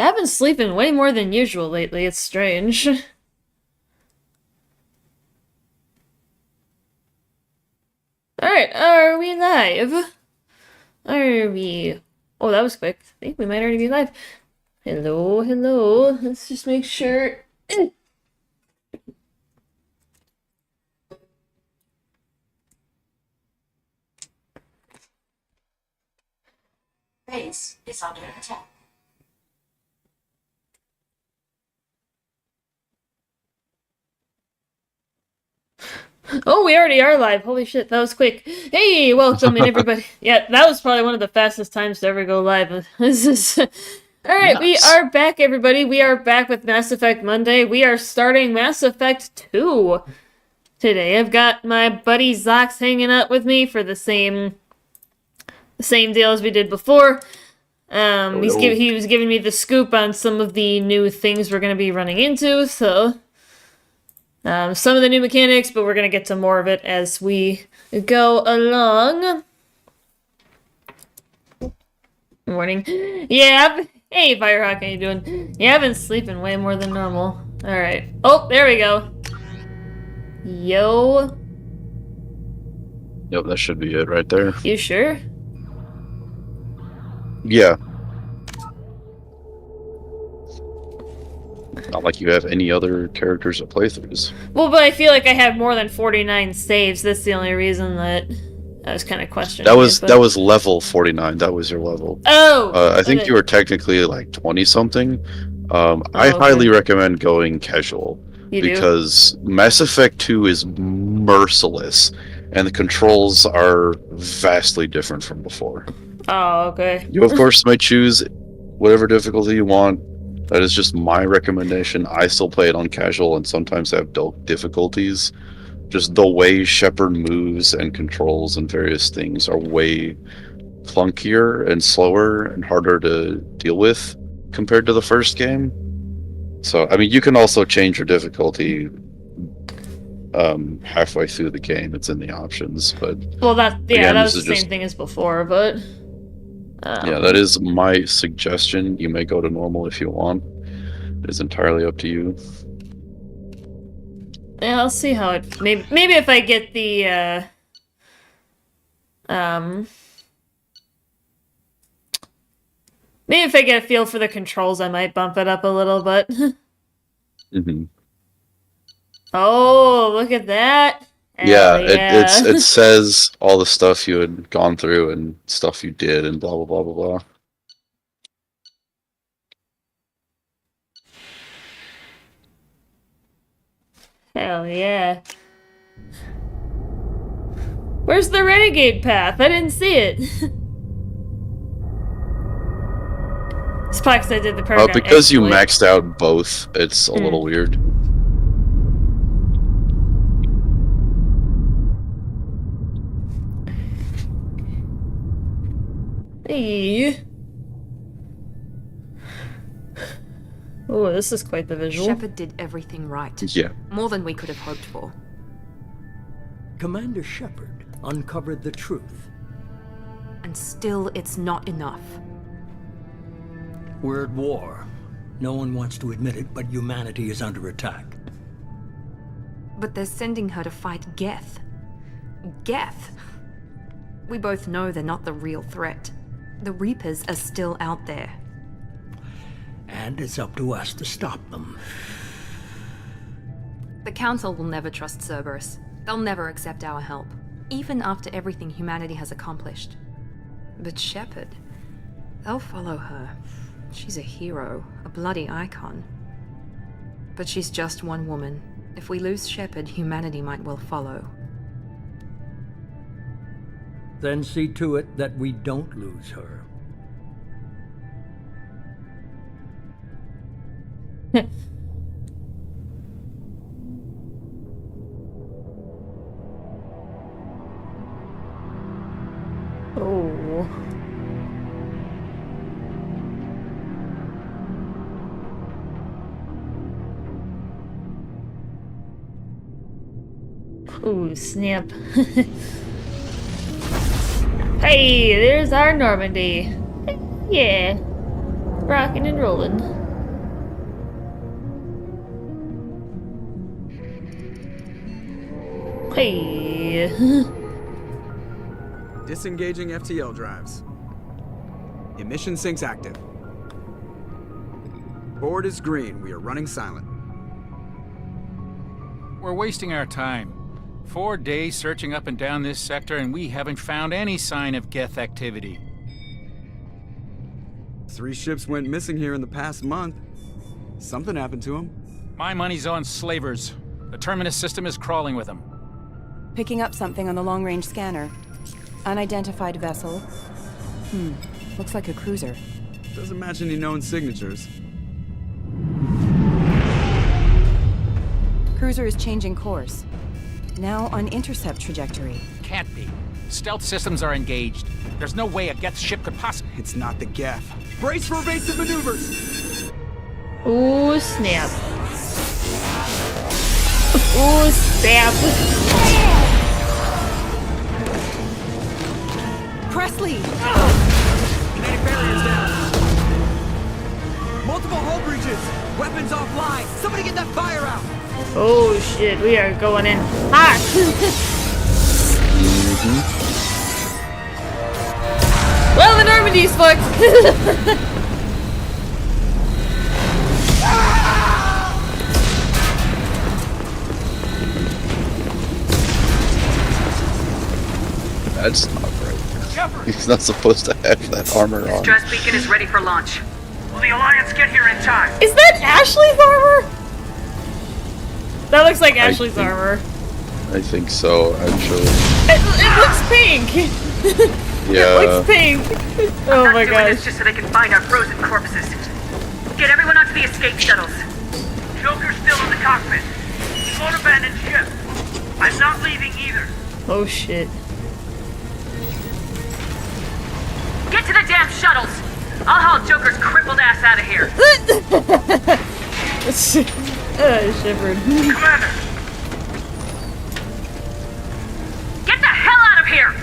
Yeah, I've been sleeping way more than usual lately. It's strange. Alright, are we live? Are we... Oh, that was quick. I think we might already be live. Hello, hello. Let's just make sure... Base is under attack. Oh, we already are live. Holy shit, that was quick. Hey, welcome in everybody. Yeah, that was probably one of the fastest times to ever go live. This is... Alright, we are back, everybody. We are back with Mass Effect Monday. We are starting Mass Effect 2 today. I've got my buddy Zox hanging out with me for the same deal as we did before. He was giving me the scoop on some of the new things we're going to be running into, so... some of the new mechanics, but we're going to get to more of it as we go along. Morning. Yeah, hey Firehawk, how you doing? Yeah, I've been sleeping way more than normal. Alright. Oh, there we go. Yo. Yep, that should be it right there. You sure? Yeah. Not like you have any other characters or playthroughs. Well, but I feel like I have more than 49 saves. That's the only reason that I was kind of questioning. That was level 49. That was your level. Oh! I think you were technically like 20-something. I highly recommend going casual. Because Mass Effect 2 is merciless, and the controls are vastly different from before. Oh, okay. You, of course, may choose whatever difficulty you want. That is just my recommendation. I still play it on casual and sometimes have difficulties. Just the way Shepard moves and controls and various things are way clunkier and slower and harder to deal with compared to the first game. So, I mean, you can also change your difficulty halfway through the game. It's in the options, but... Well, that was the same thing as before, but... yeah, that is my suggestion. You may go to normal if you want. It is entirely up to you. Yeah, I'll see how it... Maybe if I get the, maybe if I get a feel for the controls, I might bump it up a little, but... Mm-hmm. Oh, look at that! Yeah, it says all the stuff you had gone through and stuff you did and blah, blah, blah, blah, blah. Hell yeah. Where's the renegade path? I didn't see it. It's probably because I did the program. Because you maxed out both, it's a little weird. Hey. Oh, this is quite the visual. Shepard did everything right. Yeah. More than we could have hoped for. Commander Shepard uncovered the truth. And still, it's not enough. We're at war. No one wants to admit it, but humanity is under attack. But they're sending her to fight Geth. Geth! We both know they're not the real threat. The Reapers are still out there. And it's up to us to stop them. The Council will never trust Cerberus. They'll never accept our help, even after everything humanity has accomplished. But Shepard, they'll follow her. She's a hero, a bloody icon. But she's just one woman. If we lose Shepard, humanity might well follow. Then see to it that we don't lose her. Oh. Ooh, snap. Hey, there's our Normandy. Yeah. Rocking and rolling. Hey. Disengaging FTL drives. Emission sinks active. Board is green. We are running silent. We're wasting our time. 4 days searching up and down this sector, and we haven't found any sign of Geth activity. 3 ships went missing here in the past month. Something happened to them. My money's on slavers. The Terminus system is crawling with them. Picking up something on the long-range scanner. Unidentified vessel. Looks like a cruiser. Doesn't match any known signatures. Cruiser is changing course. Now on intercept trajectory. Can't be. Stealth systems are engaged. There's no way a Geth ship could possibly... It's not the Geth. Brace for evasive maneuvers! Ooh, snap. Ooh, snap. Presley! Kinetic barriers down. Multiple hull breaches. Weapons offline. Somebody get that fire out. Oh shit, we are going in hot. Well, the Normandy's fucked. That's not right. He's not supposed to have that armor on. Stress beacon is ready for launch. Will the Alliance get here in time? Is that Ashley's armor? That looks like Ashley's think- armor. I think so, actually. It looks pink. Yeah. It looks pink. Oh I'm my not doing this gosh. just so they can find our frozen corpses. Get everyone onto the escape shuttles. Joker's still in the cockpit. He won't abandon ship. I'm not leaving either. Oh shit. Get to the damn shuttles. I'll haul Joker's crippled ass out of here. Shivered. Commander. Get the hell out of here.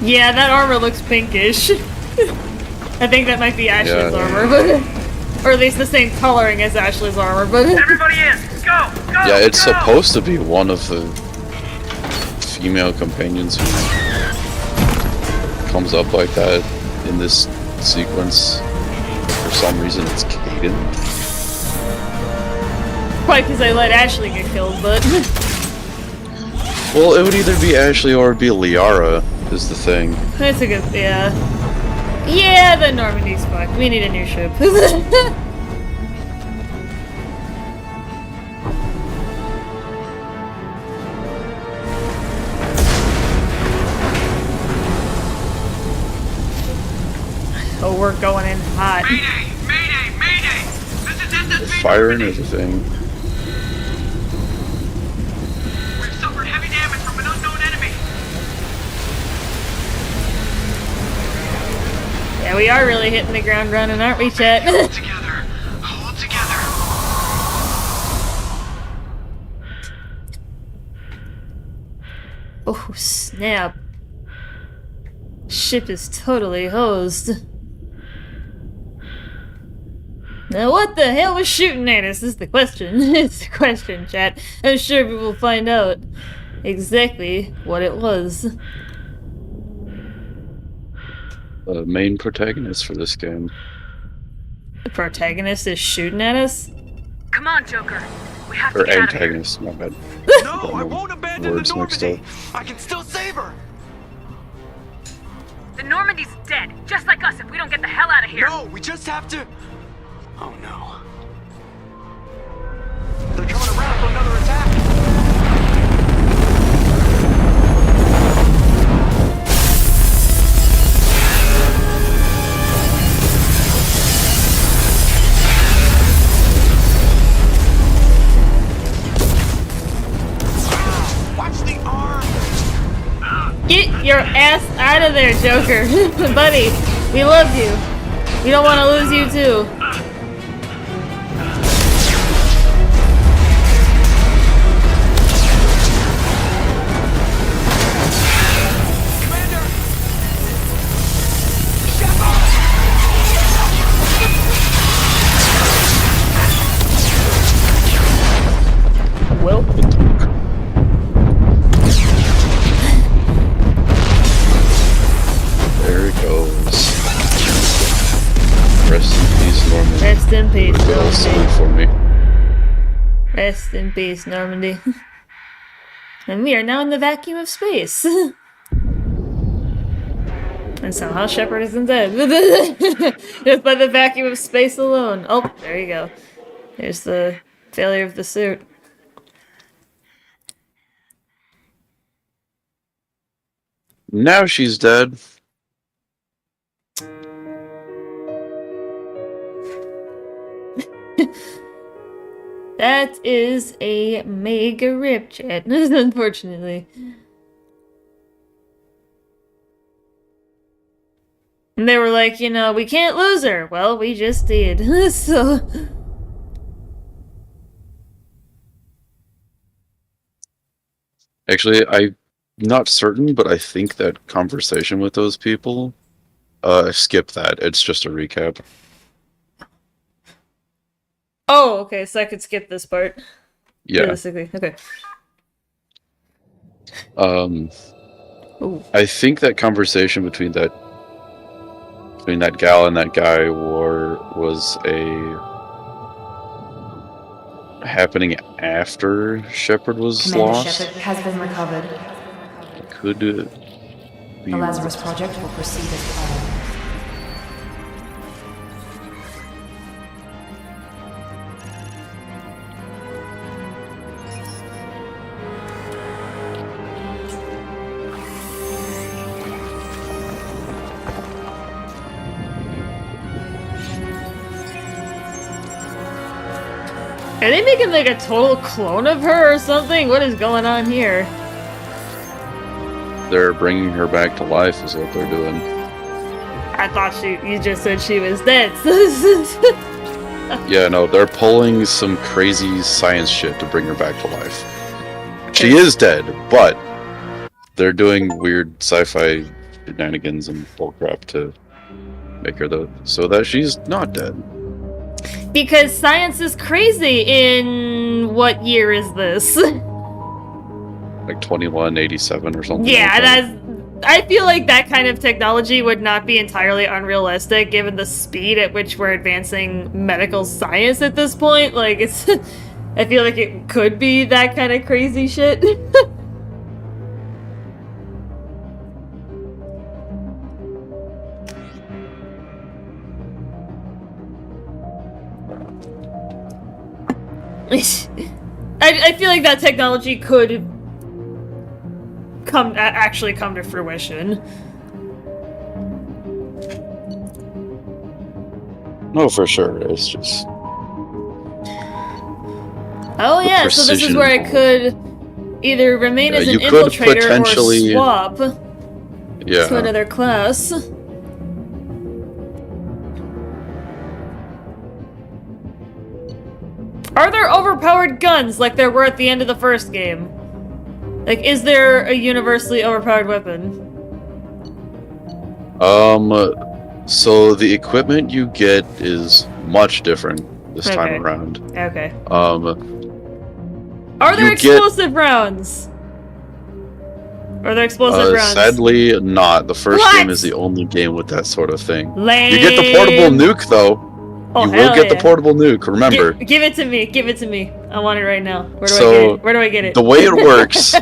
Yeah, that armor looks pinkish. I think that might be Ashley's Yeah. armor, but or at least the same coloring as Ashley's armor, but Everybody in. Go. Go. Yeah, it's go. supposed to be one of the female companions who comes up like that in this sequence. For some reason, it's Kaden. probably because I let Ashley get killed, but Well, it would either be Ashley or it'd be Liara, is the thing. that's a good, yeah. Yeah, the Normandy's fucked. We need a new ship. Oh, we're going in hot. Mayday! Mayday! Mayday! This is SSB Firing Normandy. is a thing. We've suffered heavy damage from an unknown enemy. Yeah, we are really hitting the ground running, aren't we, chat? Hold together. Hold together. Oh, snap. Ship is totally hosed. Now what the hell was shooting at us is the question. It's the question, chat. I'm sure we will find out exactly what it was. The main protagonist for this game. The protagonist is shooting at us? Come on, Joker. We have to Or get out of here. antagonist, my bad. No, I won't abandon Words the mixed Normandy. up. I can still save her. The Normandy's dead, just like us if we don't get the hell out of here. No, we just have to. Oh no. They're coming around for another attack. Watch the arm. Get your ass out of there, Joker. Buddy, we love you. We don't want to lose you too. Commander. Shepard. in peace, It's a little silly Normandy. for me. Rest in peace, Normandy. And we are now in the vacuum of space. And somehow Shepard isn't dead. Just by the vacuum of space alone. Oh, there you go. There's the failure of the suit. Now she's dead. That is a mega rip chat, unfortunately. And they were like, you know, we can't lose her. Well, we just did. So. Actually, I'm not certain, but I think that conversation with those people, skip that. It's just a recap. Oh, okay, so I could skip this part. Yeah. Realistically, okay. Ooh. I think that conversation between that gal and that guy was happening after Shepard was Commander lost. Shepard has been recovered. Could be. The Lazarus Project will proceed as planned. Are they making like a total clone of her or something? What is going on here? They're bringing her back to life, is what they're doing. I thought you just said she was dead. Yeah, no, they're pulling some crazy science shit to bring her back to life. She is dead, but they're doing weird sci-fi shenanigans and bullcrap to make her so that she's not dead. Because science is crazy in what year is this? Like 2187 or something. Yeah, like that. I feel like that kind of technology would not be entirely unrealistic given the speed at which we're advancing medical science at this point. Like, it's... I feel like it could be that kind of crazy shit. I feel like that technology could actually come to fruition. No, for sure. It's just. Oh yeah, so this is where I could either remain as an you could infiltrator potentially- or swap Yeah. to another class. Are there overpowered guns like there were at the end of the first game? Like, is there a universally overpowered weapon? So the equipment you get is much different this time Okay. around. Okay. Are Are there explosive rounds? Are there explosive rounds? Sadly, not. The first What? game is the only game with that sort of thing. Lame. You get the portable nuke, though. Oh, You will hell get the yeah. portable nuke, remember. Give it to me. Give it to me. I want it right now. Where do I So, get it? Where do I get it? The way it works, so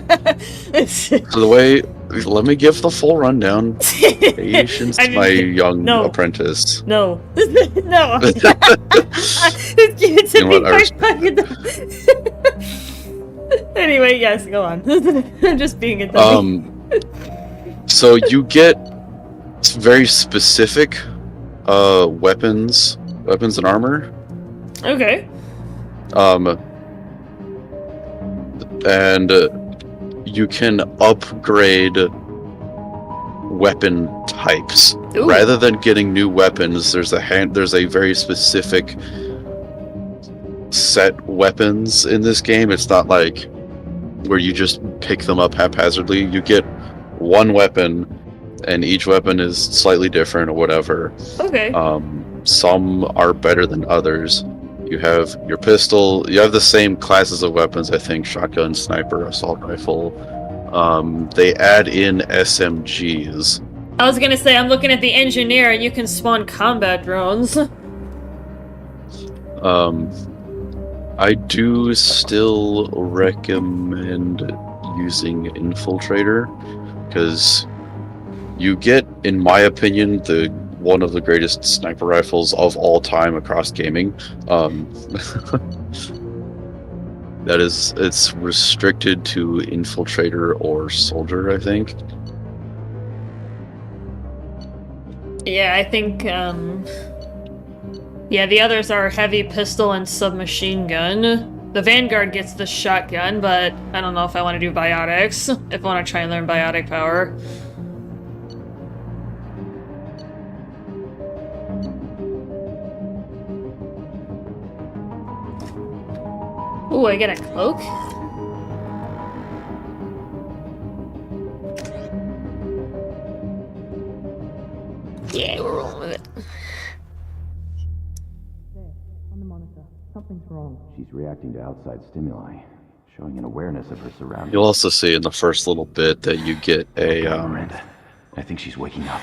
the way, let me give the full rundown. Patience, I mean, my young no. apprentice. No. No. Give it to You know me. what, I Anyway, yes, go on. I'm just being a dummy. So you get very specific weapons and armor. Okay. And you can upgrade weapon types. Ooh. Rather than getting new weapons, there's a very specific set weapons in this game. It's not like where you just pick them up haphazardly. You get one weapon, and each weapon is slightly different or whatever. Okay. Some are better than others. You have your pistol. You have the same classes of weapons, I think: shotgun, sniper, assault rifle. They add in SMGs. I was gonna say, I'm looking at the engineer, and you can spawn combat drones. I do still recommend using Infiltrator, because you get, in my opinion, one of the greatest sniper rifles of all time across gaming. It's restricted to Infiltrator or Soldier, I think. Yeah, I think, yeah, the others are heavy pistol and submachine gun. The Vanguard gets the shotgun, but I don't know if I want to do biotics. If I want to try and learn biotic power. Ooh, I get a cloak? Yeah, we're rolling with it. On the monitor. Something's wrong. She's reacting to outside stimuli, showing an awareness of her surroundings. You'll also see in the first little bit that you get a Miranda, I think she's waking up.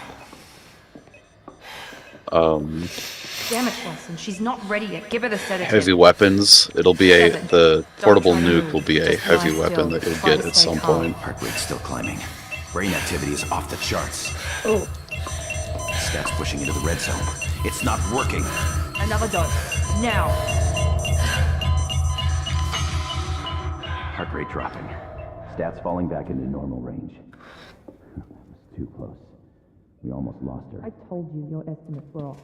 Damn it, Watson. She's not ready yet. Give her the sedative. heavy weapons. It'll be the portable try to nuke move. will be a Just lie heavy weapon still. that you'll Try get to at stay some calm. point. Heart rate's still climbing. Brain activity is off the charts. Oh. Stats pushing into the red zone. It's not working. Another dose. Now. Heart rate dropping. Stats falling back into normal range. That was too close. We almost lost her. I told you your estimates were off.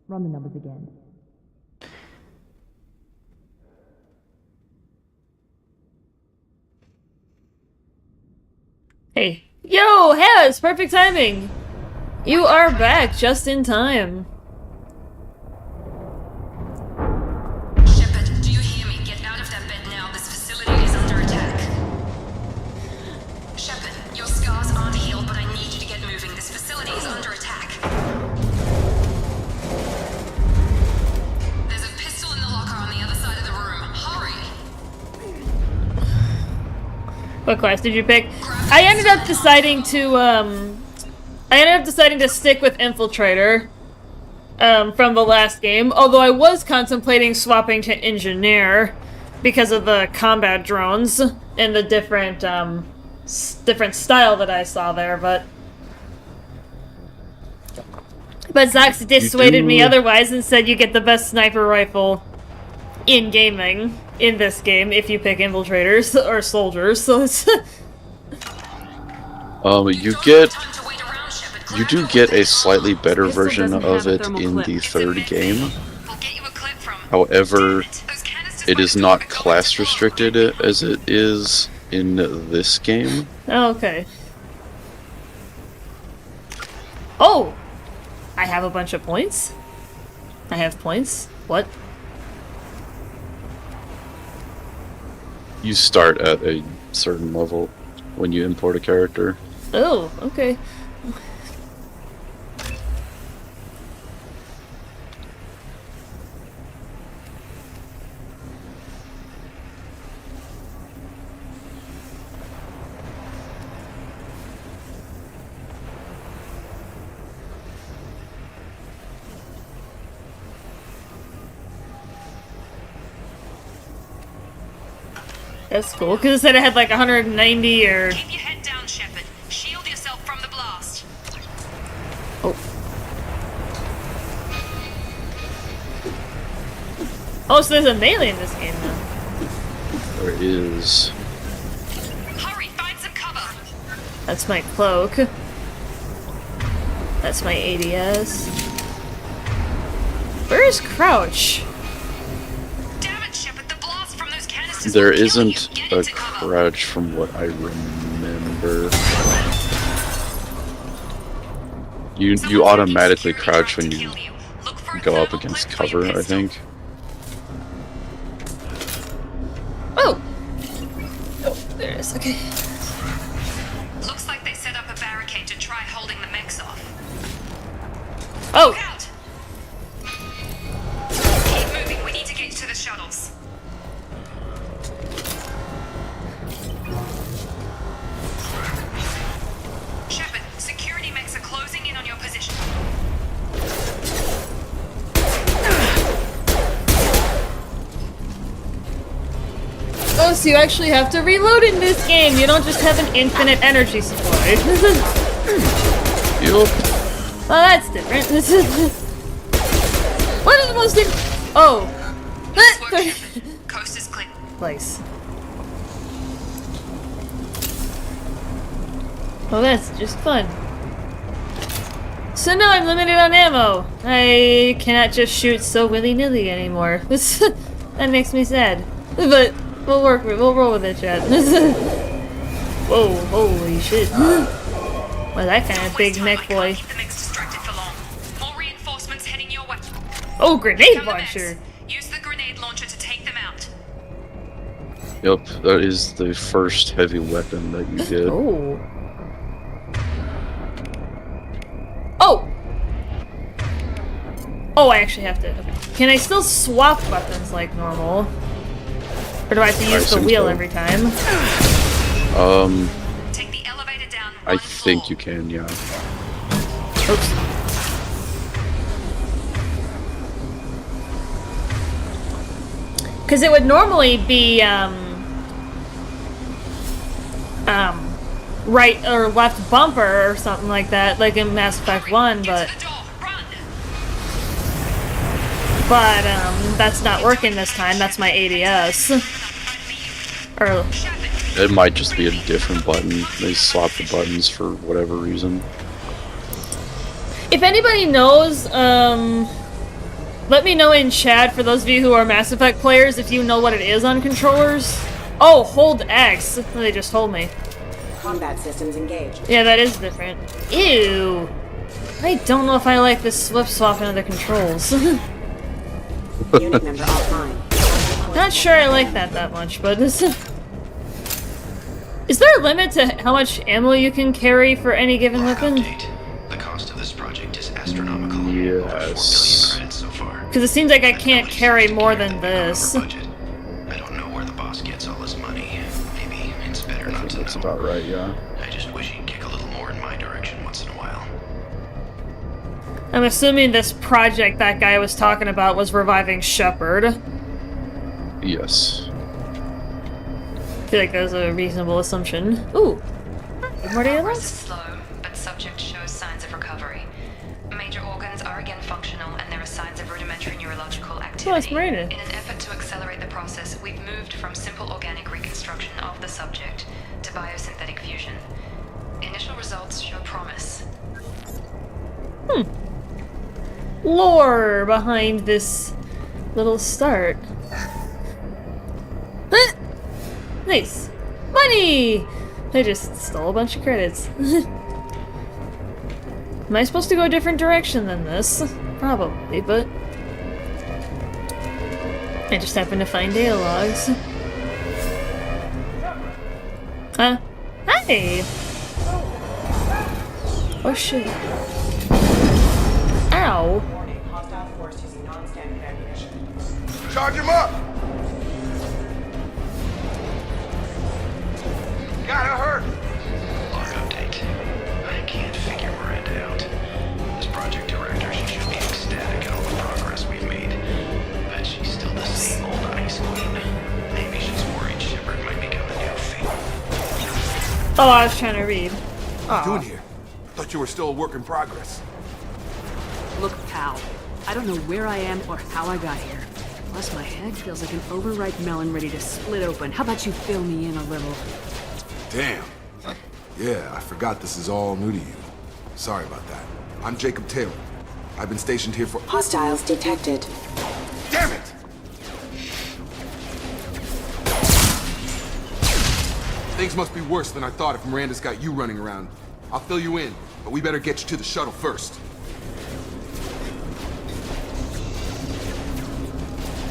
Run the numbers again. Hey. Yo, Has! Perfect timing! You are back just in time. Shepard, do you hear me? Get out of that bed now. This facility is under attack. Shepard, your scars aren't healed, but I need you to get moving. This facility is under attack. There's a pistol in the locker on the other side of the room. Hurry! What class did you pick? I ended up deciding to stick with Infiltrator from the last game, although I was contemplating swapping to Engineer because of the combat drones and the different style that I saw there, but Zox dissuaded me otherwise and said you get the best sniper rifle in gaming in this game if you pick Infiltrators or Soldiers, so it's you do get a slightly better version of it in the third game. However, it is not class restricted as it is in this game. Oh, okay. Oh! I have a bunch of points? I have points? What? You start at a certain level when you import a character. Oh, okay. That's cool, because it said it had like 190 or... Keep your head down, Shepard. Shield yourself from the blast. Oh. Oh, so there's a melee in this game now. There is. Hurry, find some cover. That's my cloak. That's my ADS. Where is Crouch? Damn it, Shepard, the blast from those canisters There will kill isn't you. Get a into cover. crouch from what I remember. You automatically crouch when you go up against cover, I think. Oh! Oh, there it is, okay. Looks like they set up a barricade to try holding the mechs off. Oh! Look out! Keep moving, we need to get to the shuttles. Shepard, security mechs are closing in on your position. knows, you actually have to reload in this game. You don't just have an infinite energy supply. Yup. Well, that's different. What are the most Oh. Coast is clear. Place. Oh, that's just fun. So now I'm limited on ammo. I cannot just shoot so willy-nilly anymore. That makes me sad. But we'll roll with it, chat. Whoa, holy shit. Well, that kind of big neck boy. More reinforcements heading your way. Oh, grenade launcher. Use the grenade launcher to take them out. Yep, that is the first heavy weapon that you get. Oh. Oh! Oh, I actually have to. Okay. Can I still swap weapons like normal? Or do I have to use the wheel every time? Take the elevator down. I think you can, yeah. Oops. Because it would normally be, right or left bumper or something like that, like in Mass Effect 1, but that's not working this time. That's my ADS. Or it might just be a different button. They swap the buttons for whatever reason. if anybody knows, let me know in chat for those of you who are Mass Effect players if you know what it is on controllers. Oh, hold X. They just told me. Combat systems engaged. Yeah, that is different. Ew. I don't know if I like this flip swapping of the controls. Unit member offline. Not sure I like that much, but this is there a limit to how much ammo you can carry for any given weapon? The cost of this project is astronomical. Yes. So far. Because it seems like I can't carry more than this. I don't know where the boss gets all his money. Maybe it's better not to know. That's about right, yeah. I just wish he'd kick a little more in my direction once in a while. I'm assuming this project that guy was talking about was reviving Shepard. Yes. I feel like that was a reasonable assumption. Ooh. More Progress is dialogues? slow, but subject shows signs of recovery. Major organs are again functional, and there are signs of rudimentary neurological activity. Oh, it's Marina. In an effort to accelerate the process, we've moved from simple organic reconstruction of the subject to biosynthetic fusion. Initial results show promise. Lore behind this little start. Nice. Money! I just stole a bunch of credits. Am I supposed to go a different direction than this? Probably, but I just happened to find data logs. Hi! Oh shit. Ow! Hostile force using non-standard ammunition. Charge him up! Gotta hurt! Log update. I can't figure Miranda out. This project director, she should be ecstatic at all the progress we've made. But she's still the same old ice queen. Maybe she's worried Shepard might become a new thing. Oh, I was trying to read. What are you doing here? Thought you were still a work in progress. Look, pal, I don't know where I am or how I got here. Plus, my head feels like an overripe melon ready to split open. How about you fill me in a little? Damn. Yeah, I forgot this is all new to you. Sorry about that. I'm Jacob Taylor. I've been stationed here for— Hostiles detected. Damn it! Things must be worse than I thought if Miranda's got you running around. I'll fill you in, but we better get you to the shuttle first.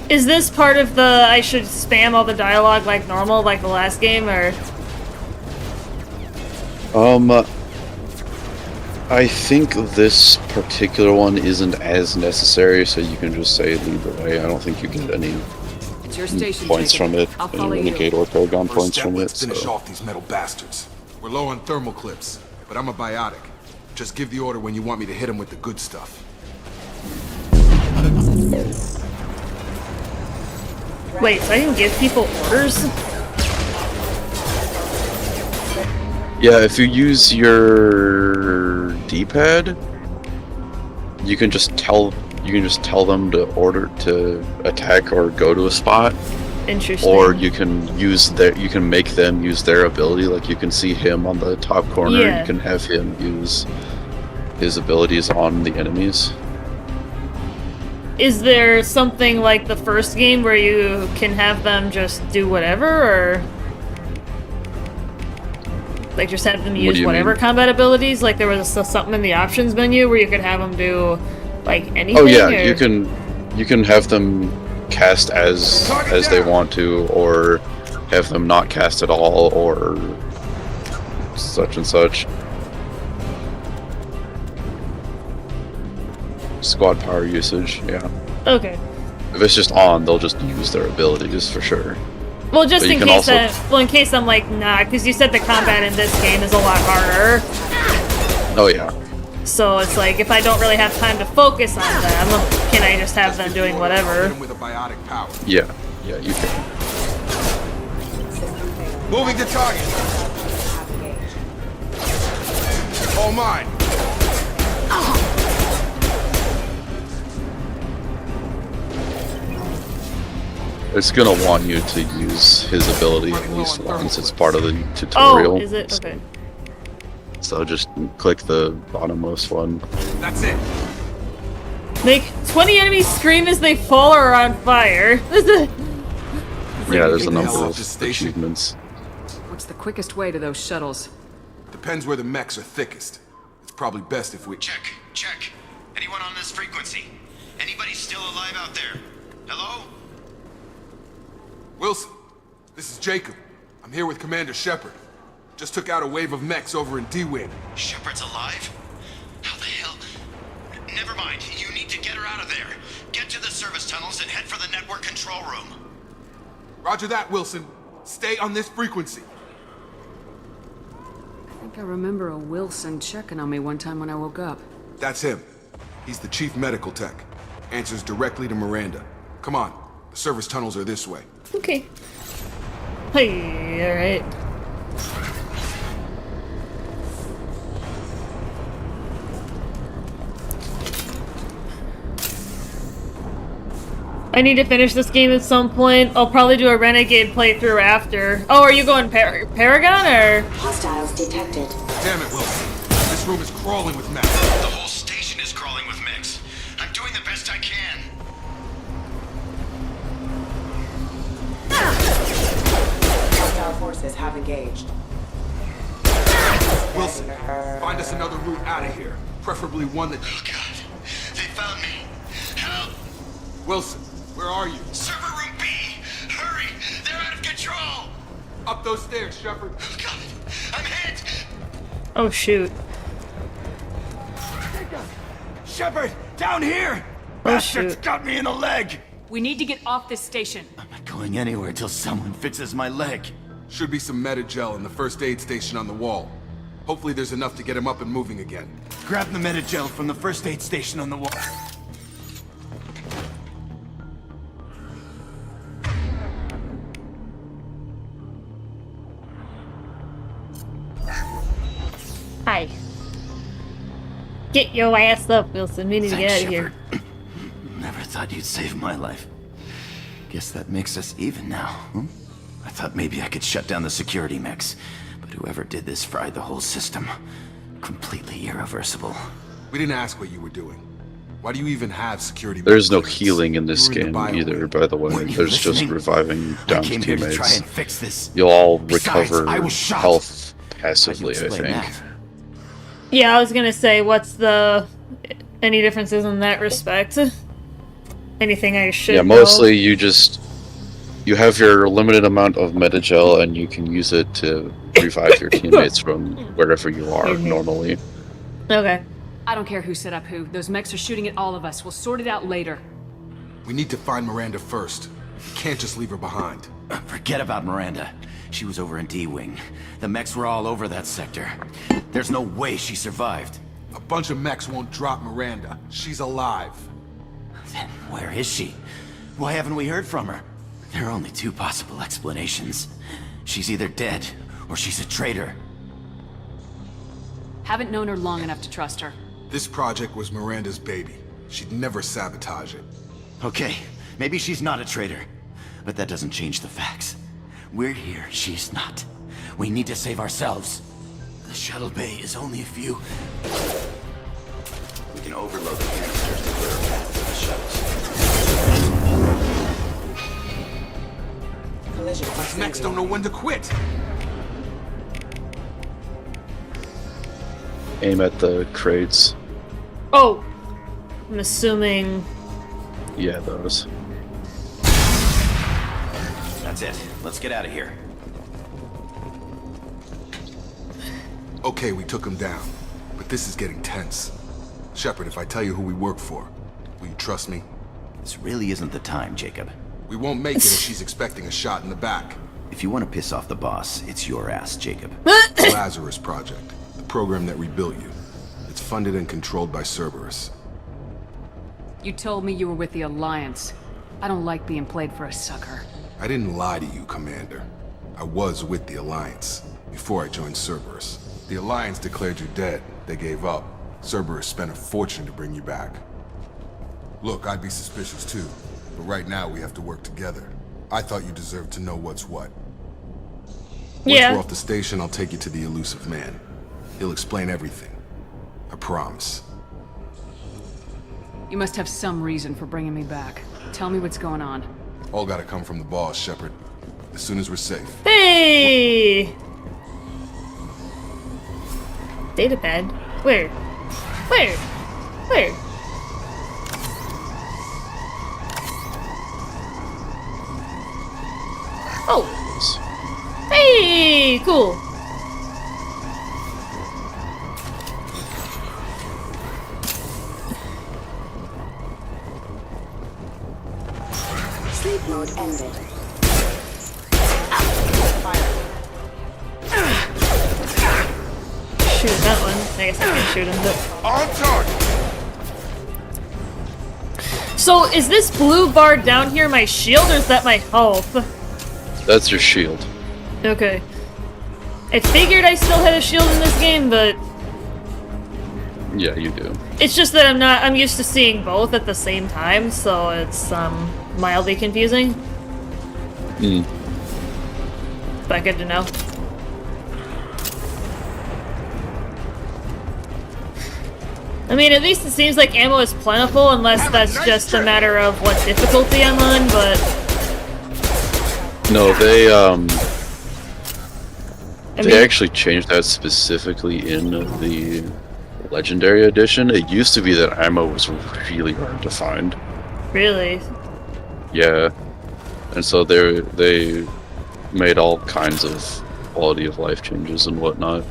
Is this part of the I should spam all the dialogue like normal, like the last game, or? I think this particular one isn't as necessary, so you can just say lead the way. I don't think you get any It's your station, points Jacob. from it, I'll any follow you. Renegade or Paragon First points step, from it. let's finish So. off these metal bastards. We're low on thermal clips, but I'm a biotic. Just give the order when you want me to hit them with the good stuff. Wait, so I can give people orders? Yeah, if you use your D-pad, you can just tell them to order to attack or go to a spot. Interesting. Or you can make them use their ability. Like you can see him on the top corner. Yeah. You can have him use his abilities on the enemies. Is there something like the first game where you can have them just do whatever, or like just have them use whatever combat abilities? Like there was something in the options menu where you could have them do like anything. Oh yeah, or... you can have them cast as they want to, or have them not cast at all, or such and such. Squad power usage, yeah. Okay. If it's just on, they'll just use their abilities for sure. Well, just But in you can case also- in case I'm like, nah, because you said the combat in this game is a lot harder. Oh yeah. So it's like, if I don't really have time to focus on them, can I just have them doing whatever? Hit him with a biotic power. Yeah, you can. Moving to target. All mine. It's gonna want you to use his ability at least once. It's part of the tutorial. Oh, is it? Okay. So just click the bottommost one. That's it. Make 20 enemies scream as they fall or are on fire. Yeah, there's a Take the number hell off of this station. achievements. What's the quickest way to those shuttles? Depends where the mechs are thickest. It's probably best if we... Check. Anyone on this frequency? Anybody still alive out there? Hello? Wilson, this is Jacob. I'm here with Commander Shepard. Just took out a wave of mechs over in D-Wing. Shepard's alive? How the hell? Never mind. You need to get her out of there. Get to the service tunnels and head for the network control room. Roger that, Wilson. Stay on this frequency. I think I remember a Wilson checking on me one time when I woke up. That's him. He's the chief medical tech. Answers directly to Miranda. Come on. The service tunnels are this way. Okay. Hey, alright. I need to finish this game at some point. I'll probably do a Renegade playthrough after. Oh, are you going Paragon, or? Hostiles detected. Damn it, Wilson. This room is crawling with mechs. The whole station is crawling with mechs. I'm doing the best I can. Hostile forces have engaged. Wilson, find us another route out of here. Preferably one that... Oh god. They found me. Help! Wilson, where are you? Server room B! Hurry! They're out of control! Up those stairs, Shepard. Oh god! I'm hit! Oh, shoot. Shepard, down here! Oh, Bastards shoot. got me in the leg! We need to get off this station. I'm not going anywhere until someone fixes my leg. Should be some Metagel in the first aid station on the wall. Hopefully there's enough to get him up and moving again. Grab the Metagel from the first aid station on the wall. Hi. Get your ass up, Wilson. We need to get out of here. Never thought you'd save my life. Guess that makes us even now, hmm? I thought maybe I could shut down the security mechs, but whoever did this fried the whole system. Completely irreversible. We didn't ask what you were doing. Why do you even have security? There's no clearance? healing in this You were in the game bio either, wing. by the way. Weren't you There's just listening? reviving I downed came here to try teammates. and fix this. You'll all Besides, recover I was shot. health How'd you passively, I explain think. that? Yeah, I was gonna say, what's the... any differences in that respect? Anything I should Yeah, know? mostly you have your limited amount of Metagel and you can use it to revive your teammates from wherever you are normally. Okay. I don't care who set up who. Those mechs are shooting at all of us. We'll sort it out later. We need to find Miranda first. We can't just leave her behind. Forget about Miranda. She was over in D-Wing. The mechs were all over that sector. There's no way she survived. A bunch of mechs won't drop Miranda. She's alive. Then where is she? Why haven't we heard from her? There are only two possible explanations. She's either dead, or she's a traitor. Haven't known her long enough to trust her. This project was Miranda's baby. She'd never sabotage it. Okay, maybe she's not a traitor, but that doesn't change the facts. We're here, she's not. We need to save ourselves. The shuttle bay is only a few... We can overload the canisters to clear a path to the shuttles. Collision. These mechs don't know when to quit. Aim at the crates. Oh! I'm assuming... Yeah, those. That's it. Let's get out of here. Okay, we took him down. But this is getting tense. Shepard, if I tell you who we work for, will you trust me? This really isn't the time, Jacob. We won't make it if she's expecting a shot in the back. If you want to piss off the boss, it's your ass, Jacob. The Lazarus Project. The program that rebuilt you. It's funded and controlled by Cerberus. You told me you were with the Alliance. I don't like being played for a sucker. I didn't lie to you, Commander. I was with the Alliance, before I joined Cerberus. The Alliance declared you dead. They gave up. Cerberus spent a fortune to bring you back. Look, I'd be suspicious too, but right now we have to work together. I thought you deserved to know what's what. Once we're off the station, I'll take you to the elusive man. He'll explain everything. I promise. You must have some reason for bringing me back. Tell me what's going on. All gotta come from the boss, Shepard. As soon as we're safe. Hey! Datapad? Where? Where? Where? Oh! Hey! Cool! Sleep mode ended. Shoot that one. I guess I can shoot him, but... On target! So, is this blue bar down here my shield, or is that my health? That's your shield. Okay. I figured I still had a shield in this game, but... Yeah, you do. It's just that I'm used to seeing both at the same time, so it's, mildly confusing. Hmm. But good to know. I mean, at least it seems like ammo is plentiful, unless that's just a matter of what difficulty I'm on, but... No, they actually changed that specifically in the Legendary Edition. It used to be that ammo was really hard to find. Really? Yeah. And so they made all kinds of quality of life changes and whatnot.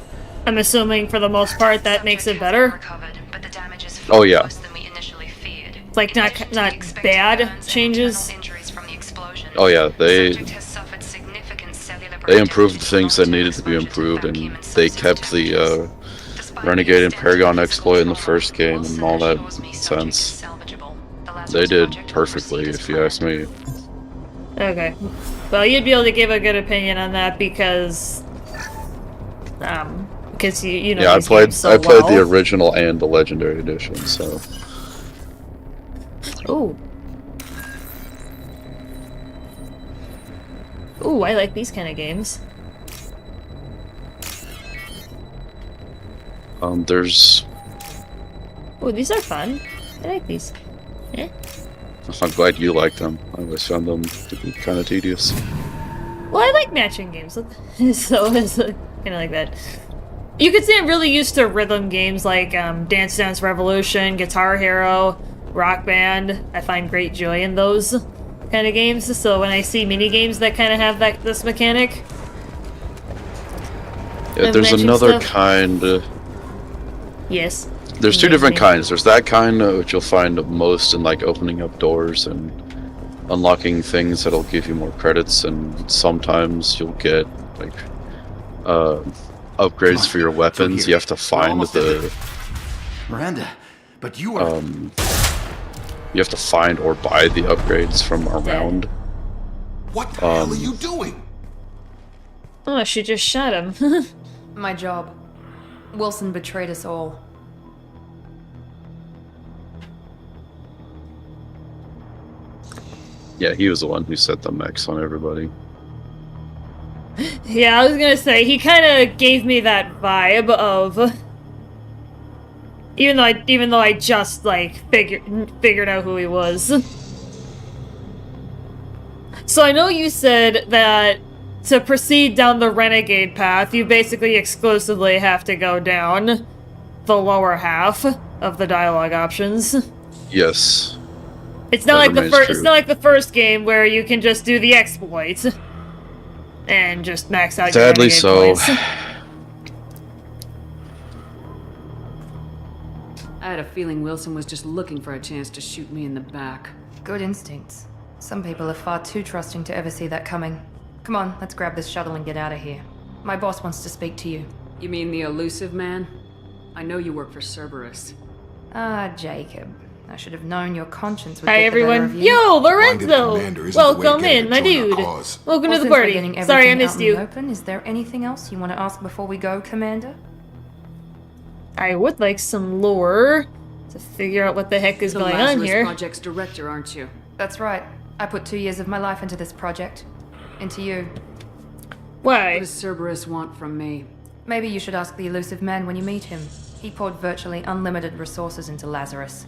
I'm assuming for the most part that makes it better. Oh yeah. Like not bad changes. Oh yeah, they improved things that needed to be improved, and they kept the Renegade and Paragon exploit in the first game and all that sense. They did perfectly, if you ask me. Okay. Well, you'd be able to give a good opinion on that because you know. Yeah, I played well. the original and the Legendary Edition, so. Ooh. Ooh, I like these kind of games. There's... Ooh, these are fun. I like these. Eh? I'm glad you like them. I always found them to be kind of tedious. Well, I like matching games, so it's kind of like that. You could say I'm really used to rhythm games like Dance Dance Revolution, Guitar Hero, Rock Band. I find great joy in those kind of games, so when I see mini games that kind of have this mechanic... Yeah, there's another kind... Yes. There's two different kinds. There's that kind, which you'll find most in like opening up doors and unlocking things that'll give you more credits, and sometimes you'll get like upgrades for your weapons. You have to find the Miranda, but you are you have to find or buy the upgrades from around. What the hell are you doing? Oh, she just shot him. My job. Wilson betrayed us all. Yeah, he was the one who set the mechs on everybody. Yeah, I was gonna say, he kind of gave me that vibe of... Even though I just, like, figured out who he was. So I know you said that to proceed down the renegade path, you basically exclusively have to go down the lower half of the dialogue options. Yes. It's not like it's not like the first game where you can just do the exploits and just max out your renegade points. I had a feeling Wilson was just looking for a chance to shoot me in the back. Good instincts. Some people are far too trusting to ever see that coming. Come on, let's grab this shuttle and get out of here. My boss wants to speak to you. You mean the elusive man? I know you work for Cerberus. Ah, Jacob. I should have known your conscience would Hi get the better everyone. of you. Yo, Lorenzo! Welcome in, my dude. Welcome to the party. Sorry I missed you. Open, is there anything else you want to ask before we go, Commander? I would like some lore to figure out what the heck is going on here. The Project's director, aren't you? That's right. I put 2 years of my life into this project. Into you. Why? What does Cerberus want from me? Maybe you should ask the elusive man when you meet him. He poured virtually unlimited resources into Lazarus.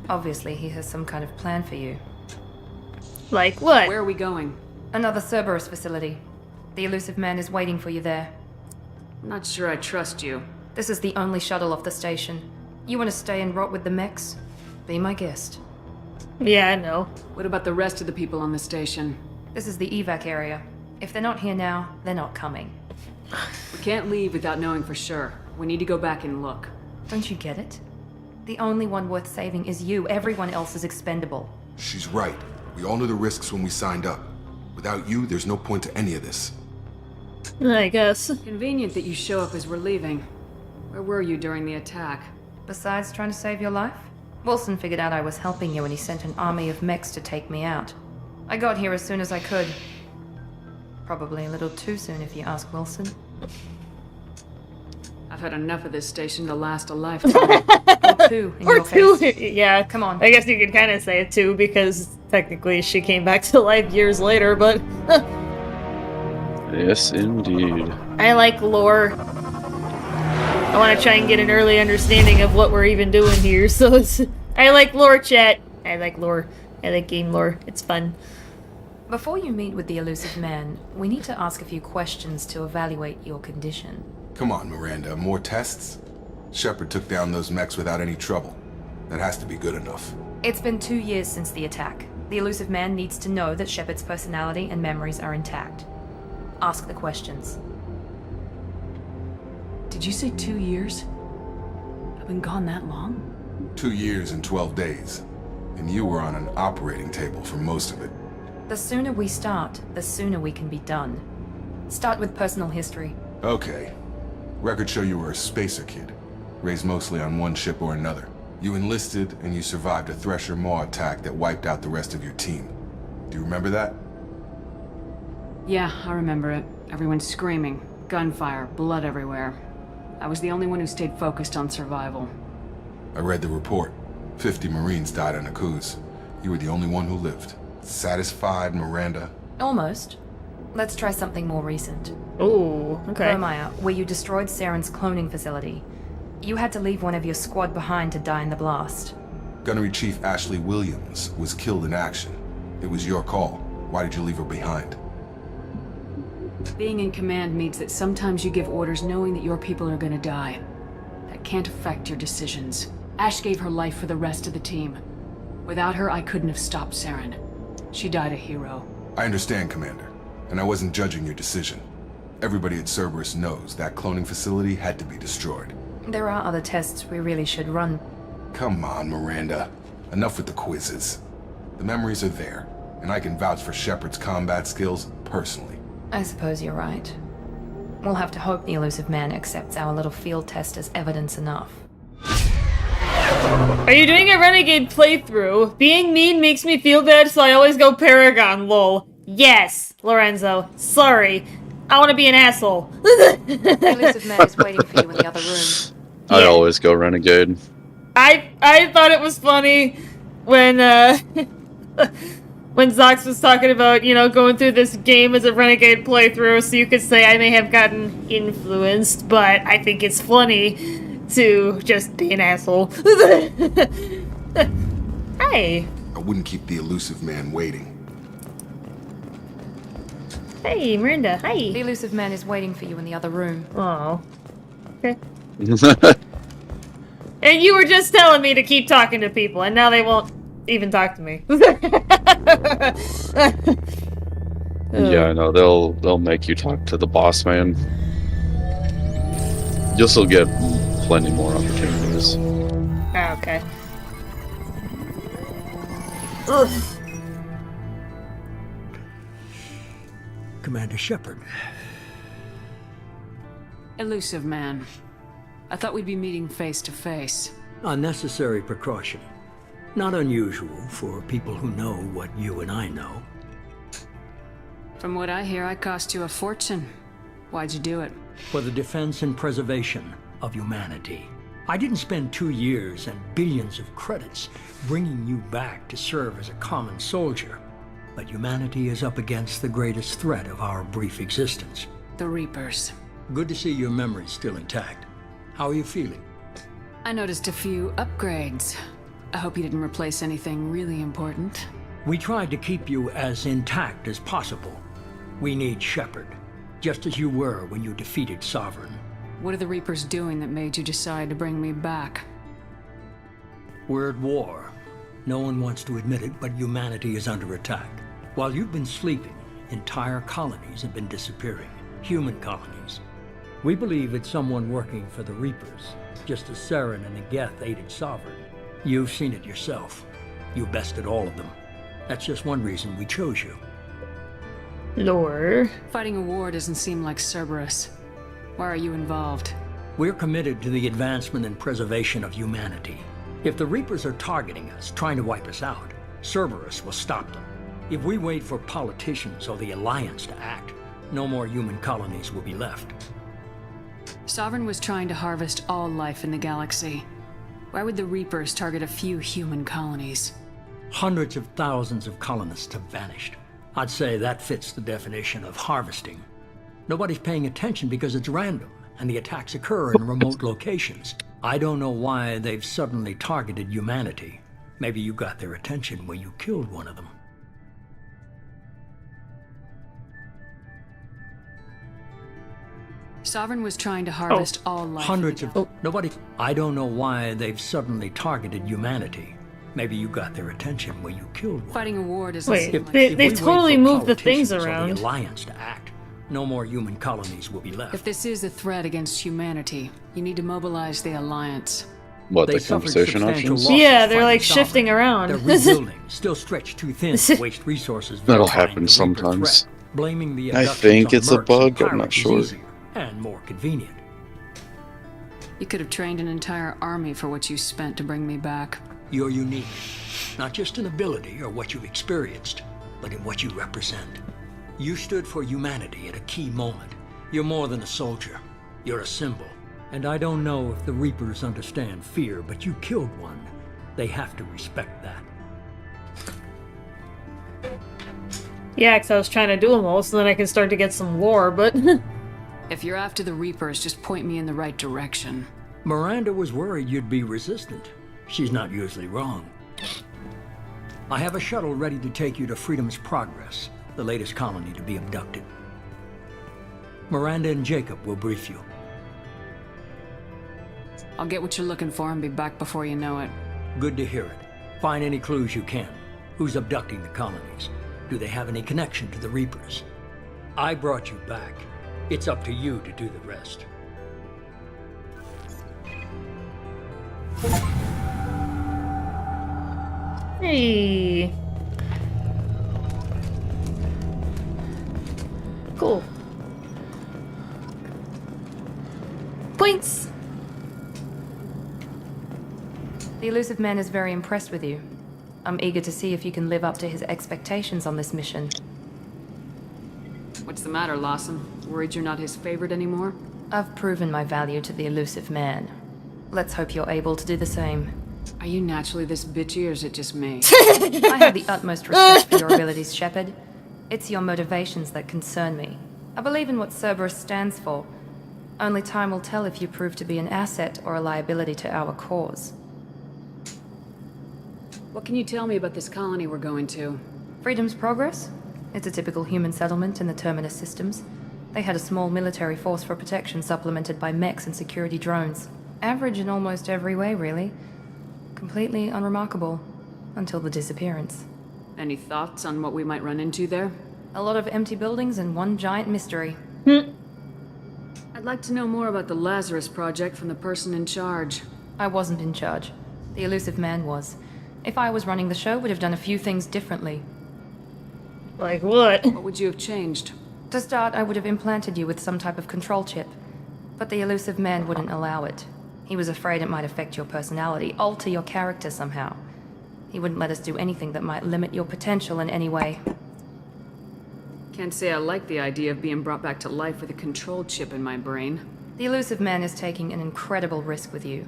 Obviously, he has some kind of plan for you. Like what? Where are we going? Another Cerberus facility. The elusive man is waiting for you there. I'm not sure I trust you. This is the only shuttle off the station. You want to stay and rot with the mechs? Be my guest. Yeah, I know. What about the rest of the people on the station? This is the evac area. If they're not here now, they're not coming. We can't leave without knowing for sure. We need to go back and look. Don't you get it? The only one worth saving is you. Everyone else is expendable. She's right. We all knew the risks when we signed up. Without you, there's no point to any of this. I guess. Convenient that you show up as we're leaving. Where were you during the attack? Besides trying to save your life? Wilson figured out I was helping you and he sent an army of mechs to take me out. I got here as soon as I could. Probably a little too soon if you ask Wilson. I've had enough of this station to last a lifetime. Or two, in your case. Yeah. Come on. I guess you could kind of say it too, because technically she came back to life years later, but... Yes, indeed. I like lore. I want to try and get an early understanding of what we're even doing here, so it's... I like lore, chat. I like lore. I like game lore. It's fun. Before you meet with the elusive man, we need to ask a few questions to evaluate your condition. Come on, Miranda. More tests? Shepard took down those mechs without any trouble. That has to be good enough. It's been 2 years since the attack. The elusive man needs to know that Shepard's personality and memories are intact. Ask the questions. Did you say 2 years? I've been gone that long? 2 years and 12 days. And you were on an operating table for most of it. The sooner we start, the sooner we can be done. Start with personal history. Okay. Records show you were a spacer kid, raised mostly on one ship or another. You enlisted and you survived a Thresher Maw attack that wiped out the rest of your team. Do you remember that? Yeah, I remember it. Everyone screaming, gunfire, blood everywhere. I was the only one who stayed focused on survival. I read the report. 50 Marines died on Akuz. You were the only one who lived. Satisfied, Miranda? Almost. Let's try something more recent. Ooh, okay. Romaya, where you destroyed Saren's cloning facility. You had to leave one of your squad behind to die in the blast. Gunnery Chief Ashley Williams was killed in action. It was your call. Why did you leave her behind? Being in command means that sometimes you give orders knowing that your people are gonna die. That can't affect your decisions. Ash gave her life for the rest of the team. Without her, I couldn't have stopped Saren. She died a hero. I understand, Commander. And I wasn't judging your decision. Everybody at Cerberus knows that cloning facility had to be destroyed. There are other tests we really should run. Come on, Miranda. Enough with the quizzes. The memories are there, and I can vouch for Shepard's combat skills personally. I suppose you're right. We'll have to hope the elusive man accepts our little field test as evidence enough. Are you doing a Renegade playthrough? Being mean makes me feel bad, so I always go Paragon, lol. Yes, Lorenzo. Sorry. I want to be an asshole. The elusive man is waiting for you in the other room. I always go renegade. I thought it was funny when when Zox was talking about, you know, going through this game as a renegade playthrough, so you could say I may have gotten influenced, but I think it's funny to just be an asshole. Hey. I wouldn't keep the elusive man waiting. Hey, Miranda. Hi. The elusive man is waiting for you in the other room. Oh. Okay. And you were just telling me to keep talking to people, and now they won't even talk to me. Yeah, I know. They'll make you talk to the boss man. You'll still get plenty more opportunities. Oh, okay. Ugh. Commander Shepard. Elusive man. I thought we'd be meeting face to face. Unnecessary precaution. Not unusual for people who know what you and I know. From what I hear, I cost you a fortune. Why'd you do it? For the defense and preservation of humanity. I didn't spend 2 years and billions of credits bringing you back to serve as a common soldier. But humanity is up against the greatest threat of our brief existence. The Reapers. Good to see your memory's still intact. How are you feeling? I noticed a few upgrades. I hope you didn't replace anything really important. We tried to keep you as intact as possible. We need Shepard, just as you were when you defeated Sovereign. What are the Reapers doing that made you decide to bring me back? We're at war. No one wants to admit it, but humanity is under attack. While you've been sleeping, entire colonies have been disappearing. Human colonies. We believe it's someone working for the Reapers, just as Saren and Negeth aided Sovereign. You've seen it yourself. You bested all of them. That's just one reason we chose you. Lore. Fighting a war doesn't seem like Cerberus. Why are you involved? We're committed to the advancement and preservation of humanity. If the Reapers are targeting us, trying to wipe us out, Cerberus will stop them. If we wait for politicians or the Alliance to act, no more human colonies will be left. Sovereign was trying to harvest all life in the galaxy. Why would the Reapers target a few human colonies? Hundreds of thousands of colonists have vanished. I'd say that fits the definition of harvesting. Nobody's paying attention because it's random, and the attacks occur in remote locations. I don't know why they've suddenly targeted humanity. Maybe you got their attention when you killed one of them. Sovereign was trying to harvest all life. Hundreds of... Nobody... I don't know why they've suddenly targeted humanity. Maybe you got their attention when you killed one. Fighting a war doesn't Wait, seem like... they've totally moved the things around. The Alliance to act. No more human colonies will be left. If this is a threat against humanity, you need to mobilize the Alliance. What, They the suffered conversation substantial options? losses Yeah, they're fighting like Sovereign. shifting around. They're rebuilding, still stretched too thin to waste resources. That'll verifying happen the Reaper sometimes. threat. Blaming the I abductions think on it's a mercs and bug, I'm not pirates is sure. easier and more convenient. You could have trained an entire army for what you spent to bring me back. You're unique, not just in ability or what you've experienced, but in what you represent. You stood for humanity at a key moment. You're more than a soldier. You're a symbol. And I don't know if the Reapers understand fear, but you killed one. They have to respect that. Yeah, because I was trying to do them all, so then I can start to get some lore, but... If you're after the Reapers, just point me in the right direction. Miranda was worried you'd be resistant. She's not usually wrong. I have a shuttle ready to take you to Freedom's Progress, the latest colony to be abducted. Miranda and Jacob will brief you. I'll get what you're looking for and be back before you know it. Good to hear it. Find any clues you can. Who's abducting the colonies? Do they have any connection to the Reapers? I brought you back. It's up to you to do the rest. Hey. Cool. Points. The elusive man is very impressed with you. I'm eager to see if you can live up to his expectations on this mission. What's the matter, Lawson? Worried you're not his favorite anymore? I've proven my value to the elusive man. Let's hope you're able to do the same. Are you naturally this bitchy, or is it just me? I have the utmost respect for your abilities, Shepard. It's your motivations that concern me. I believe in what Cerberus stands for. Only time will tell if you prove to be an asset or a liability to our cause. What can you tell me about this colony we're going to? Freedom's Progress? It's a typical human settlement in the Terminus systems. They had a small military force for protection supplemented by mechs and security drones. Average in almost every way, really. Completely unremarkable. Until the disappearance. Any thoughts on what we might run into there? A lot of empty buildings and one giant mystery. I'd like to know more about the Lazarus Project from the person in charge. I wasn't in charge. The elusive man was. If I was running the show, would have done a few things differently. Like what? What would you have changed? To start, I would have implanted you with some type of control chip. But the elusive man wouldn't allow it. He was afraid it might affect your personality, alter your character somehow. He wouldn't let us do anything that might limit your potential in any way. Can't say I like the idea of being brought back to life with a control chip in my brain. The elusive man is taking an incredible risk with you.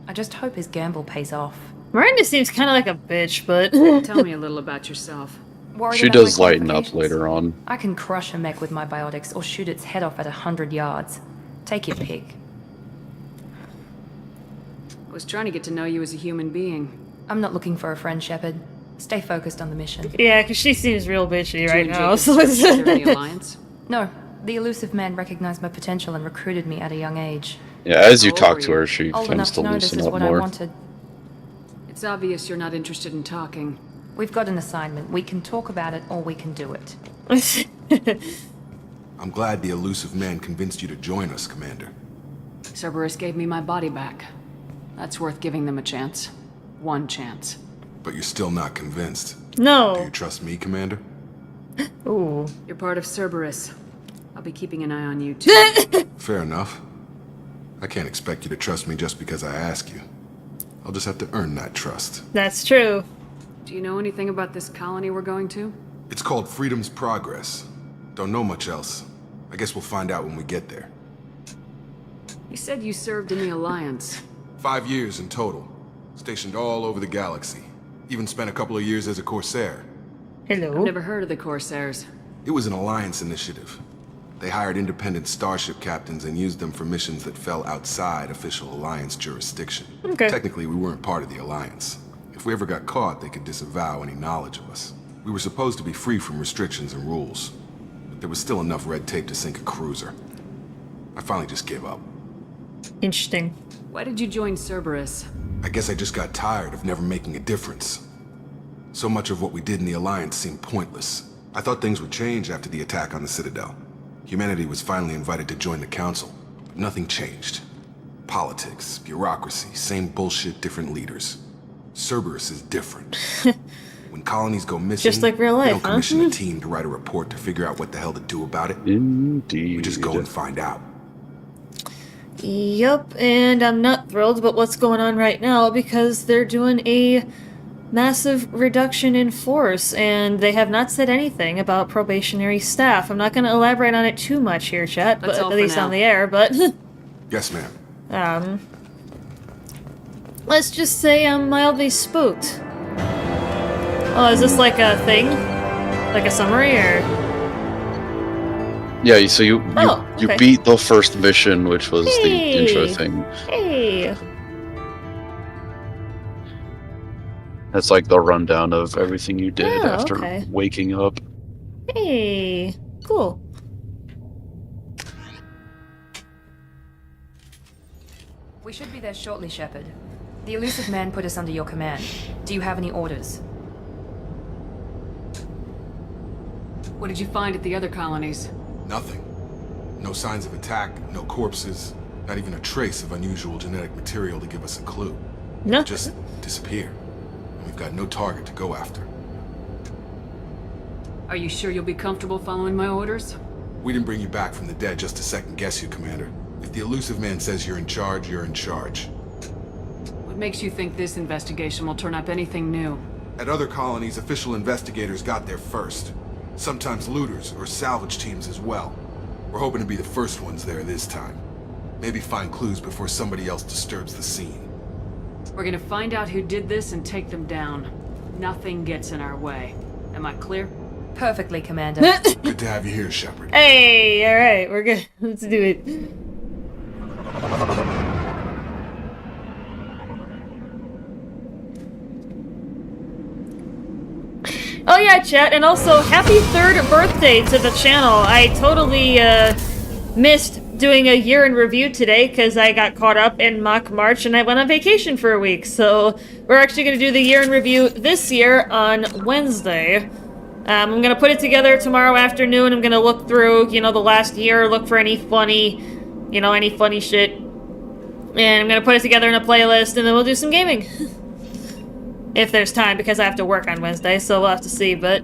I just hope his gamble pays off. Miranda seems kind of like a bitch, but... Tell me a little about yourself. Worried She about does my lighten up complications? later on. I can crush a mech with my biotics or shoot its head off at 100 yards. Take your pick. I was trying to get to know you as a human being. I'm not looking for a friend, Shepard. Stay focused on the mission. Yeah, because she seems real bitchy right now. So Is there any alliance? No, the elusive man recognized my potential and recruited me at a young age. Yeah, as you How old talk were to you? her, she Old tends enough to to know this loosen is up what I more. wanted. It's obvious you're not interested in talking. We've got an assignment. We can talk about it or we can do it. I'm glad the elusive man convinced you to join us, Commander. Cerberus gave me my body back. That's worth giving them a chance. One chance. But you're still not convinced. No. Do you trust me, Commander? Ooh. You're part of Cerberus. I'll be keeping an eye on you, too. Fair enough. I can't expect you to trust me just because I ask you. I'll just have to earn that trust. That's true. Do you know anything about this colony we're going to? It's called Freedom's Progress. Don't know much else. I guess we'll find out when we get there. You said you served in the Alliance. 5 years in total. Stationed all over the galaxy. Even spent a couple of years as a Corsair. Hello. I've never heard of the Corsairs. It was an Alliance initiative. They hired independent starship captains and used them for missions that fell outside official Alliance jurisdiction. Okay. Technically, we weren't part of the Alliance. If we ever got caught, they could disavow any knowledge of us. We were supposed to be free from restrictions and rules. But there was still enough red tape to sink a cruiser. I finally just gave up. Interesting. Why did you join Cerberus? I guess I just got tired of never making a difference. So much of what we did in the Alliance seemed pointless. I thought things would change after the attack on the Citadel. Humanity was finally invited to join the Council, but nothing changed. Politics, bureaucracy, same bullshit, different leaders. Cerberus is different. When colonies go missing, Just like real life, we don't huh? commission a team to write a report to figure out what the hell to do about it. Indeed. We just go and find out. Yup, and I'm not thrilled about what's going on right now because they're doing a massive reduction in force, and they have not said anything about probationary staff. I'm not going to elaborate on it too much here, chat, but That's all at for least now. on the air, but Yes, ma'am. let's just say I'm mildly spooked. Oh, is this like a thing? Like a summary, or? Yeah, so you okay. beat the first mission, which was the intro Hey. thing. Hey! That's like the rundown of everything you did Oh, after okay. waking up. Hey! Cool. We should be there shortly, Shepard. The elusive man put us under your command. Do you have any orders? What did you find at the other colonies? Nothing. No signs of attack, no corpses, not even a trace of unusual genetic material to give us a clue. No. Just disappear. And we've got no target to go after. Are you sure you'll be comfortable following my orders? We didn't bring you back from the dead just to second guess you, Commander. If the elusive man says you're in charge, you're in charge. What makes you think this investigation will turn up anything new? At other colonies, official investigators got there first. Sometimes looters or salvage teams as well. We're hoping to be the first ones there this time. Maybe find clues before somebody else disturbs the scene. We're gonna find out who did this and take them down. Nothing gets in our way. Am I clear? Perfectly, Commander. Good to have you here, Shepard. Hey, alright, we're good. Let's do it. Oh yeah, chat, and also happy 3rd birthday to the channel. I totally missed doing a year in review today because I got caught up in mock March and I went on vacation for a week. So we're actually going to do the year in review this year on Wednesday. I'm going to put it together tomorrow afternoon. I'm going to look through, you know, the last year, look for any funny, you know, any funny shit. And I'm going to put it together in a playlist and then we'll do some gaming. If there's time, because I have to work on Wednesday, so we'll have to see, but,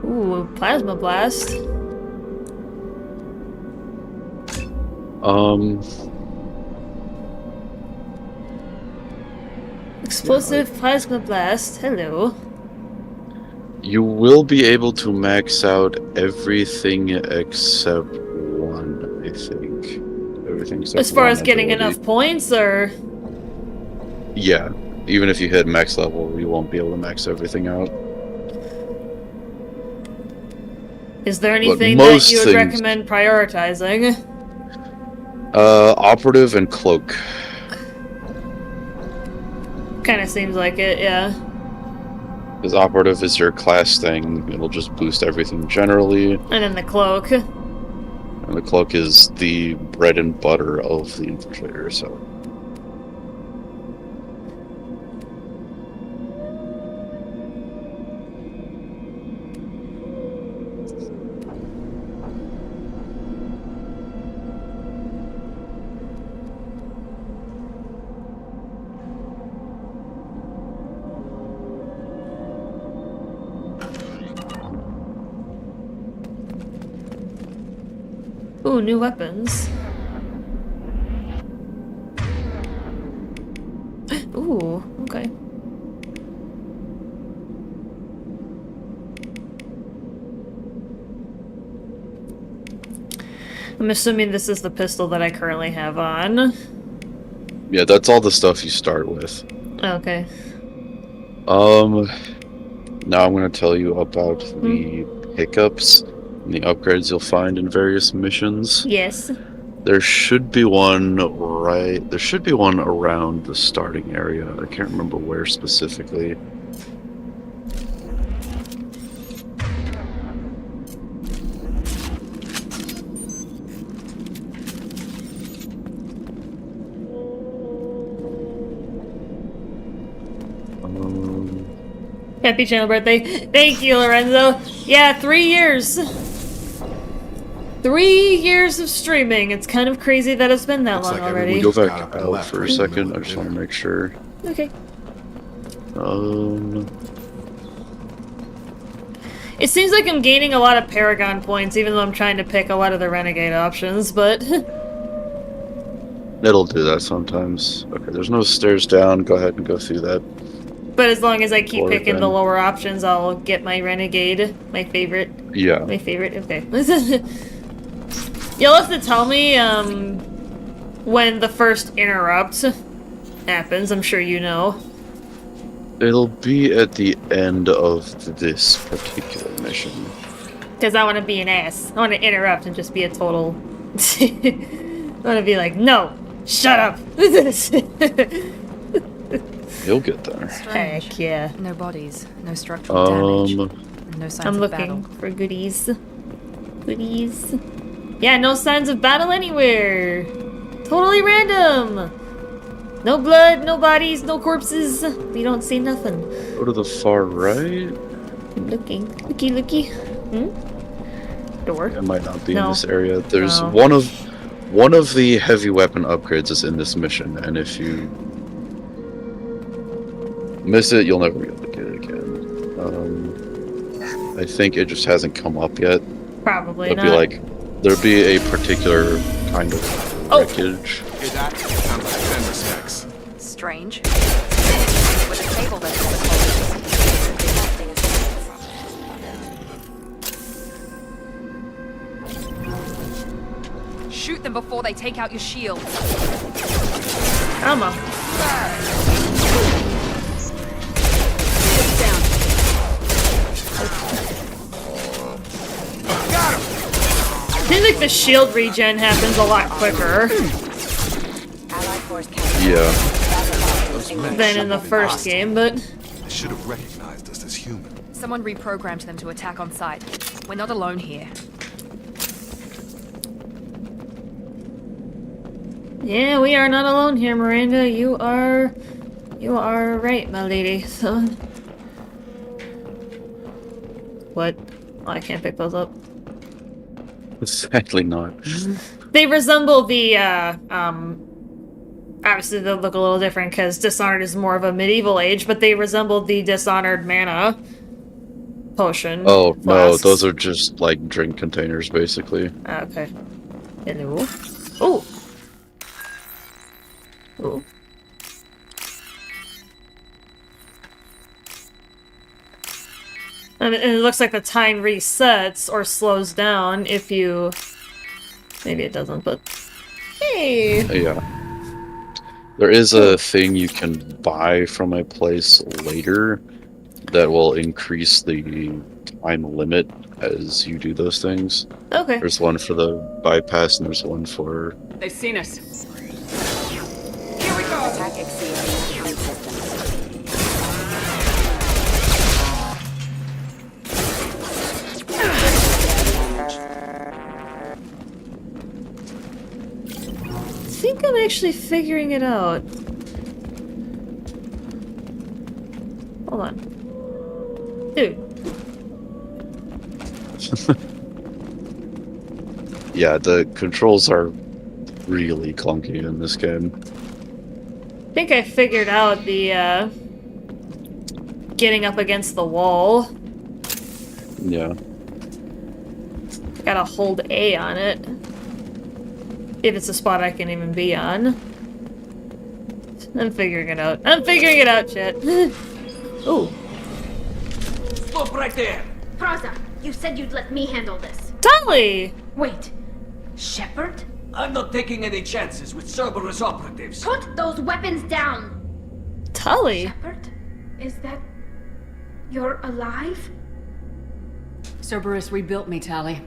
Ooh, Plasma Blast. Explosive Plasma Blast, hello. You will be able to max out everything except one, I think. Everything except as far one as getting ability. enough points, or? Yeah. Even if you hit max level, you won't be able to max everything out. Is there anything that you would things, recommend prioritizing? Operative and Cloak. Kinda seems like it, yeah. Because Operative is your class thing, it'll just boost everything generally. And then the Cloak. And the Cloak is the bread and butter of the Infiltrator, so... Ooh, new weapons. Ooh, okay. I'm assuming this is the pistol that I currently have on. Yeah, that's all the stuff you start with. Okay. Now I'm going to tell you about the pickups and the upgrades you'll find in various missions. Yes. There should be one there should be one around the starting area. I can't remember where specifically. Happy channel birthday. Thank you, Lorenzo. Yeah, 3 years. 3 years of streaming. It's kind of crazy that it's been that long already. We go back out for a second. I just want to make sure. Okay. It seems like I'm gaining a lot of Paragon points, even though I'm trying to pick a lot of the Renegade options, but... It'll do that sometimes. Okay, there's no stairs down. Go ahead and go through that. But as long as I keep picking the then. lower options, I'll get my Renegade. My favorite. Yeah. My favorite, okay. You'll have to tell me, when the first interrupt happens. I'm sure you know. It'll be at the end of this particular mission. Because I want to be an ass. I want to interrupt and just be a total... I want to be like, no, shut up. You'll get there. Heck yeah. No bodies, no structural damage, no signs I'm of looking battle. for goodies. Goodies. Yeah, no signs of battle anywhere. Totally random. No blood, no bodies, no corpses. We don't see nothing. Go to the far right. I'm looking. Looky, looky. Door. It might not be No. in this area. There's No. one of the heavy weapon upgrades is in this mission, and if you miss it, you'll never be able to get it again. I think it just hasn't come up yet. Probably It'd not. be like there'd be a particular kind of wreckage. Hey, that sounds like Fender specs. Strange. With a cable that's in the closest. Shoot them before they take out your shield. Come on. I feel like the shield regen happens a lot quicker than in the first game, but... They should have recognized us as human. Someone reprogrammed them to attack on sight. We're not alone here. Yeah, we are not alone here, Miranda. You are right, my lady. So... What? Oh, I can't pick those up. Sadly not. They resemble the, obviously they look a little different because Dishonored is more of a medieval age, but they resemble the Dishonored mana potion. Oh, flasks. no, those are just, like, drink containers, basically. Okay. Hello. Oh! Ooh. And it looks like the time resets or slows down if you... Maybe it doesn't, but... Hey! Yeah. There is a thing you can buy from a place later that will increase the time limit as you do those things. Okay. There's one for the bypass and there's one for... They've seen us. Here we go. Attack exceeds time systems. I think I'm actually figuring it out. Hold on. Dude. Yeah, the controls are really clunky in this game. I think I figured out the, getting up against the wall. Yeah. Gotta hold A on it. If it's a spot I can even be on. I'm figuring it out. I'm figuring it out, chat. Ooh. Stop right there! Praza, you said you'd let me handle this. Tully! Wait. Shepard? I'm not taking any chances with Cerberus operatives. Put those weapons down! Tully? Shepard? Is that... You're alive? Cerberus rebuilt me, Tali.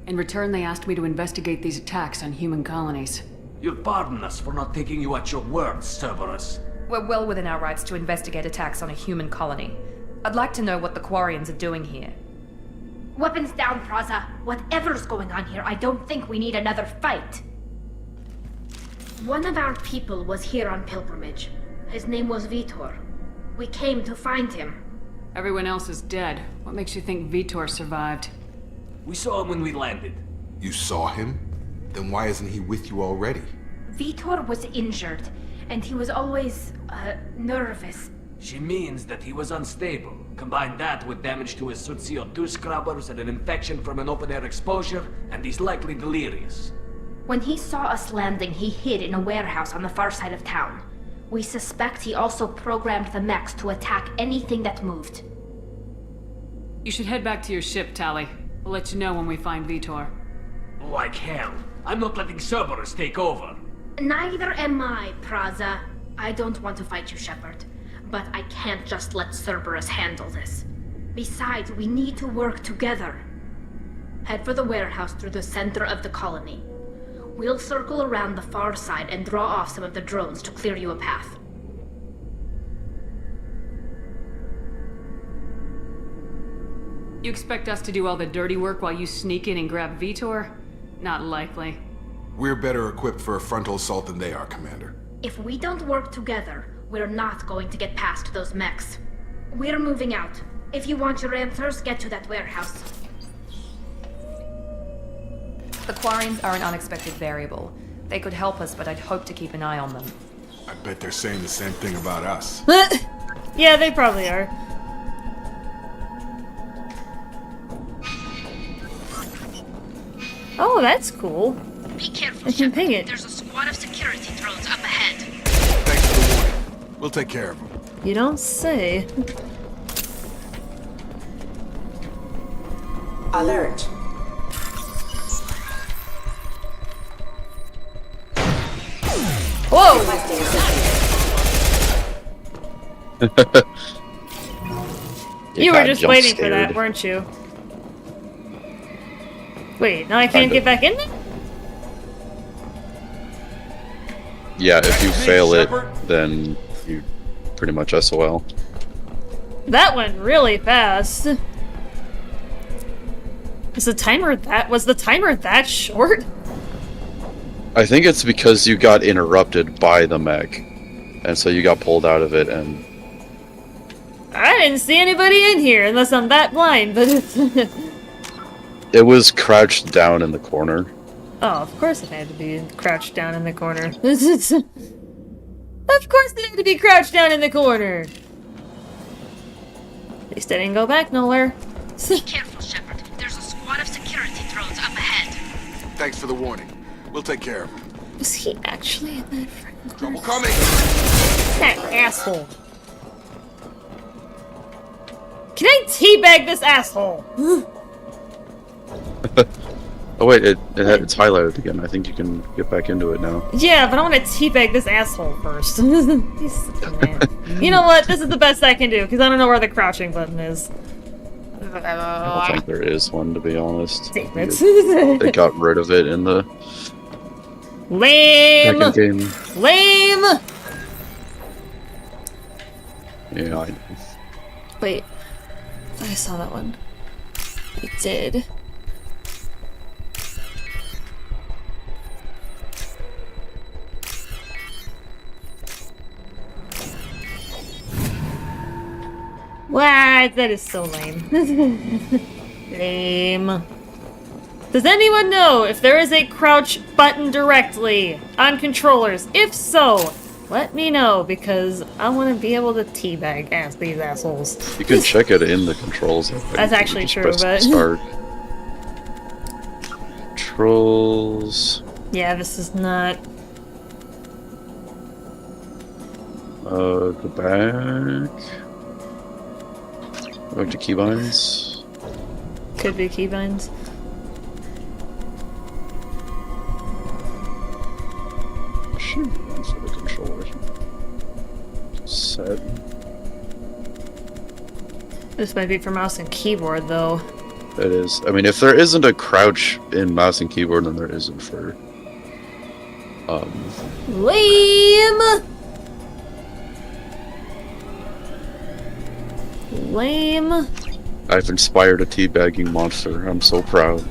In return, they asked me to investigate these attacks on human colonies. You'll pardon us for not taking you at your word, Cerberus. We're well within our rights to investigate attacks on a human colony. I'd like to know what the Quarians are doing here. Weapons down, Praza. Whatever's going on here, I don't think we need another fight. One of our people was here on pilgrimage. His name was Vitor. We came to find him. Everyone else is dead. What makes you think Vitor survived? We saw him when we landed. You saw him? Then why isn't he with you already? Vitor was injured, and he was always, nervous. She means that he was unstable. Combine that with damage to his suit CO2 scrubbers and an infection from an open-air exposure, and he's likely delirious. When he saw us landing, he hid in a warehouse on the far side of town. We suspect he also programmed the mechs to attack anything that moved. You should head back to your ship, Tali. We'll let you know when we find Vitor. Like hell. I'm not letting Cerberus take over. Neither am I, Praza. I don't want to fight you, Shepard. But I can't just let Cerberus handle this. Besides, we need to work together. Head for the warehouse through the center of the colony. We'll circle around the far side and draw off some of the drones to clear you a path. You expect us to do all the dirty work while you sneak in and grab Vitor? Not likely. We're better equipped for a frontal assault than they are, Commander. If we don't work together, we're not going to get past those mechs. We're moving out. If you want your answers, get to that warehouse. The Quarians are an unexpected variable. They could help us, but I'd hope to keep an eye on them. I bet they're saying the same thing about us. Yeah, they probably are. Oh, that's cool. Be careful, I can ping Shepard. it. There's a squad of security drones up ahead. Thanks for the warning. We'll take care of them. You don't say. Alert. Whoa! You were just waiting for that, weren't you? Wait, now I can't get back in there? Yeah, if you fail it, then you pretty much SOL. That went really fast. Was the timer that short? I think it's because you got interrupted by the mech, and so you got pulled out of it, and I didn't see anybody in here unless I'm that blind, but it's it was crouched down in the corner. oh, of course it had to be crouched down in the corner. Of course it had to be crouched down in the corner. At least I didn't go back nowhere. Be careful, Shepard. There's a squad of security drones up ahead. Thanks for the warning. We'll take care of him. Was he actually in that freaking Trouble coming! That asshole. Can I teabag this asshole? Oh wait, it's highlighted again. I think you can get back into it now. Yeah, but I want to teabag this asshole first. He's such a man. You know what? This is the best I can do, because I don't know where the crouching button is. I don't think there is one, to be honest. Damn it. They got rid of it in the Lame! second game. Lame! Yeah, Wait. I saw that one. I did. What? That is so lame. Lame. Does anyone know if there is a crouch button directly on controllers? If so, let me know, because I want to be able to teabag these assholes. you can check it in the controls. That's actually Just true, press but... Start. Controls. Yeah, this is not... Go back. Go back to keybinds. Could be keybinds. Should be one for the controllers. Set. This might be for mouse and keyboard, though. It is. I mean, if there isn't a crouch in mouse and keyboard, then there isn't for... Lame! Lame. I've inspired a teabagging monster. I'm so proud.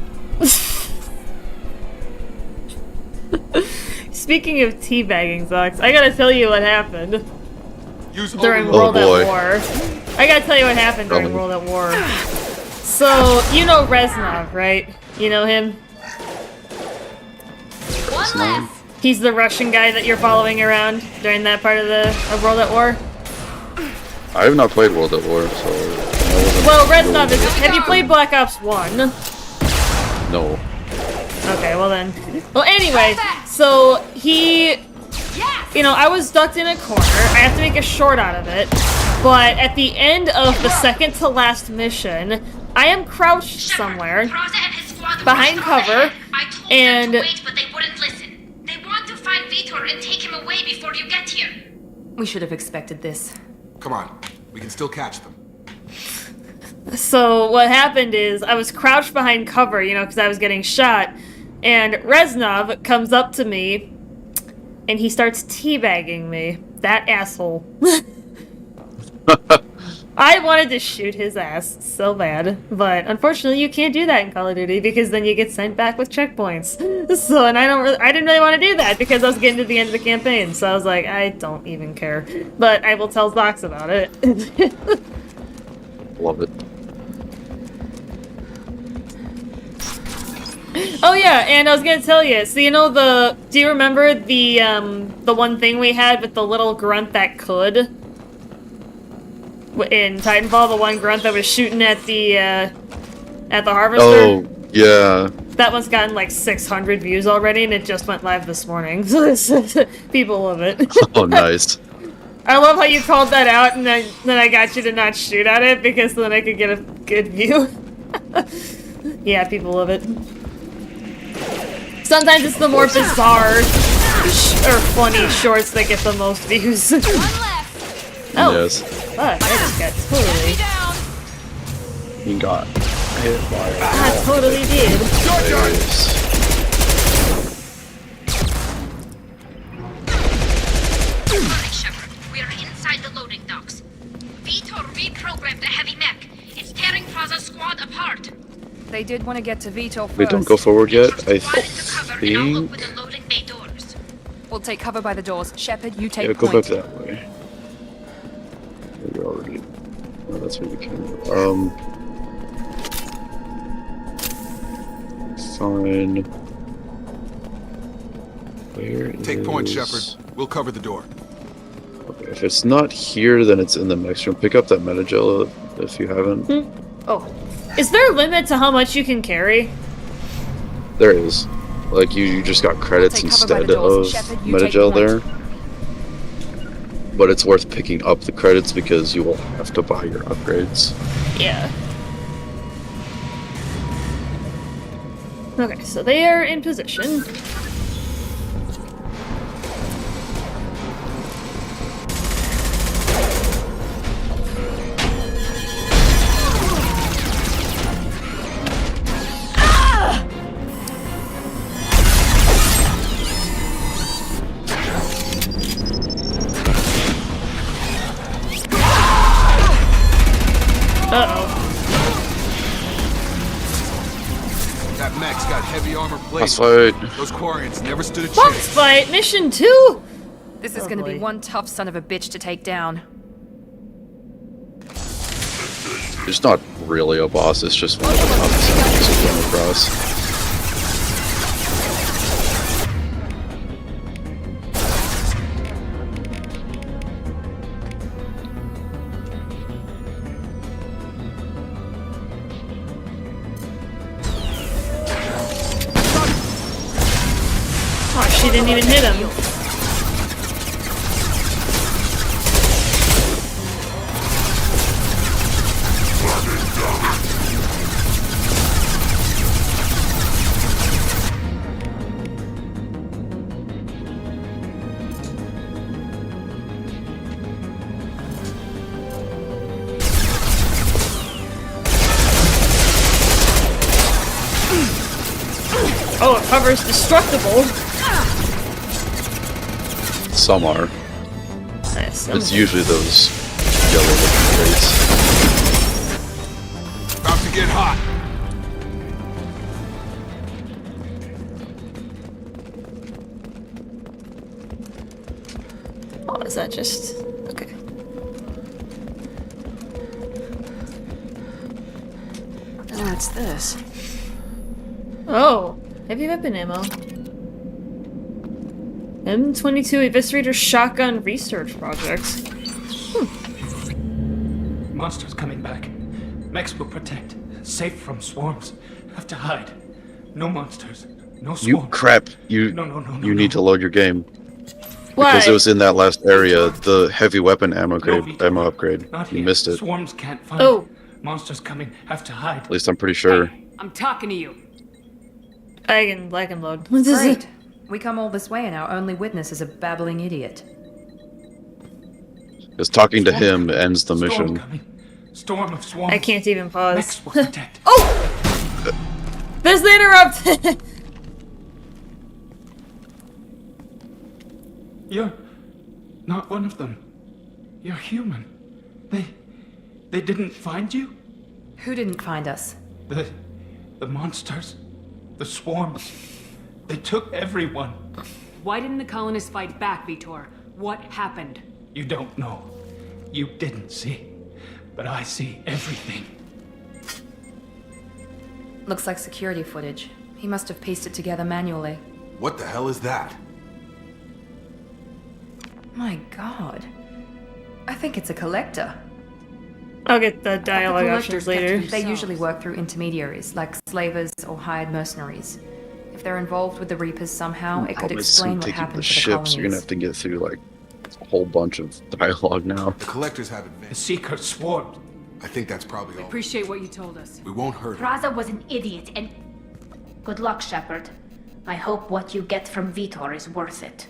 Speaking of teabagging, Zox, I gotta tell you what happened during Oh, World at boy. War. I gotta tell you what happened during World at War. So, you know Reznov, right? You know him? One less. He's the Russian guy that you're following around during that part of World at War? I have not played World at War, so... I wasn't Well, Reznov is... Have you played Black Ops 1? No. Okay, well then. Well, anyway, so he... You know, I was ducked in a corner. I have to make a short out of it. But at the end of the second to last mission, I am crouched somewhere behind cover, and... Wait, but they wouldn't listen. They want to find Vitor and take him away before you get here. We should have expected this. Come on. We can still catch them. So what happened is I was crouched behind cover, you know, because I was getting shot, and Reznov comes up to me, and he starts teabagging me. That asshole. I wanted to shoot his ass so bad, but unfortunately you can't do that in Call of Duty because then you get sent back with checkpoints. So, and I didn't really want to do that because I was getting to the end of the campaign. So I was like, I don't even care. But I will tell Zox about it. Love it. Oh yeah, and I was gonna tell you. So you know do you remember the one thing we had with the little grunt that could in Titanfall? The one grunt that was shooting at the harvester. Oh yeah. That one's gotten like 600 views already, and it just went live this morning. People love it. Oh, nice. I love how you called that out, and then I got you to not shoot at it, because then I could get a good view. Yeah, people love it. Sometimes it's the more bizarre or funny shorts that get the most views. Oh, yes. fuck, I just got totally... He got hit by a I totally did. Alright, Shepard. We are inside the loading docks. Vitor reprogrammed the heavy mech. It's tearing Praza's squad apart. They did want to get to Vitor first. Wait, don't go forward yet. I think. We'll take cover by the doors. Shepard, you take Yeah, go point. back that way. Maybe already. Oh, that's where you came. Fine. Where Take point, is- Shepard. We'll cover the door. Okay, if it's not here, then it's in the next room. Pick up that metagel if you haven't. Oh. Is there a limit to how much you can carry? There is. Like, you just got credits Take cover by instead the doors. of Shepard, you take metagel point. there. But it's worth picking up the credits because you will have to buy your upgrades. Yeah. Okay, so they are in position. Uh-oh. That mech's got heavy armor Boss plates. fight. Those Quarians never stood a Boss chance. fight, mission 2! This is going to be one tough son of a bitch to take down. It's not really a boss, it's just one of the toughest enemies you come across. Oh, she didn't even hit him. Oh, it covers destructible. Some are. Nice. It's usually those yellow looking crates. About to get hot. Oh, is that just... Okay. Oh, it's this. Oh, heavy weapon ammo. M22 Eviscerator Shotgun Research Project. Monsters coming back. Mechs will protect. Safe from swarms. Have to hide. No monsters. No swarms. You crap. You need to load your game. Because it was in that last area, the heavy weapon ammo upgrade. Not You here. missed it. Swarms can't find. Oh. Monsters coming. Have to hide. At least I'm pretty sure. I'm talking to you. I can load. Great. We come all this way and our only witness is a babbling idiot. Because talking to him ends the mission. Storm of swarms. I can't even pause. Mechs will protect. Oh! There's the interrupt! You're not one of them. You're human. They didn't find you? Who didn't find us? The monsters. The swarms. They took everyone. Why didn't the colonists fight back, Vitor? What happened? You don't know. You didn't see. But I see everything. Looks like security footage. He must have pieced it together manually. What the hell is that? My god. I think it's a collector. I'll get the dialogue options later. They usually work through intermediaries, like slavers or hired mercenaries. If they're involved with the Reapers somehow, it could Problem is, explain what taking happened the to the ships, you're gonna colonies. have to get through like a whole bunch of dialogue now. The collectors have advanced. The Seeker swarmed. I think that's probably all. Appreciate what you told us. We won't hurt her. Praza was an idiot, and good luck, Shepard. I hope what you get from Vitor is worth it.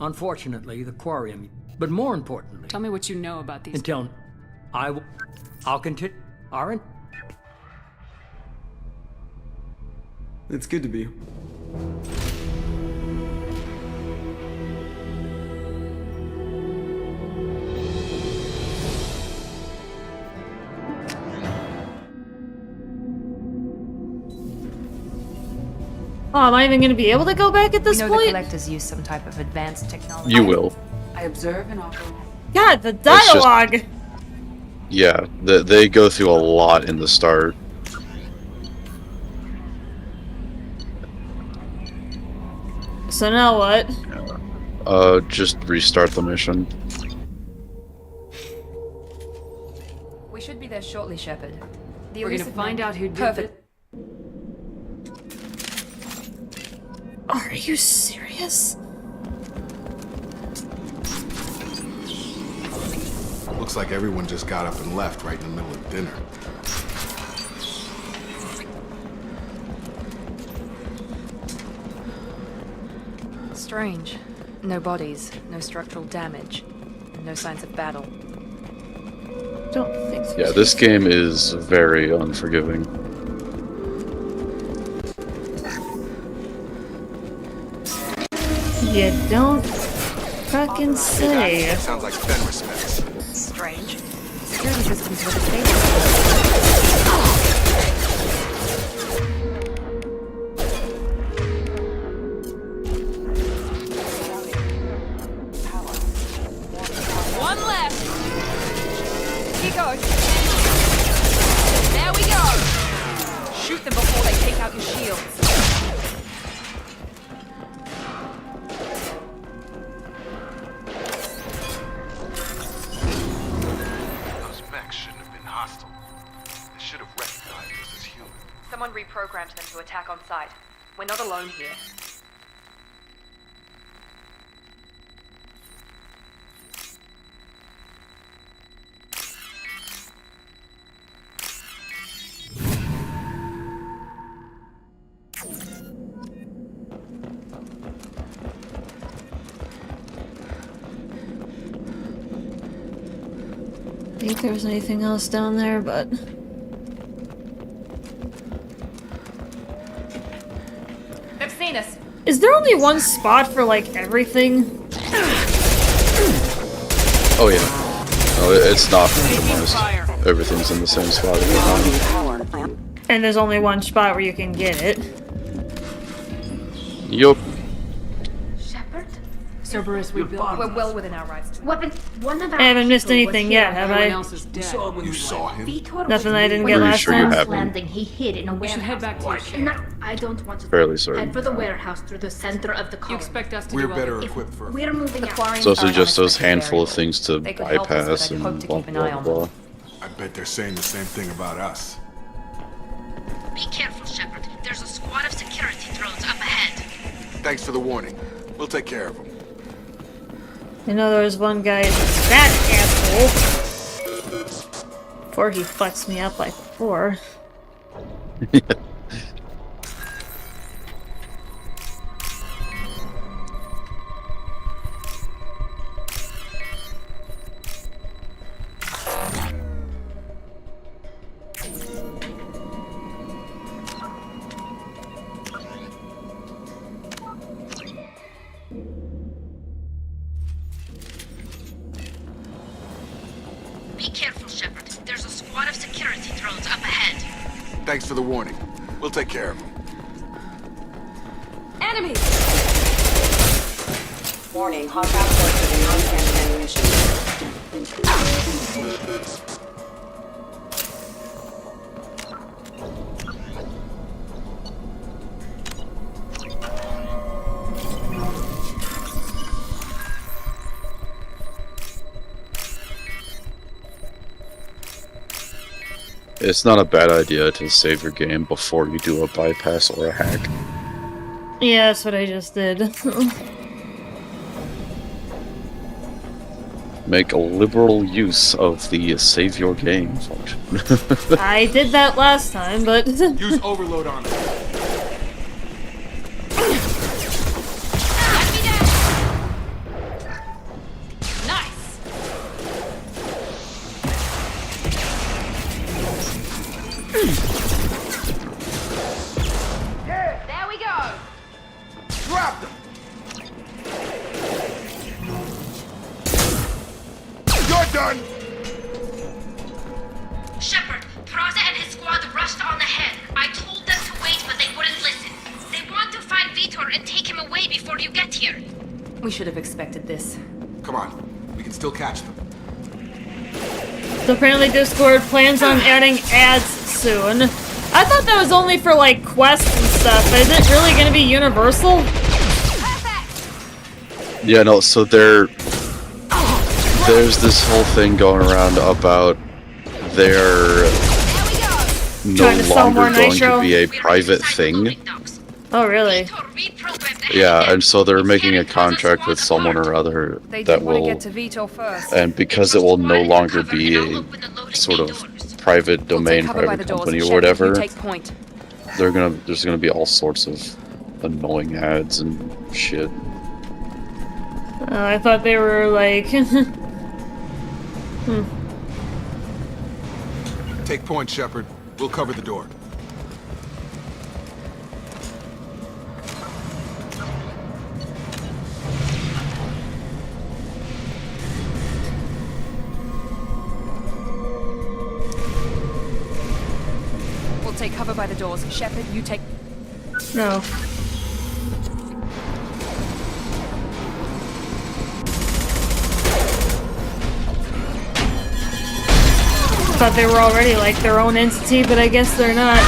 Unfortunately, the Quarium, but more importantly, Tell me what you know about these. until I'll continue. Aren't? It's good to be. Oh, am I even going to be able to go back at this We know the point? collectors use some type of advanced technology. You will. I observe and offer. God, the It's just- dialogue! Yeah, they go through a lot in the start. So now what? Just restart the mission. We should be there shortly, Shepard. The We're gonna elusive find man- out who did Perfect. Are you serious? Looks like everyone just got up and left right in the middle of dinner. Strange. No bodies, no structural damage, no signs of battle. Don't think so. Yeah, this game is very unforgiving. You don't fucking say. Sounds like Fenris specs. Strange. Security systems were disabled. One left. Keep going. There we go. Shoot them before they take out your shields. Those mechs shouldn't have been hostile. They should have recognized us as human. Someone reprogrammed them to attack on sight. We're not alone here. I think there was anything else down there, but They've seen us. is there only one spot for like everything? Oh yeah. No, it's not randomized. Everything's in the same spot every time. And there's only one spot where you can get it. Yup. Shepard? Cerberus, we built. We're well within our rights. Weapon. One of our I haven't missed people was anything here yet, have Everyone I? else is dead. You saw him? Vitor Nothing was I didn't when get the last Pretty sure you time. have him. landing, he hid in a We should head warehouse. back to your No, ship. I don't want to. Fairly certain. Head for the warehouse through the center of the You colony. expect us to We're do better all equipped for. We're moving out. It's also Are an just those unexpected handful of variable. things to They could help us, bypass but I'd and hope to blah keep an blah eye on blah. them. I bet they're saying the same thing about us. Be careful, Shepard. There's a squad of security drones up ahead. Thanks for the warning. We'll take care of them. I know there was one guy, that asshole. Before he fucks me up like before. Be careful, Shepard. There's a squad of security drones up ahead. Thanks for the warning. We'll take care of them. Enemies! Warning, hostile forces in non-standard ammunition. It's not a bad idea to save your game before you do a bypass or a hack. Yeah, that's what I just did. Make a liberal use of the save your game function. I did that last time, but... Use overload on it. Nice! There we go! Drop them! You're done! Shepard, Praza and his squad rushed on ahead. I told them to wait, but they wouldn't listen. They want to find Vitor and take him away before you get here. We should have expected this. Come on, we can still catch them. So apparently Discord plans on adding ads soon. I thought that was only for, like, quests and stuff. Is it really gonna be universal? Yeah, no, so there's this whole thing going around about they're no longer going to be a private thing. Oh, really? Yeah, and so they're making a contract with someone or other that will, and because it will no longer be a sort of private domain, private company or whatever, there's gonna be all sorts of annoying ads and shit. I thought they were like... Take point, Shepard. We'll cover the door. We'll take cover by the doors. Shepard, you take... No. Thought they were already like their own entity, but I guess they're not.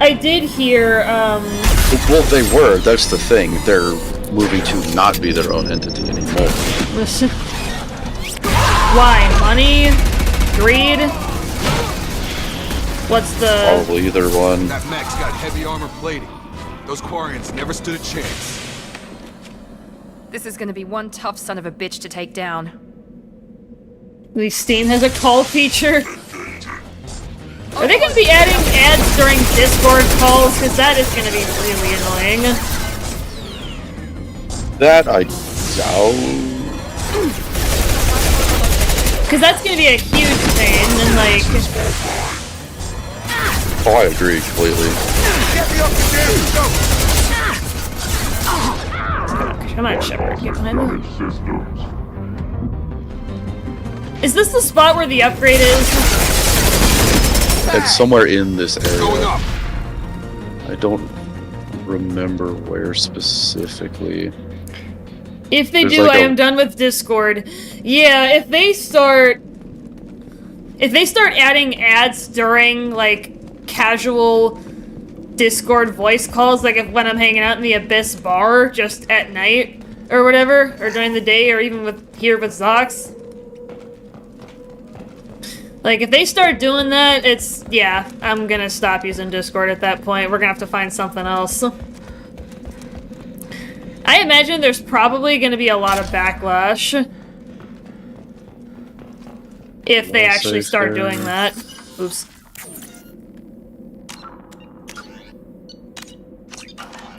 I did hear, Well, they were, that's the thing. They're moving to not be their own entity anymore. Why? Money? Greed? What's the... Probably either one. That mech's got heavy armor plating. Those Quarians never stood a chance. This is gonna be one tough son of a bitch to take down. At least Steam has a call feature. Are they gonna be adding ads during Discord calls? Because that is gonna be really annoying. That I doubt. Because that's gonna be a huge pain, and like... Oh, I agree completely. Come on, Shepard, get behind them. Is this the spot where the upgrade is? It's somewhere in this area. I don't remember where specifically. If they There's do, like I am done with Discord. Yeah, if they start adding ads during, like, casual Discord voice calls, like when I'm hanging out in the Abyss bar just at night or whatever, or during the day, or even here with Zox. Like, if they start doing that, yeah, I'm gonna stop using Discord at that point. We're gonna have to find something else. I imagine there's probably gonna be a lot of backlash if they actually start doing that. Oops.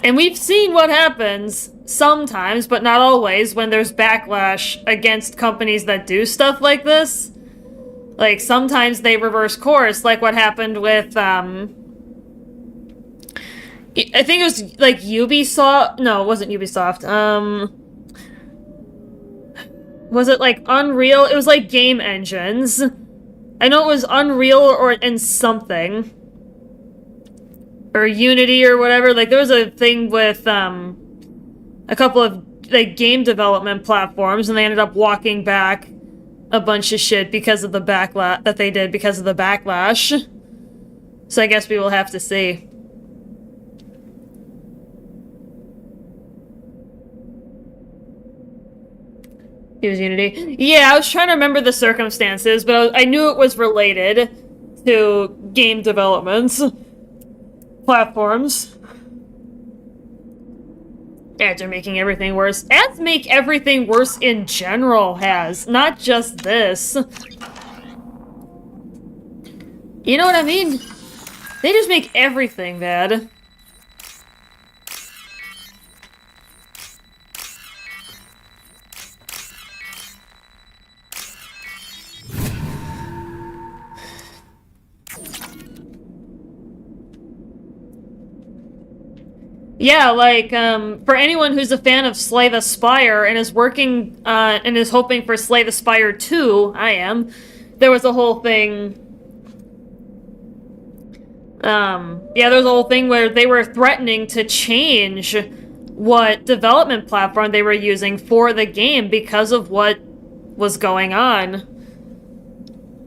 And we've seen what happens sometimes, but not always, when there's backlash against companies that do stuff like this. Like, sometimes they reverse course, like what happened with, I think it was, like, Ubisoft? No, it wasn't Ubisoft. Was it, like, Unreal? It was, like, game engines. I know it was Unreal and something. Or Unity or whatever. Like, there was a thing with, a couple of, like, game development platforms, and they ended up walking back a bunch of shit because of the backlash that they did because of the backlash. So I guess we will have to see. It was Unity. Yeah, I was trying to remember the circumstances, but I knew it was related to game developments platforms. Ads are making everything worse. Ads make everything worse in general, not just this. You know what I mean? They just make everything bad. Yeah, like, for anyone who's a fan of Slay the Spire and is working, and is hoping for Slay the Spire 2, I am, there was a whole thing, yeah, there was a whole thing where they were threatening to change what development platform they were using for the game because of what was going on.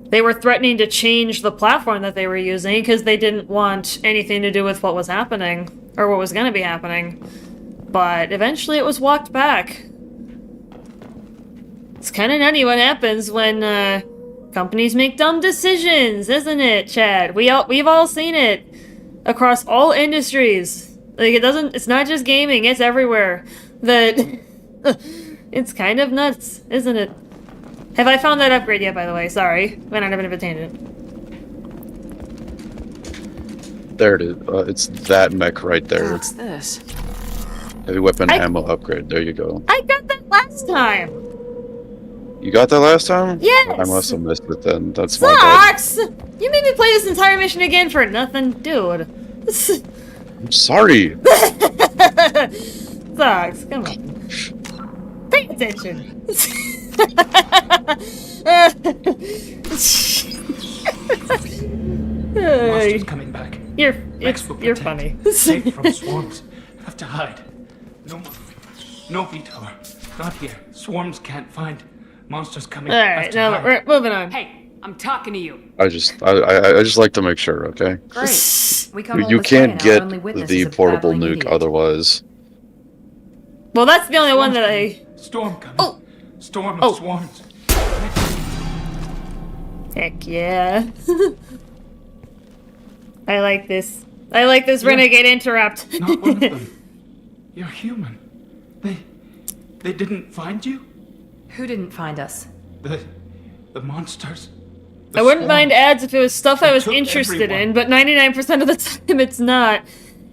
They were threatening to change the platform that they were using because they didn't want anything to do with what was happening. Or what was going to be happening. But eventually it was walked back. It's kind of nutty what happens when companies make dumb decisions, isn't it, Chad? We've all seen it across all industries. Like it's not just gaming, it's everywhere. That it's kind of nuts, isn't it? Have I found that upgrade yet, by the way? Sorry. Went on a bit of a tangent. There it is. It's that mech right there. What's this? Heavy weapon ammo upgrade. There you go. I got that last time! You got that last time? Yes! I must have missed it then. That's my bad. Sucks! You made me play this entire mission again for nothing, dude. I'm sorry. Sucks. Come on. Pay attention. Monster's coming back. You're protect. funny. Safe from swarms. Have to hide. No Vitor. Not here. Swarms can't find. Monsters coming. Alright, now we're moving on. Hey, I'm talking to you. I just like to make sure, okay? Great. We come all You this way can't and our get only witness the is a portable babbling nuke idiot. otherwise. Well, that's the only one that I... Storm coming. Oh! Storm of swarms. Heck yeah. I like this. I like this renegade interrupt. Not one of them. You're human. They didn't find you? Who didn't find us? The monsters. I wouldn't mind ads if it was stuff I was took interested everyone. in, but 99% of the time it's not.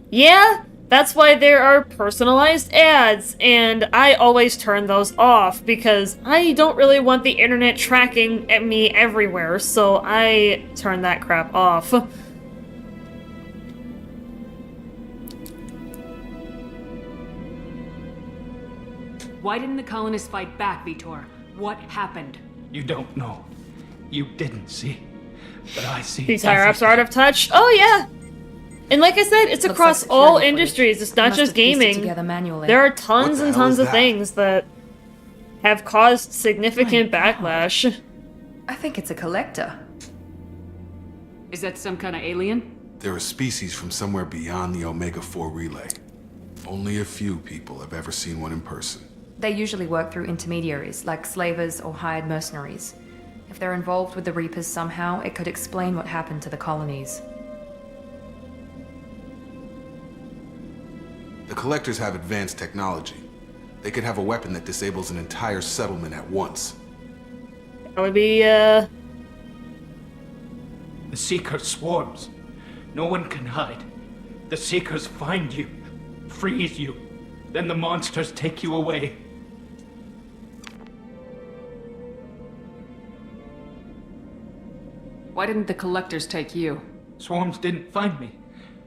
Yeah, that's why there are personalized ads, and I always turn those off because I don't really want the internet tracking at me everywhere, so I turn that crap off. Why didn't the colonists fight back, Vitor? What happened? You don't know. You didn't see. But I see. These higher-ups are out of touch. Oh, yeah! And like I said, it's Looks across like all security industries. It's not Must just have pieced it gaming. together manually. There are tons What the and hell tons is of that? things that have caused significant backlash. I think it's a collector. Is that some kind of alien? They're a species from somewhere beyond the Omega-4 relay. Only a few people have ever seen one in person. They usually work through intermediaries, like slavers or hired mercenaries. If they're involved with the Reapers somehow, it could explain what happened to the colonies. The Collectors have advanced technology. They could have a weapon that disables an entire settlement at once. That would be, The Seeker swarms. No one can hide. The Seekers find you, freeze you. Then the monsters take you away. Why didn't the collectors take you? Swarms didn't find me.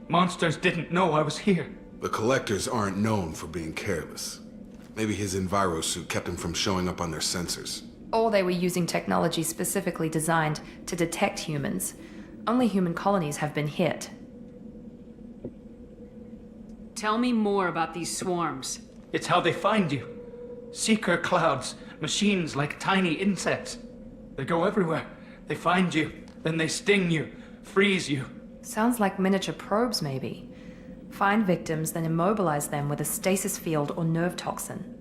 Monsters didn't know I was here. The Collectors aren't known for being careless. Maybe his Enviro suit kept him from showing up on their sensors. Or they were using technology specifically designed to detect humans. Only human colonies have been hit. Tell me more about these swarms. It's how they find you. Seeker clouds, machines like tiny insects. They go everywhere. They find you, then they sting you, freeze you. Sounds like miniature probes, maybe. Find victims, then immobilize them with a stasis field or nerve toxin.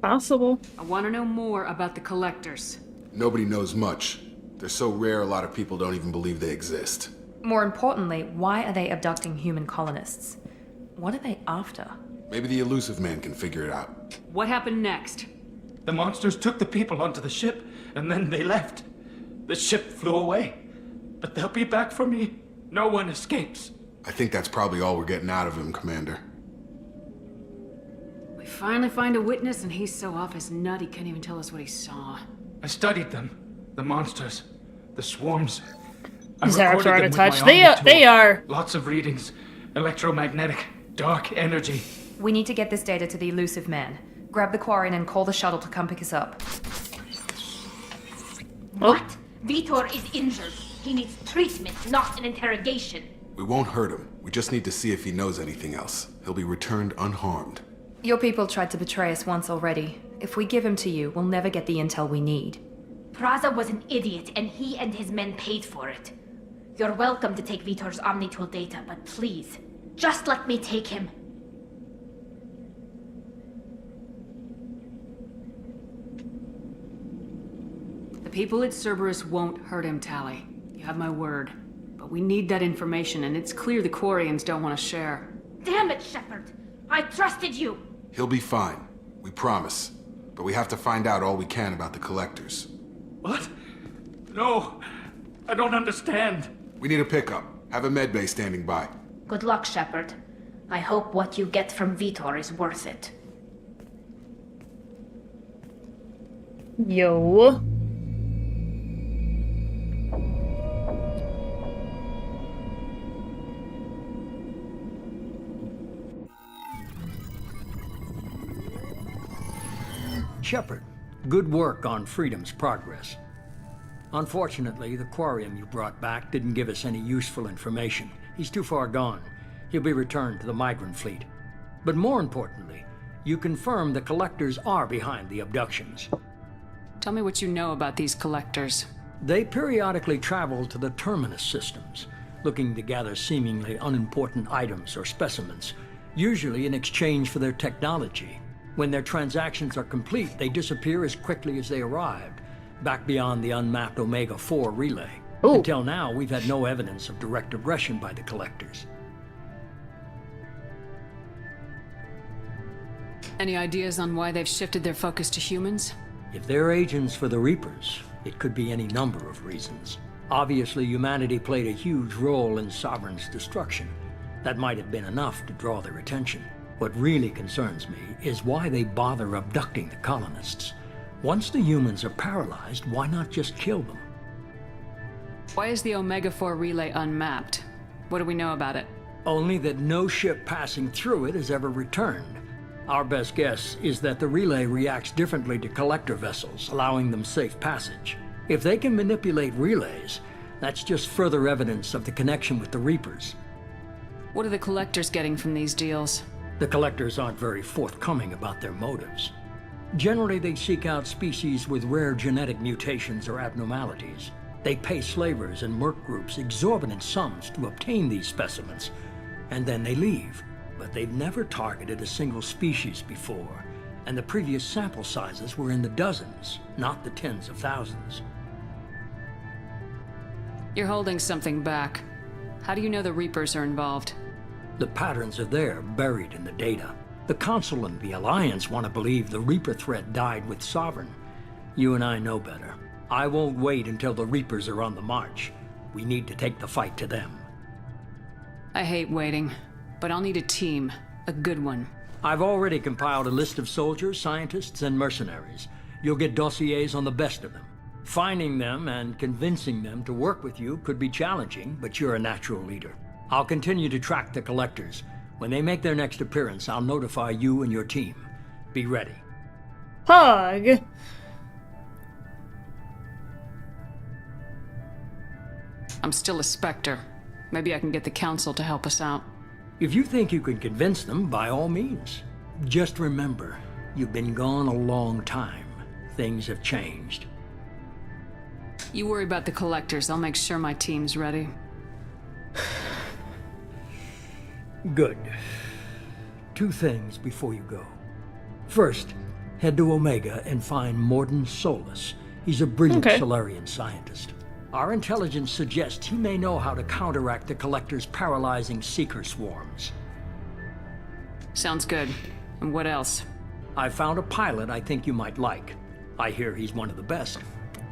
possible. I want to know more about the collectors. Nobody knows much. They're so rare a lot of people don't even believe they exist. More importantly, why are they abducting human colonists? What are they after? Maybe the elusive man can figure it out. What happened next? The monsters took the people onto the ship, and then they left. The ship flew away. But they'll be back for me. No one escapes. I think that's probably all we're getting out of him, Commander. We finally find a witness, and he's so off his nut he can't even tell us what he saw. I studied them. The monsters. The swarms. I These Arabs are recorded out them of with touch. my They omni tool. are. Lots of readings. Electromagnetic. Dark energy. We need to get this data to the elusive man. Grab the Quarian and call the shuttle to come pick us up. What? Vitor is injured. He needs treatment, not an interrogation. We won't hurt him. We just need to see if he knows anything else. He'll be returned unharmed. Your people tried to betray us once already. If we give him to you, we'll never get the intel we need. Praza was an idiot, and he and his men paid for it. You're welcome to take Vitor's Omnitool data, but please, just let me take him. The people at Cerberus won't hurt him, Tally. You have my word. But we need that information, and it's clear the Quarians don't want to share. Damn it, Shepard! I trusted you! He'll be fine. We promise. But we have to find out all we can about the collectors. What? No. I don't understand. We need a pickup. Have a medbay standing by. Good luck, Shepard. I hope what you get from Vitor is worth it. Yo. Shepard, good work on Freedom's progress. Unfortunately, the Quarian you brought back didn't give us any useful information. He's too far gone. He'll be returned to the migrant fleet. But more importantly, you confirmed the collectors are behind the abductions. Tell me what you know about these collectors. They periodically travel to the terminus systems, looking to gather seemingly unimportant items or specimens, usually in exchange for their technology. When their transactions are complete, they disappear as quickly as they arrived, back beyond the unmapped Omega-4 relay. Ooh. Until now, we've had no evidence of direct aggression by the collectors. Any ideas on why they've shifted their focus to humans? If they're agents for the Reapers, it could be any number of reasons. Obviously, humanity played a huge role in Sovereign's destruction. That might have been enough to draw their attention. What really concerns me is why they bother abducting the colonists. Once the humans are paralyzed, why not just kill them? Why is the Omega-4 relay unmapped? What do we know about it? Only that no ship passing through it has ever returned. Our best guess is that the relay reacts differently to collector vessels, allowing them safe passage. If they can manipulate relays, that's just further evidence of the connection with the Reapers. What are the collectors getting from these deals? The collectors aren't very forthcoming about their motives. Generally, they seek out species with rare genetic mutations or abnormalities. They pay slavers and merc groups exorbitant sums to obtain these specimens, and then they leave. But they've never targeted a single species before, and the previous sample sizes were in the dozens, not the tens of thousands. You're holding something back. How do you know the Reapers are involved? The patterns are there, buried in the data. The Council and the Alliance want to believe the Reaper threat died with Sovereign. You and I know better. I won't wait until the Reapers are on the march. We need to take the fight to them. I hate waiting, but I'll need a team. A good one. I've already compiled a list of soldiers, scientists, and mercenaries. You'll get dossiers on the best of them. Finding them and convincing them to work with you could be challenging, but you're a natural leader. I'll continue to track the collectors. When they make their next appearance, I'll notify you and your team. Be ready. Pog. I'm still a Spectre. Maybe I can get the Council to help us out. If you think you can convince them, by all means. Just remember, you've been gone a long time. Things have changed. You worry about the collectors. I'll make sure my team's ready. Good. 2 things before you go. First, head to Omega and find Morden Solus. He's a brilliant Solarian scientist. Our intelligence suggests he may know how to counteract the Collector's paralyzing Seeker swarms. Sounds good. And what else? I found a pilot I think you might like. I hear he's one of the best.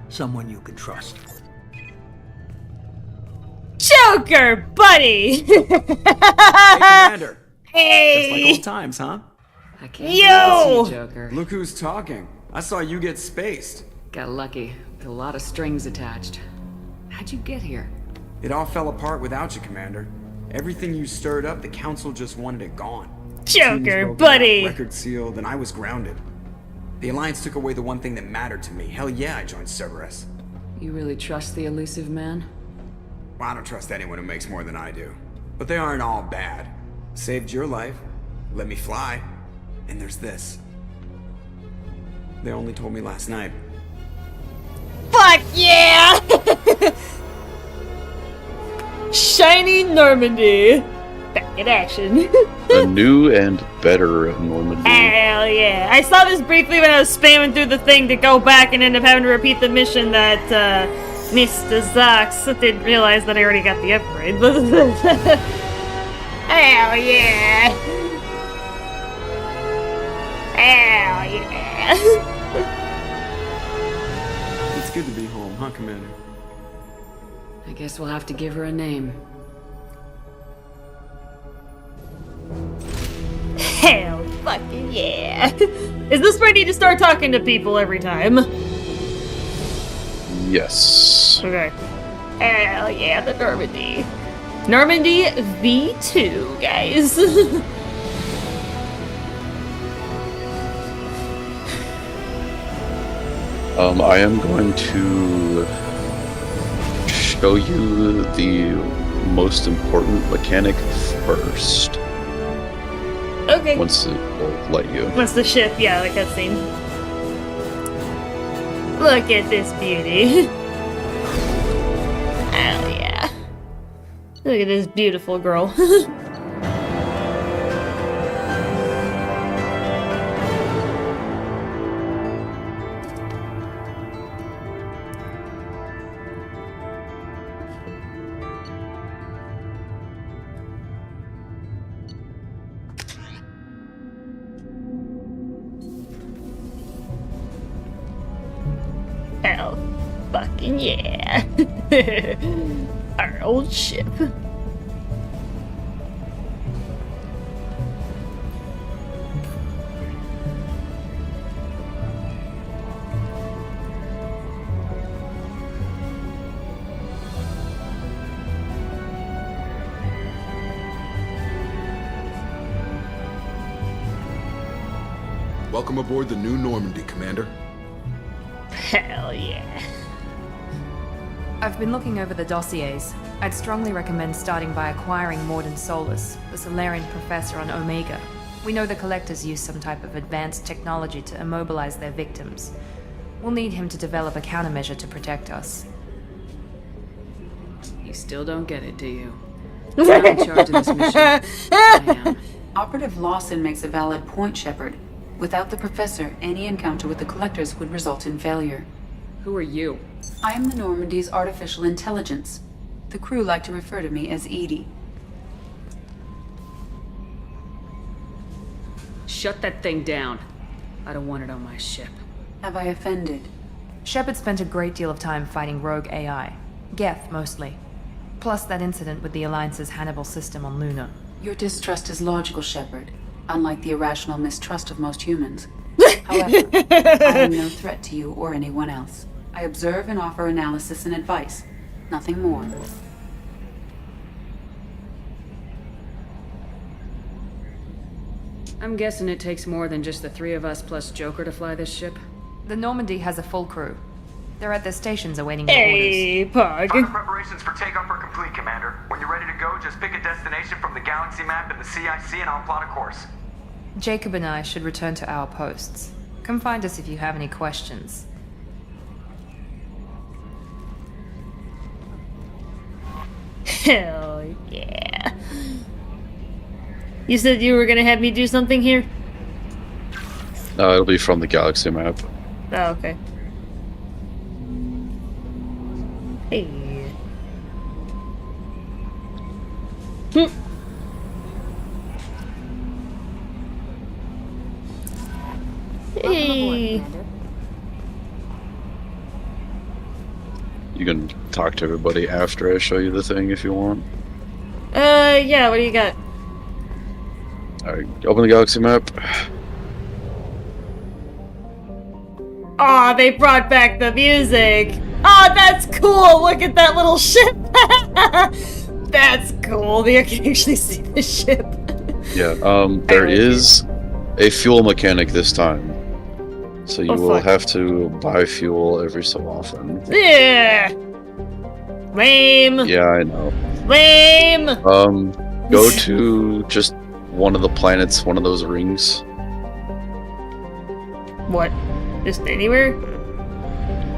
Someone you can trust. Joker, buddy! Hey, Commander. Hey! Just like old times, huh? I can't Yo! see, Joker. Look who's talking. I saw you get spaced. Got lucky. With a lot of strings attached. How'd you get here? It all fell apart without you, Commander. Everything you stirred up, the Council just wanted it gone. Joker, Teams broken buddy! up, record sealed, and I was grounded. The Alliance took away the one thing that mattered to me. Hell yeah, I joined Cerberus. You really trust the elusive man? Well, I don't trust anyone who makes more than I do. But they aren't all bad. Saved your life, let me fly, and there's this. They only told me last night. Fuck yeah! Shiny Normandy. Back in action. A new and better Normandy. Hell yeah. I saw this briefly when I was spamming through the thing to go back and end up having to repeat the mission that Mr. Zox didn't realize that I already got the upgrade. Hell yeah. Hell yeah. It's good to be home, huh, Commander? I guess we'll have to give her a name. Hell fucking yeah. Is this where I need to start talking to people every time? Yes. Okay. Hell yeah, the Normandy. Normandy V2, guys. I am going to show you the most important mechanic first. Okay. Once it will let you. Once the ship, yeah, like that scene. Look at this beauty. Hell yeah. Look at this beautiful girl. Hell fucking yeah. Our old ship. Welcome aboard the new Normandy, Commander. Hell yeah. I've been looking over the dossiers. I'd strongly recommend starting by acquiring Morden Solus, the Solarian professor on Omega. We know the Collectors use some type of advanced technology to immobilize their victims. We'll need him to develop a countermeasure to protect us. You still don't get it, do you? I'm in charge of this mission. I am. Operative Lawson makes a valid point, Shepard. Without the Professor, any encounter with the Collectors would result in failure. Who are you? I am the Normandy's artificial intelligence. The crew like to refer to me as Edie. Shut that thing down. I don't want it on my ship. Have I offended? Shepard spent a great deal of time fighting rogue AI. Geth, mostly. Plus that incident with the Alliance's Hannibal system on Luna. Your distrust is logical, Shepard. Unlike the irrational mistrust of most humans. However, I am no threat to you or anyone else. I observe and offer analysis and advice. Nothing more. I'm guessing it takes more than just the three of us plus Joker to fly this ship. The Normandy has a full crew. They're at their stations awaiting their Hey, Pug. Final preparations for takeoff are complete, Commander. When you're ready to go, just pick a destination from the galaxy map in the CIC and I'll plot a course. Jacob and I should return to our posts. Come find us if you have any questions. Hell yeah. You said you were gonna have me do something here? It'll be from the galaxy map. Oh, okay. Hey. Hey. You can talk to everybody after I show you the thing if you want. Yeah, what do you got? Alright, open the galaxy map. Aw, they brought back the music! Aw, that's cool! Look at that little ship! That's cool, you can actually see the ship. Yeah, there is a fuel mechanic this time. So you will have to buy fuel every so often. Yeah! Lame! Yeah, I know. Lame! Go to just one of the planets, one of those rings. What? Just anywhere?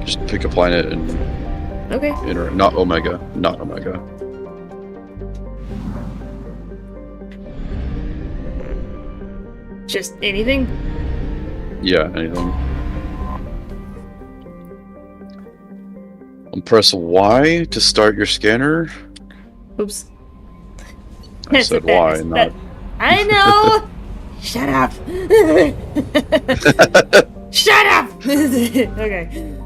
Just pick a planet and... Okay. Not Omega. Not Omega. Just anything? Yeah, anything. Press Y to start your scanner. Oops. I said Y, not... I know! Shut up! Shut up! Okay.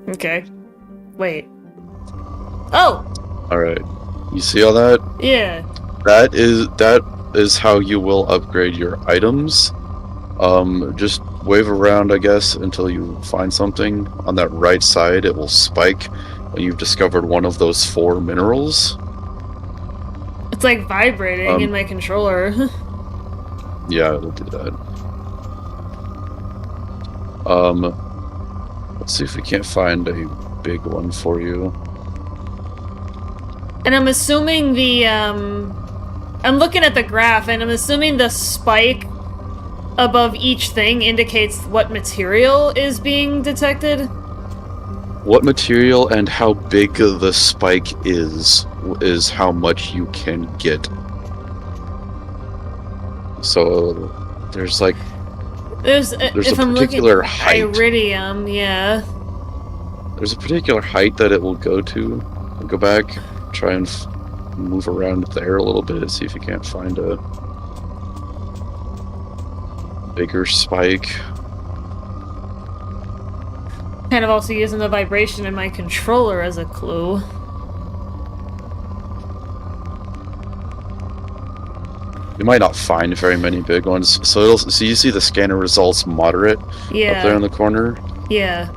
Okay. Wait. Oh! Alright. You see all that? Yeah. That is how you will upgrade your items. Just wave around, I guess, until you find something. On that right side, it will spike when you've discovered one of those 4 minerals. It's like vibrating in my controller. Yeah, it'll do that. Let's see if we can't find a big one for you. And I'm assuming the, I'm looking at the graph, and I'm assuming the spike above each thing indicates what material is being detected? What material and how big the spike is how much you can get. So there's like there's a particular height. Iridium, yeah. There's a particular height that it will go to. Go back, try and move around there a little bit, see if you can't find a bigger spike. Kind of also using the vibration in my controller as a clue. You might not find very many big ones. So you see the scanner results moderate up there in the corner. Yeah.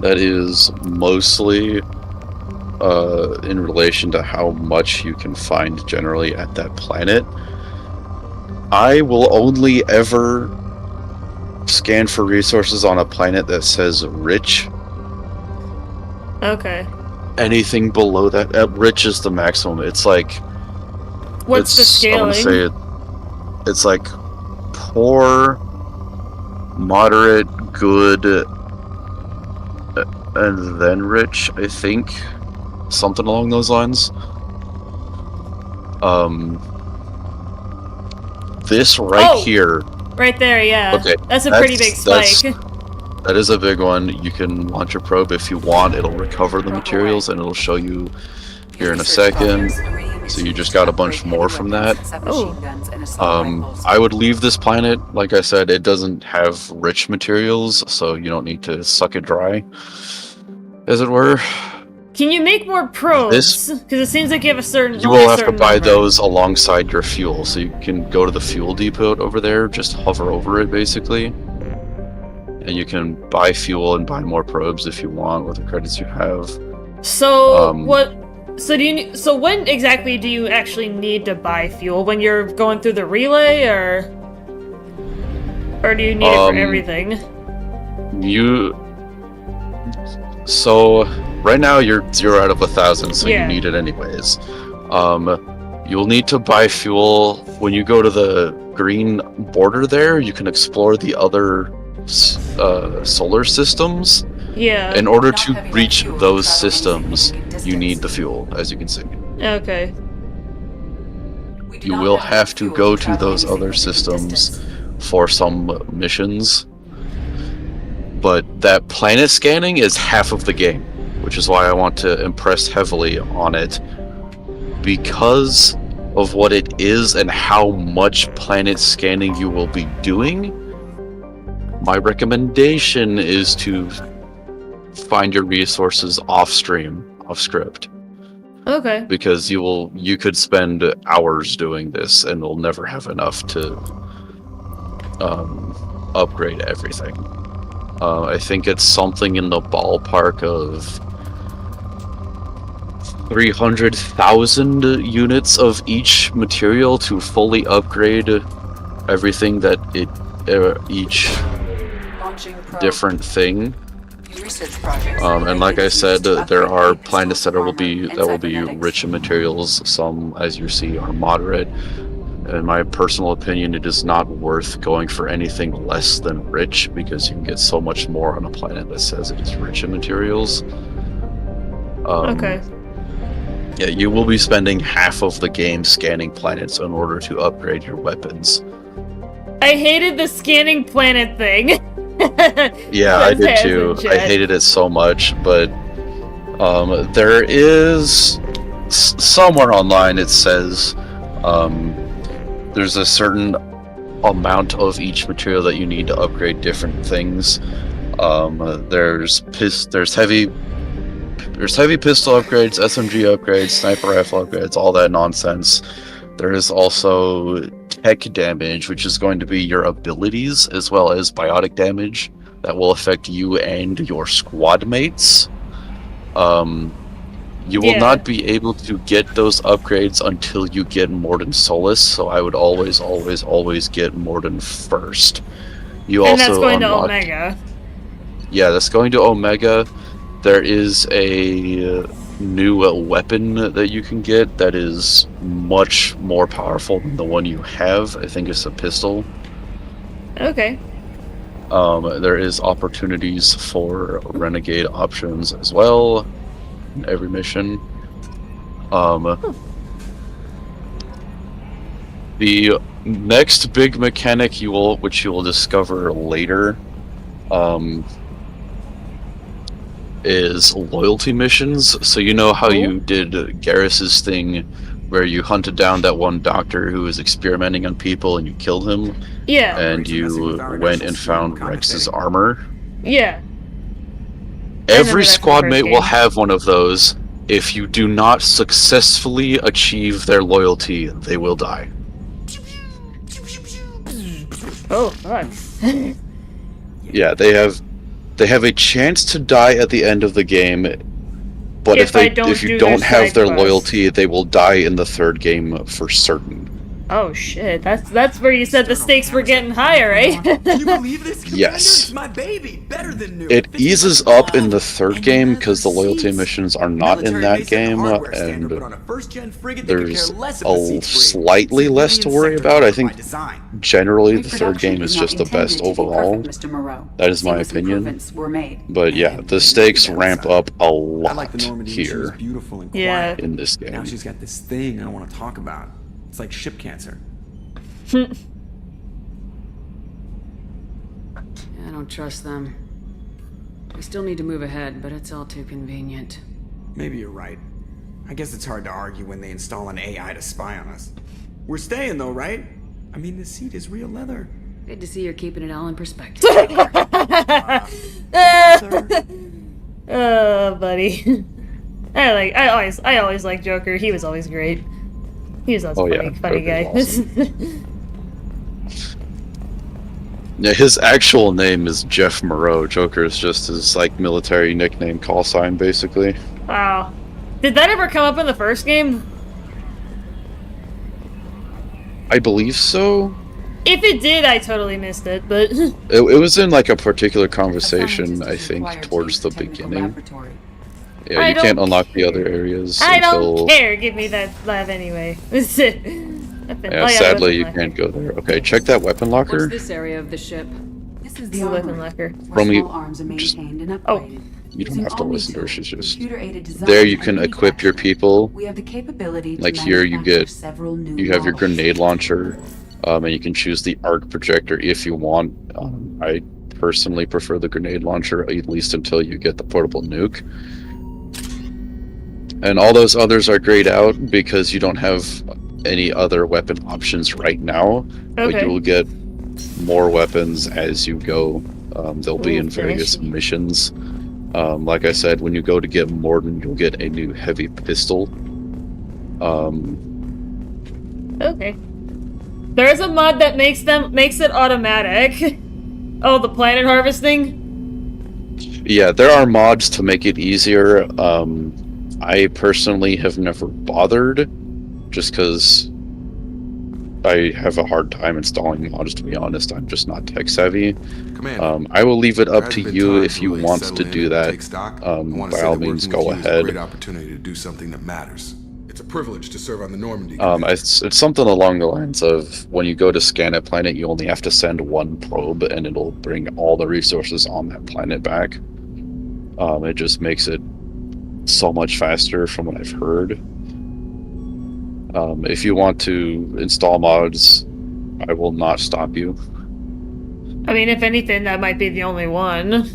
That is mostly in relation to how much you can find generally at that planet. I will only ever scan for resources on a planet that says rich. Okay. Anything below that, rich is the maximum. It's like... What's the scaling? I want to say it's like poor, moderate, good, and then rich, I think. Something along those lines. This right here. Right there, yeah. Okay. That's a pretty big spike. That is a big one. You can launch a probe if you want. It'll recover the materials and it'll show you here in a second. So you just got a bunch more from that. I would leave this planet. Like I said, it doesn't have rich materials, so you don't need to suck it dry, as it were. Can you make more probes? Because it seems like you have a certain... You will have to buy those alongside your fuel. So you can go to the fuel depot over there, just hover over it, basically. And you can buy fuel and buy more probes if you want with the credits you have. So, So when exactly do you actually need to buy fuel? When you're going through the relay, or do you need it for everything? So right now you're 0 out of 1,000, so you need it anyways. You'll need to buy fuel when you go to the green border there. You can explore the other solar systems. Yeah. In order to reach those systems, you need the fuel, as you can see. Okay. You will have to go to those other systems for some missions. but that planet scanning is half of the game, which is why I want to impress heavily on it, because of what it is and how much planet scanning you will be doing. My recommendation is to find your resources off stream, off script. Okay. Because you could spend hours doing this and will never have enough to upgrade everything. I think it's something in the ballpark of 300,000 units of each material to fully upgrade everything that each different thing. And like I said, there are planets that will be rich in materials. Some, as you see, are moderate. In my personal opinion, it is not worth going for anything less than rich, because you can get so much more on a planet that says it is rich in materials. Okay. Yeah, you will be spending half of the game scanning planets in order to upgrade your weapons. I hated the scanning planet thing. Yeah, I did too. I hated it so much, but there is somewhere online it says there's a certain amount of each material that you need to upgrade different things. There's heavy pistol upgrades, SMG upgrades, sniper rifle upgrades, all that nonsense. There is also tech damage, which is going to be your abilities, as well as biotic damage that will affect you and your squad mates. You will not be able to get those upgrades until you get Morden Solus, so I would always get Morden first. And that's going to Omega. Yeah, that's going to Omega. There is a new weapon that you can get that is much more powerful than the one you have. I think it's a pistol. Okay. There is opportunities for renegade options as well in every mission. The next big mechanic which you will discover later, is loyalty missions. So you know how you did Garrus's thing where you hunted down that one doctor who was experimenting on people and you killed him? Yeah. And you went and found Rex's armor? Yeah. Every squad mate will have one of those. If you do not successfully achieve their loyalty, they will die. Oh, fuck. Yeah, they have a chance to die at the end of the game, but if you don't have their loyalty, they will die in the third game for certain. Oh shit, that's where you said the stakes were getting higher, right? Can you believe this, Commander? Yes. It's my baby, better than new. It eases up in the third game because the loyalty missions are not in that game, and there's slightly less to worry about. I think generally the third game is just the best overall. That is my opinion. But yeah, the stakes ramp up a lot here in this game. Now she's got this thing I want to talk about. It's like ship cancer. I don't trust them. We still need to move ahead, but it's all too convenient. Maybe you're right. I guess it's hard to argue when they install an AI to spy on us. We're staying though, right? I mean, the seat is real leather. Good to see you're keeping it all in perspective. Oh, buddy. I always liked Joker. He was always great. He was always funny guy. Awesome. Yeah, his actual name is Jeff Moreau. Joker is just his military nickname, call sign, basically. Wow. Did that ever come up in the first game? I believe so. If it did, I totally missed it, but... It was in a particular conversation, I think, towards the beginning. Yeah, you can't unlock the other areas I until... don't care, give me that lab anyway. Yeah, sadly you can't go there. Okay, check that weapon locker. What's this area of the ship? This is the weapon locker. Romy, just... You don't have to listen to her, she's just... There you can equip your people. We have the capability like here you have your grenade launcher, and you can choose the arc projector if you want. I personally prefer the grenade launcher, at least until you get the portable nuke. And all those others are grayed out because you don't have any other weapon options right now, but you will get more weapons as you go. They'll be in various missions. Like I said, when you go to get Morden, you'll get a new heavy pistol. Okay. There is a mod that makes it automatic. Oh, the planet harvesting? Yeah, there are mods to make it easier. I personally have never bothered, just because I have a hard time installing mods, to be honest. I'm just not tech savvy. I will leave it up to you if you want to do that. By all means, go ahead. Great opportunity to do something that matters. It's a privilege to serve on the Normandy. It's something along the lines of when you go to scan a planet, you only have to send one probe, and it'll bring all the resources on that planet back. It just makes it so much faster from what I've heard. If you want to install mods, I will not stop you. I mean, if anything, that might be the only one.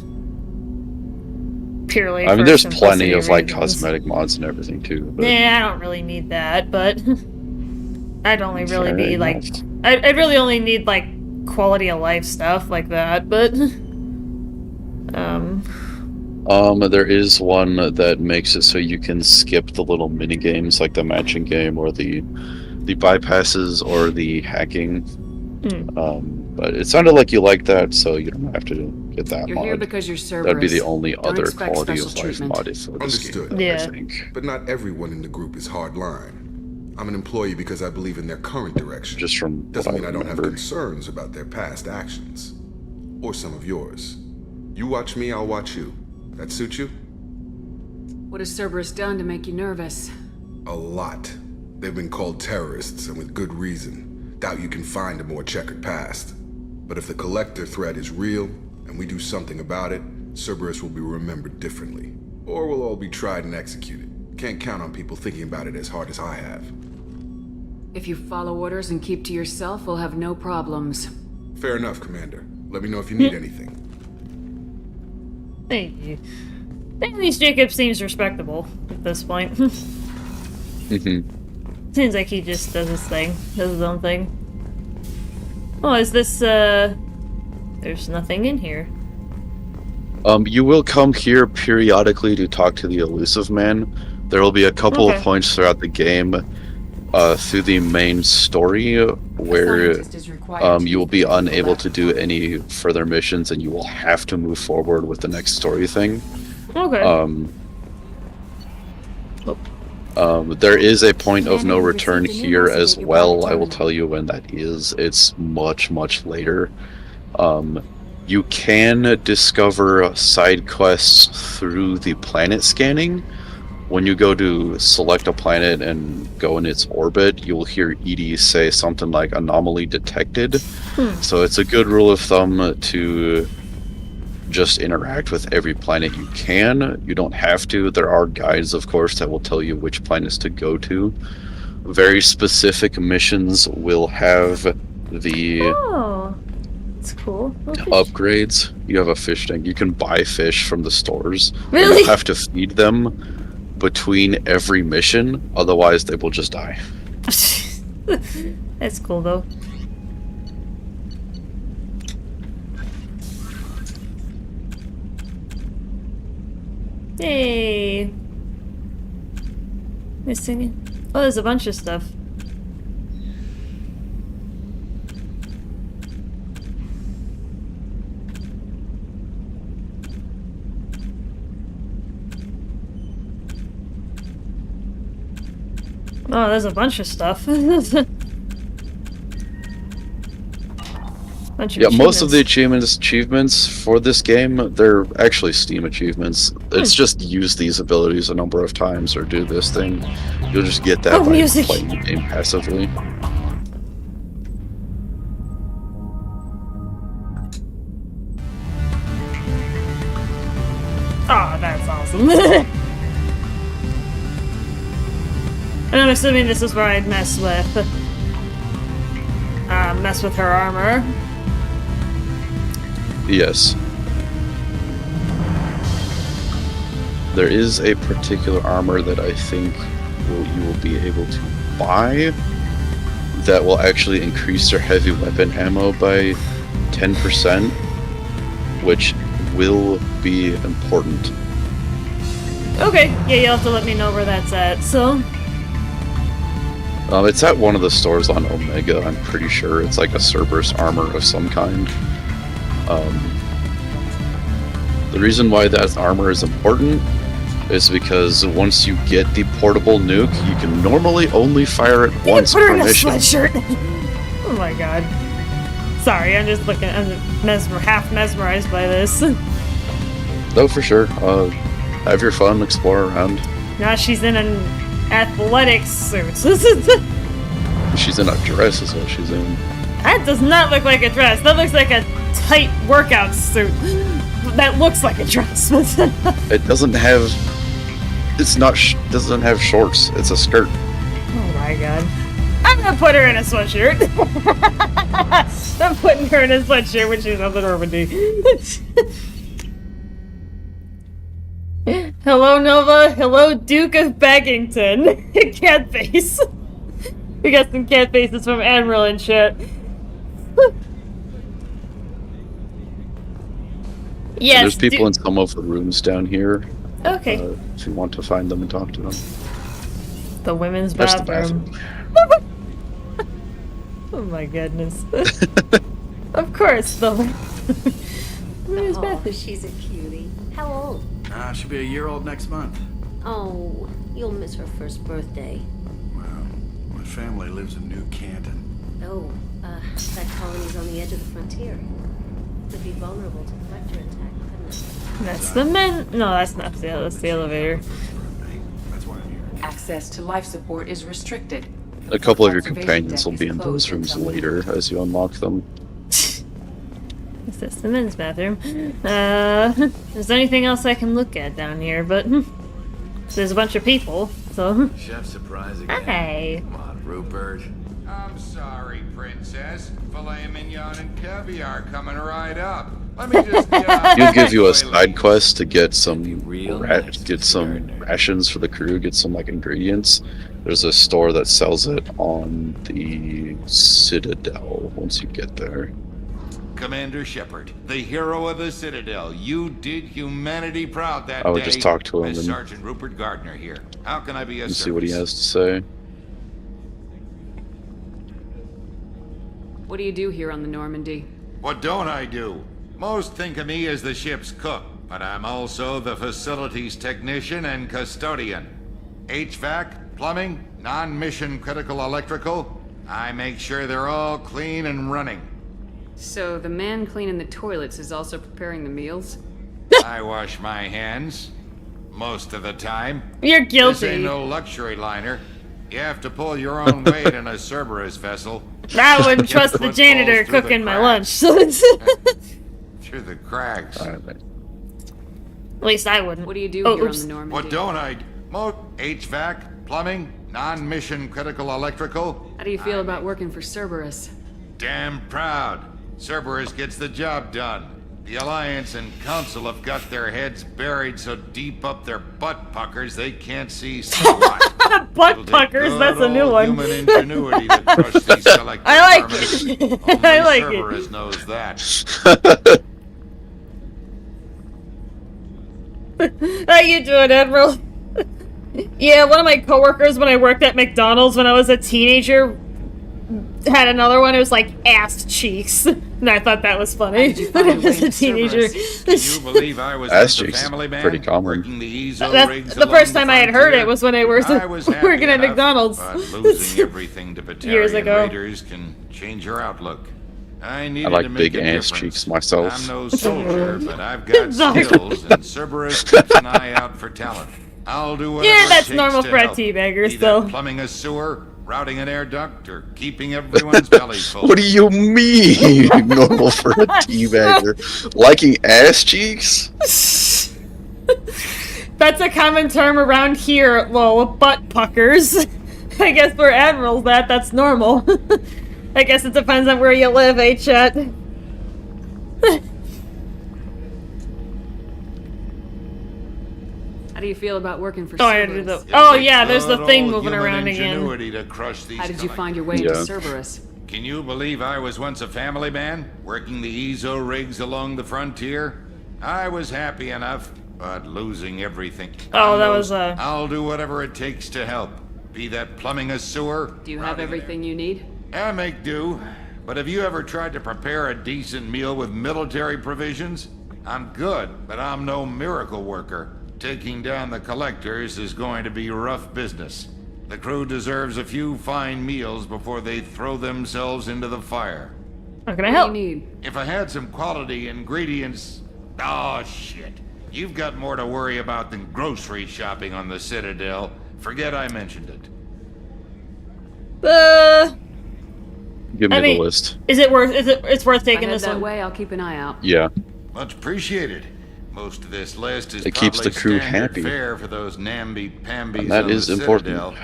Purely I mean, for there's plenty of like reasons. cosmetic mods and everything too. But Yeah, I don't really need that, but I'd only really Fair be enough. like, I'd really only need like quality of life stuff like that, but there is one that makes it so you can skip the little mini games like the matching game or the bypasses or the hacking. But it sounded like you liked that, so you don't have to get that You're mod. here because you're Cerberus. That'd be the only Don't other expect quality special of life treatment. mod for this Understood. game, Yeah. I think. But not everyone in the group is hardline. I'm an employee because I believe in their current direction. Just from what Doesn't I mean I don't have remember. concerns about their past actions. Or some of yours. You watch me, I'll watch you. That suit you? What has Cerberus done to make you nervous? A lot. They've been called terrorists, and with good reason. Doubt you can find a more checkered past. But if the Collector threat is real, and we do something about it, Cerberus will be remembered differently. Or we'll all be tried and executed. Can't count on people thinking about it as hard as I have. If you follow orders and keep to yourself, we'll have no problems. Fair enough, Commander. Let me know if you need anything. thank you. I think at least Jacob seems respectable at this point. Seems like he just does his thing, does his own thing. Oh, is this, there's nothing in here. You will come here periodically to talk to the elusive man. There will be a couple of points throughout the game, through the main story, where you will be unable to do any further missions, and you will have to move forward with the next story thing. Okay. There is a point of no return here as well. I will tell you when that is. It's much, much later. You can discover side quests through the planet scanning. When you go to select a planet and go in its orbit, you will hear EDI say something like anomaly detected. So it's a good rule of thumb to just interact with every planet you can. You don't have to. There are guides, of course, that will tell you which planets to go to. Very specific missions will have the Oh, that's cool. Okay. upgrades. You have a fish tank. You can buy fish from the stores. Really? You have to feed them between every mission, otherwise they will just die. That's cool though. Hey. Missing. Oh, there's a bunch of stuff. Oh, there's a bunch of stuff. Bunch of Most of the achievements. achievements for this game, they're actually Steam achievements. It's just use these abilities a number of times or do this thing. You'll just get that by music. playing the game passively. Oh, that's awesome. And I'm assuming this is where I'd mess with her armor. Yes. There is a particular armor that I think you will be able to buy that will actually increase their heavy weapon ammo by 10%, which will be important. Okay, yeah, you'll have to let me know where that's at, so... It's at one of the stores on Omega, I'm pretty sure. It's like a Cerberus armor of some kind. The reason why that armor is important is because once you get the portable nuke, you can normally only fire it once per mission. Sweatshirt. Oh my god. Sorry, I'm just looking. I'm half mesmerized by this. No, for sure. Have your fun, explore around. Now she's in an athletics suit. She's in a dress, is what she's in. That does not look like a dress. That looks like a tight workout suit. That looks like a dress. It doesn't have. It's not. Doesn't have shorts. It's a skirt. Oh my god. I'm gonna put her in a sweatshirt. I'm putting her in a sweatshirt when she's on the Normandy. Hello, Nova. Hello, Duke of Baggington. Cat face. We got some cat faces from Admiral and shit. Yes. There's people in some of the rooms down here. Okay. If you want to find them and talk to them. The women's That's bathroom. the bathroom. Oh my goodness. Of course, the women's bathroom. She's a cutie. How old? She'll be a year old next month. Oh, you'll miss her first birthday. Well, my family lives in New Canton. Oh, that colony's on the edge of the frontier. Could be vulnerable to vector attack, couldn't it? That's the men. No, that's not the. That's the elevator. That's why I'm here. Access to life support is restricted. A couple of your companions will be in those rooms later as you unlock them. That's the men's bathroom. Is there anything else I can look at down here? But there's a bunch of people, so. Chef surprise again. Hey. Come on, Rupert. I'm sorry, Princess. Filet mignon and caviar coming right up. Let me just He'll give you a side quest to get some rations for the crew, get some like ingredients. There's a store that sells it on the Citadel once you get there. Commander Shepard, the hero of the Citadel. You did humanity proud that day. I would just talk to him Miss and Sergeant Rupert Gardner here. How can I be of see what he service? has to say. What do you do here on the Normandy? What don't I do? Most think of me as the ship's cook, but I'm also the facilities technician and custodian. HVAC, plumbing, non-mission critical electrical. I make sure they're all clean and running. So the man cleaning the toilets is also preparing the meals? I wash my hands. Most of the time. You're guilty. This ain't no luxury liner. You have to pull your own weight in a Cerberus vessel. I wouldn't trust the janitor cooking my lunch, so it's... Through the cracks. At least I wouldn't. What do you do Oh, here oops. on the Normandy? What don't I? HVAC, plumbing, non-mission critical electrical. How do you feel about working for Cerberus? Damn proud. Cerberus gets the job done. The Alliance and Council have got their heads buried so deep up their butt puckers they can't see squat. Butt puckers, that's a new one. Human ingenuity to crush these selected I like vermin. it. Only I like it. Cerberus knows that. How you doing, Admiral? Yeah, one of my coworkers when I worked at McDonald's when I was a teenager had another one. It was like ass cheeks, and I thought that was funny. As a teenager, Can you believe I was Ass the cheeks, family man? pretty common. Working the EZO that's rigs the along first time I had heard frontier? it was when I was happy working at enough, McDonald's but losing everything to years Batarian ago. raiders can change your outlook. I needed I like to big make a ass difference. cheeks myself. I'm no soldier, but I've got Sorry. skills, and Cerberus keeps an eye out for talent. I'll do whatever Yeah, it that's takes normal to for a help. teabagger, Either so. plumbing a sewer, routing an air duct, or keeping everyone's belly full. What do you mean? Normal for a teabagger? Liking ass cheeks? That's a common term around here. Well, butt puckers. I guess for admirals, that's normal. I guess it depends on where you live, Chet? How do you feel about working for Oh, I did Cerberus? the. Oh yeah, there's the Good thing old moving human around again. ingenuity to crush these How did you find your way collectors. into Cerberus? Can you believe I was once a family man, working the EZO rigs along the frontier? I was happy enough, but losing everything. Oh, that God was, knows I'll do whatever it takes to help. Be that plumbing a sewer. Do you have everything you need? I make do. But have you ever tried to prepare a decent meal with military provisions? I'm good, but I'm no miracle worker. Taking down the collectors is going to be rough business. The crew deserves a few fine meals before they throw themselves into the fire. How can I help? What do you need? If I had some quality ingredients... Oh, shit. You've got more to worry about than grocery shopping on the Citadel. Forget I mentioned it. Give me the list. Is it worth? It's worth taking If I head this that one? way, I'll keep an eye out. Yeah. Much appreciated. Most of this list is It keeps the probably crew standard happy. fare for those namby-pambies And that on is the important. Citadel.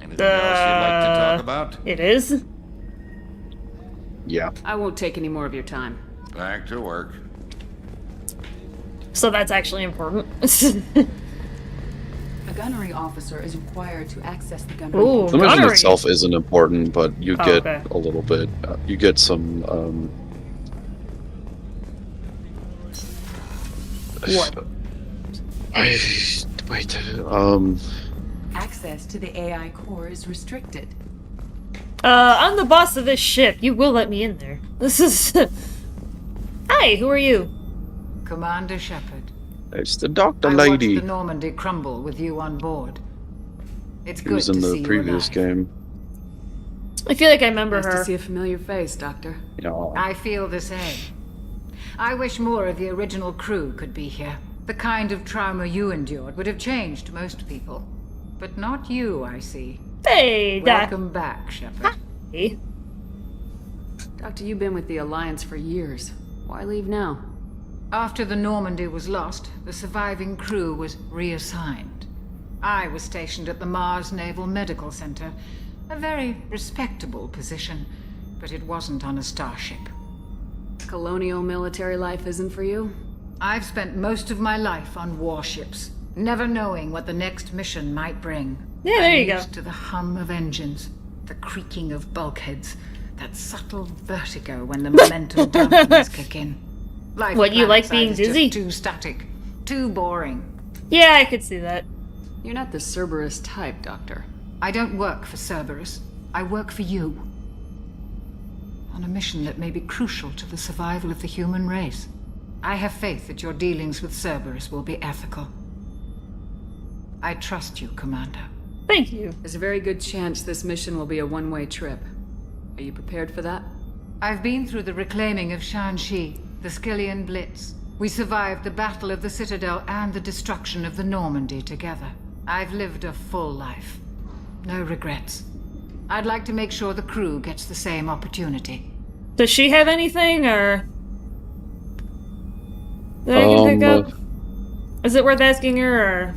Anything else you'd like to talk about? It is. Yeah. I won't take any more of your time. Back to work. So that's actually important. A gunnery officer is required to access the gunnery. Ooh, The mission gunnery. itself isn't important, but you Oh, get okay. a little bit. You get some. What? Wait. Access to the AI core is restricted. I'm the boss of this ship. You will let me in there. This is. Hi, who are you? Commander Shepard. It's the doctor I lady. watched the Normandy crumble with you on board. It's He good was to in see the you previous alive. game. I feel like I remember Nice her. to see a familiar face, Doctor. Yeah. I feel the same. I wish more of the original crew could be here. The kind of trauma you endured would have changed most people. But not you, I see. Hey, Doc. Welcome back, Shepard. Hey. Doctor, you've been with the Alliance for years. Why leave now? After the Normandy was lost, the surviving crew was reassigned. I was stationed at the Mars Naval Medical Center. A very respectable position, but it wasn't on a starship. Colonial military life isn't for you? I've spent most of my life on warships, never knowing what the next mission might bring. Yeah, there you I'm go. used to the hum of engines, the creaking of bulkheads, that subtle vertigo when the momentum dampers kick in. Life What, you like planet being side is dizzy? just too static, too boring. Yeah, I could see that. You're not the Cerberus type, Doctor. I don't work for Cerberus. I work for you. On a mission that may be crucial to the survival of the human race. I have faith that your dealings with Cerberus will be ethical. I trust you, Commander. Thank you. There's a very good chance this mission will be a one-way trip. Are you prepared for that? I've been through the reclaiming of Shanxi, the Skillian Blitz. We survived the Battle of the Citadel and the destruction of the Normandy together. I've lived a full life. No regrets. I'd like to make sure the crew gets the same opportunity. Does she have anything, or that I can pick up? Is it worth asking her, or?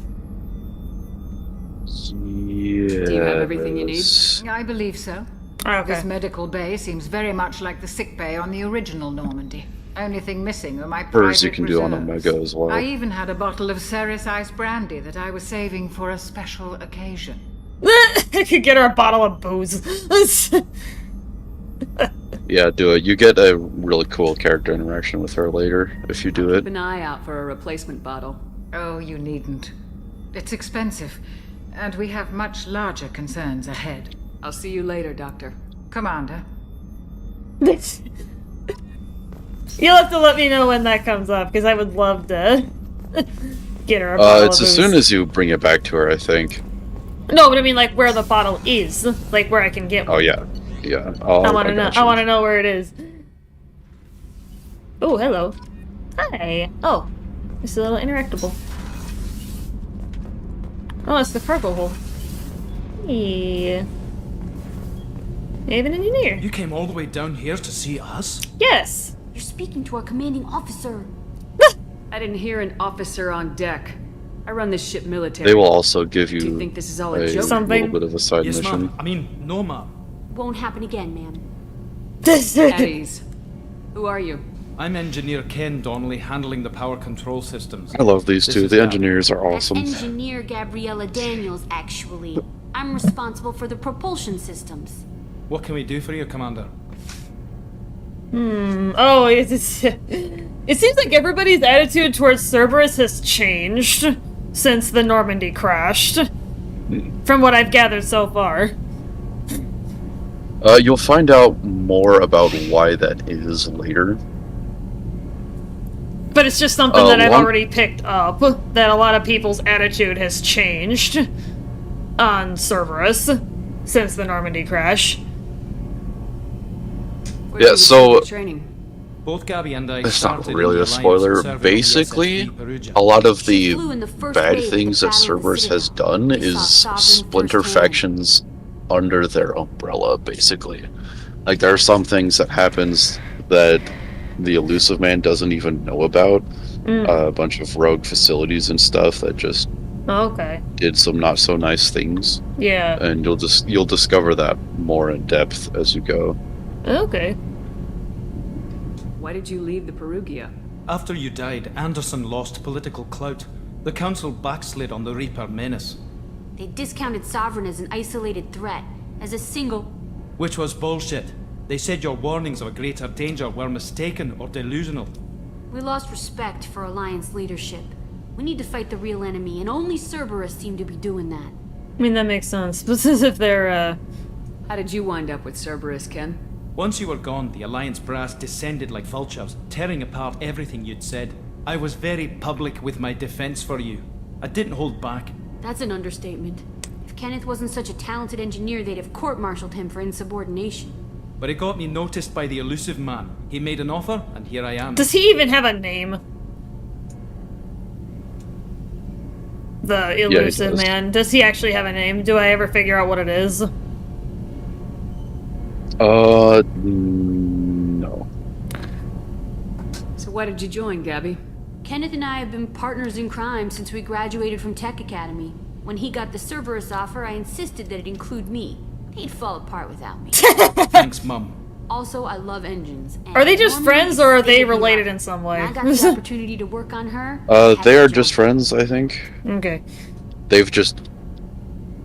Yeah. Do you have everything you need? I believe so. Oh, okay. This medical bay seems very much like the sick bay on the original Normandy. Only thing missing are my Hers you private can do on reserves. Omega as well. I even had a bottle of Ceres Ice Brandy that I was saving for a special occasion. I could get her a bottle of booze. Yeah, do it. You get a really cool character interaction with her later if you do it. Keep an eye out for a replacement bottle. Oh, you needn't. It's expensive, and we have much larger concerns ahead. I'll see you later, Doctor. Commander. You'll have to let me know when that comes up, because I would love to get her a bottle It's of as booze. soon as you bring it back to her, I think. No, but I mean, like, where the bottle is. Like, where I can get one. Oh, yeah. Yeah. I want to know. got I you. want to know where it is. Oh, hello. Hi. Oh, it's a little interactable. Oh, it's the cargo hold. Hey. You have an engineer. You came all the way down here to see us? Yes. You're speaking to our commanding officer. I didn't hear an officer on deck. I run this ship military. They will also give you Do you think this is all a a joke? little bit of a side Yes, mission. ma'am. I mean, no, ma'am. Won't happen again, ma'am. At ease. Who are you? I'm Engineer Ken Donnelly, handling the power control systems. I love these This two. is The Gabby. engineers are awesome. Engineer Gabriella Daniels, actually. I'm responsible for the propulsion systems. What can we do for you, Commander? Oh, it seems like everybody's attitude towards Cerberus has changed since the Normandy crashed. From what I've gathered so far. You'll find out more about why that is later. But it's just something that I've one- already picked up, that a lot of people's attitude has changed on Cerberus since the Normandy crash. Yeah, so Training. Both Gabby and I it's not started in really the a Alliance spoiler. serving on the Basically, SSV Perugia. a lot of the flew in the first bad wave of things the that Battle of the Cerberus has Citadel. done We is saw Sovereign splinter firsthand. factions under their umbrella, basically. Like, there are some things that happens that the Elusive Man doesn't even know about. A bunch of rogue facilities and stuff that just Okay. did some not so nice things. Yeah. And you'll discover that more in depth as you go. Okay. Why did you leave the Perugia? After you died, Anderson lost political clout. The Council backslid on the Reaper menace, They discounted Sovereign as an isolated threat, as a single... which was bullshit. They said your warnings of a greater danger were mistaken or delusional. We lost respect for Alliance leadership. We need to fight the real enemy, and only Cerberus seem to be doing that. I mean, that makes sense. But as if they're, How did you wind up with Cerberus, Ken? Once you were gone, the Alliance brass descended like vultures, tearing apart everything you'd said. I was very public with my defense for you. I didn't hold back. That's an understatement. If Kenneth wasn't such a talented engineer, they'd have court-martialed him for insubordination. But it got me noticed by the Elusive Man. He made an offer, and here I am. Does he even have a name? The Elusive does. Man. Does he actually have a name? Do I ever figure out what it is? No. So why did you join, Gabby? Kenneth and I have been partners in crime since we graduated from Tech Academy. When he got the Cerberus offer, I insisted that it include me. He'd fall apart without me. Thanks, Mum. Also, I love engines. and Are they just Normandy friends, or are they figured me related out. in some way? When I got the opportunity to work on her. They are just friends, I think. Okay. They've just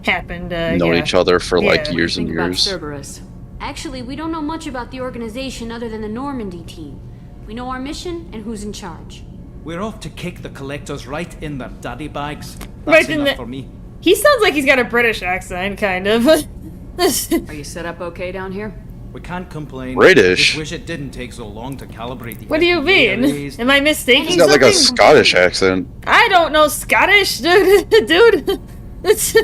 Happened, known yeah. each other for like Yeah. years and Think about years. Cerberus. Actually, we don't know much about the organization other than the Normandy team. We know our mission and who's in charge. We're off to kick the collectors right in their daddy bags. That's Right in enough the- for me. He sounds like he's got a British accent, kind of. Are you set up okay down here? We can't complain. British? Just wish it didn't take so long to calibrate the What do you FDA mean? arrays. Am I mistaking He's got like a something? Scottish accent. I don't know Scottish, dude. Dude. It's...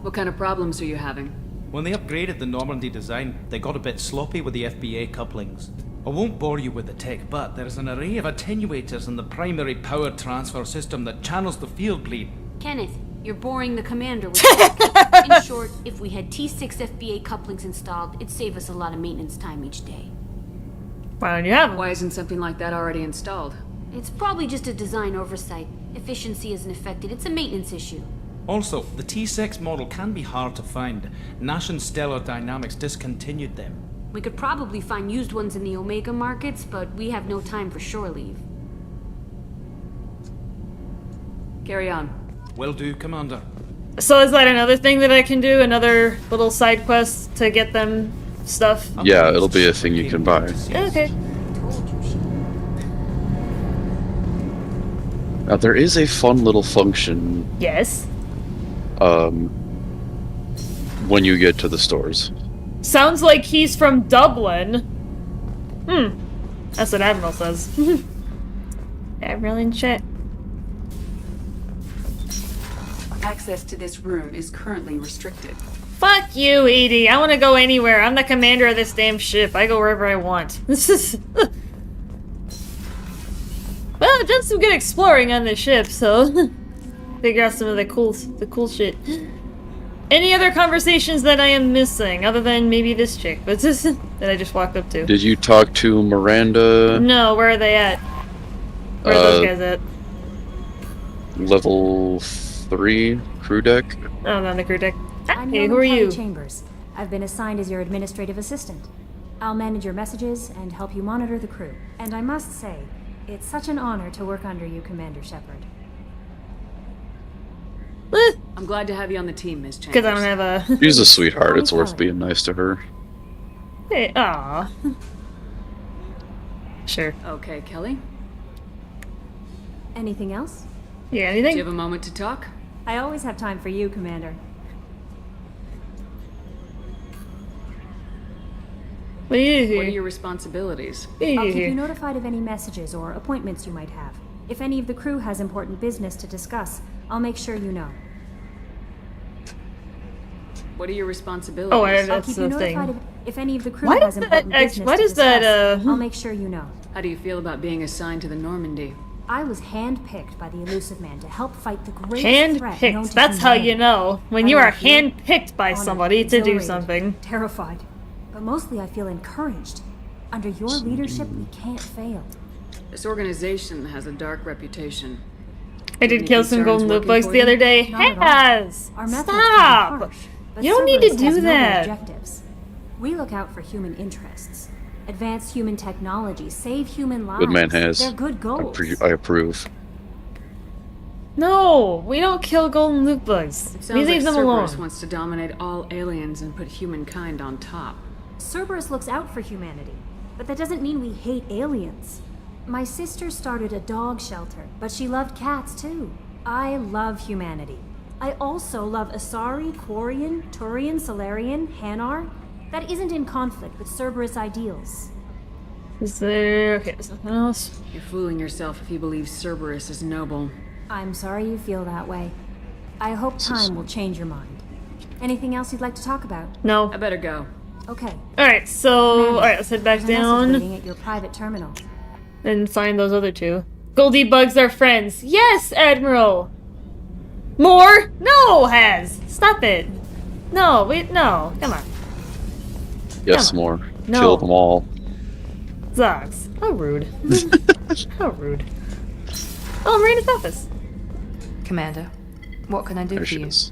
What kind of problems are you having? When they upgraded the Normandy design, they got a bit sloppy with the FBA couplings. I won't bore you with the tech, but there's an array of attenuators in the primary power transfer system that channels the field bleed. Kenneth, you're boring the commander with that. In short, if we had T6 FBA couplings installed, it'd save us a lot of maintenance time each day. Why don't you have them? Why isn't something like that already installed? It's probably just a design oversight. Efficiency isn't affected, it's a maintenance issue. Also, the T6 model can be hard to find. Nash and Stellar Dynamics discontinued them. We could probably find used ones in the Omega markets, but we have no time for shore leave. Carry on. Will do, Commander. So is that another thing that I can do? Another little side quest to get them stuff? Yeah, it'll be a thing you can buy. Okay. Now there is a fun little function Yes. when you get to the stores. Sounds like he's from Dublin. That's what Admiral says. Admiral in chat. Access to this room is currently restricted. Fuck you, Edie. I want to go anywhere. I'm the commander of this damn ship. I go wherever I want. This is... Well, I've done some good exploring on this ship, so... Figure out some of the cool shit. Any other conversations that I am missing, other than maybe this chick, but that I just walked up to? Did you talk to Miranda? No, where are they at? Where are those guys at? Level 3 crew deck. Oh, on the crew deck. I'm Hey, who are you? Chambers. I've been assigned as your administrative assistant. I'll manage your messages and help you monitor the crew. And I must say, it's such an honor to work under you, Commander Shepard. I'm glad to have you on the team, Miss Chambers. Because I don't have a... She's a sweetheart. It's worth being nice to her. Hey, aw. Sure. Okay, Kelly. Anything else? Yeah, anything? Do you have a moment to talk? I always have time for you, Commander. What do you do? What are your responsibilities? I'll keep you notified of any messages or appointments you might have. If any of the crew has important business to discuss, I'll make sure you know. What are your responsibilities? Oh, I'll that's keep you the notified thing. if any of the crew Why has does that important business why to does that, discuss. I'll make sure you know. How do you feel about being assigned to the Normandy? I was handpicked by the Elusive Man to help fight the greatest threat known Handpicked. to That's how humanity. you know. When I you are love you, handpicked by honored, somebody to do exhilarated, something. Terrified. But mostly I feel encouraged. Under your leadership, we can't fail. This organization has a dark reputation. I did Any kill some concerns golden loot working bugs for the you? other day. Not at all. Has! Our methods can be Stop! harsh, but You don't need to Cerberus has do noble that. objectives. We look out for human interests. Advance human technology, save human lives. Good man has. They're good goals. I approve. No, we don't kill golden loot bugs. It We sounds like leave them alone. Cerberus wants to dominate all aliens and put humankind on top. Cerberus looks out for humanity, but that doesn't mean we hate aliens. My sister started a dog shelter, but she loved cats too. I love humanity. I also love Asari, Quarian, Turian, Solarian, Hanar. That isn't in conflict with Cerberus ideals. Is there... Okay, there's nothing else. You're fooling yourself if you believe Cerberus is noble. I'm sorry you feel that way. I hope time will change your mind. Anything else you'd like to talk about? No. I better go. Okay. Alright, so... Alright, let's head back There's a message waiting down. at your private terminal. And find those other two. Goldie bugs are friends. Yes, Admiral! More? No, Has! Stop it! No, wait, no. Come on. Yes, more. No. Kill them all. Zogs. How rude. How rude. Oh, Marina's office. Commander, what can I do There for she you? is.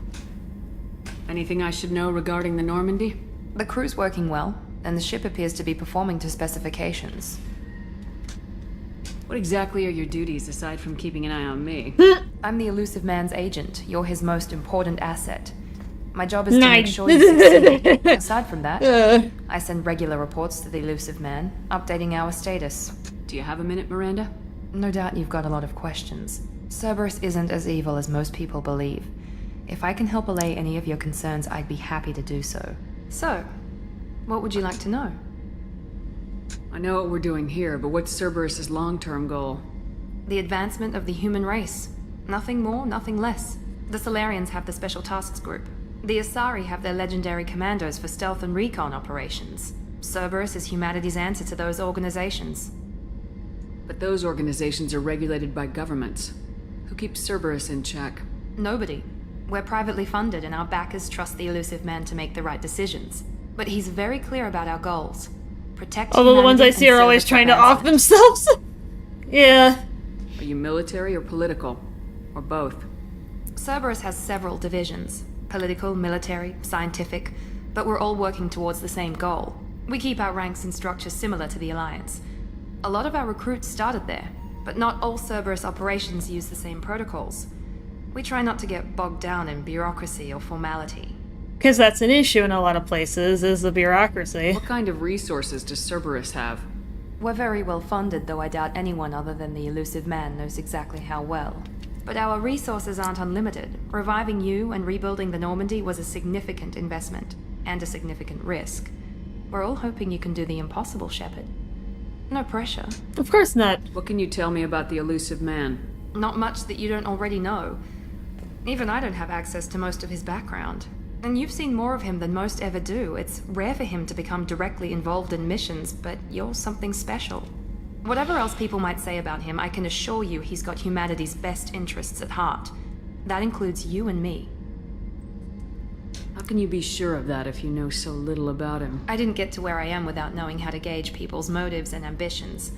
Anything I should know regarding the Normandy? The crew's working well, and the ship appears to be performing to specifications. What exactly are your duties aside from keeping an eye on me? I'm the Elusive Man's agent. You're his most important asset. My job is to Nice. make sure you succeed. Aside from that, I send regular reports to the Elusive Man, updating our status. Do you have a minute, Miranda? No doubt you've got a lot of questions. Cerberus isn't as evil as most people believe. If I can help allay any of your concerns, I'd be happy to do so. So, what would you like to know? I know what we're doing here, but what's Cerberus's long-term goal? The advancement of the human race. Nothing more, nothing less. The Solarians have the Special Tasks Group. The Asari have their legendary commandos for stealth and recon operations. Cerberus is humanity's answer to those organizations. But those organizations are regulated by governments. Who keeps Cerberus in check? Nobody. We're privately funded and our backers trust the Elusive Man to make the right decisions. But he's very clear about our goals. Protect Although the ones I humanity see and are always serve trying to advancement. off themselves. Yeah. Are you military or political? Or both? Cerberus has several divisions. Political, military, scientific. But we're all working towards the same goal. We keep our ranks and structures similar to the Alliance. A lot of our recruits started there, but not all Cerberus operations use the same protocols. We try not to get bogged down in bureaucracy or formality. Because that's an issue in a lot of places, is the bureaucracy. What kind of resources does Cerberus have? We're very well funded, though I doubt anyone other than the Elusive Man knows exactly how well. But our resources aren't unlimited. Reviving you and rebuilding the Normandy was a significant investment, and a significant risk. We're all hoping you can do the impossible, Shepard. No pressure. Of course not. What can you tell me about the Elusive Man? Not much that you don't already know. Even I don't have access to most of his background. And you've seen more of him than most ever do. It's rare for him to become directly involved in missions, but you're something special. Whatever else people might say about him, I can assure you he's got humanity's best interests at heart. That includes you and me. How can you be sure of that if you know so little about him? I didn't get to where I am without knowing how to gauge people's motives and ambitions,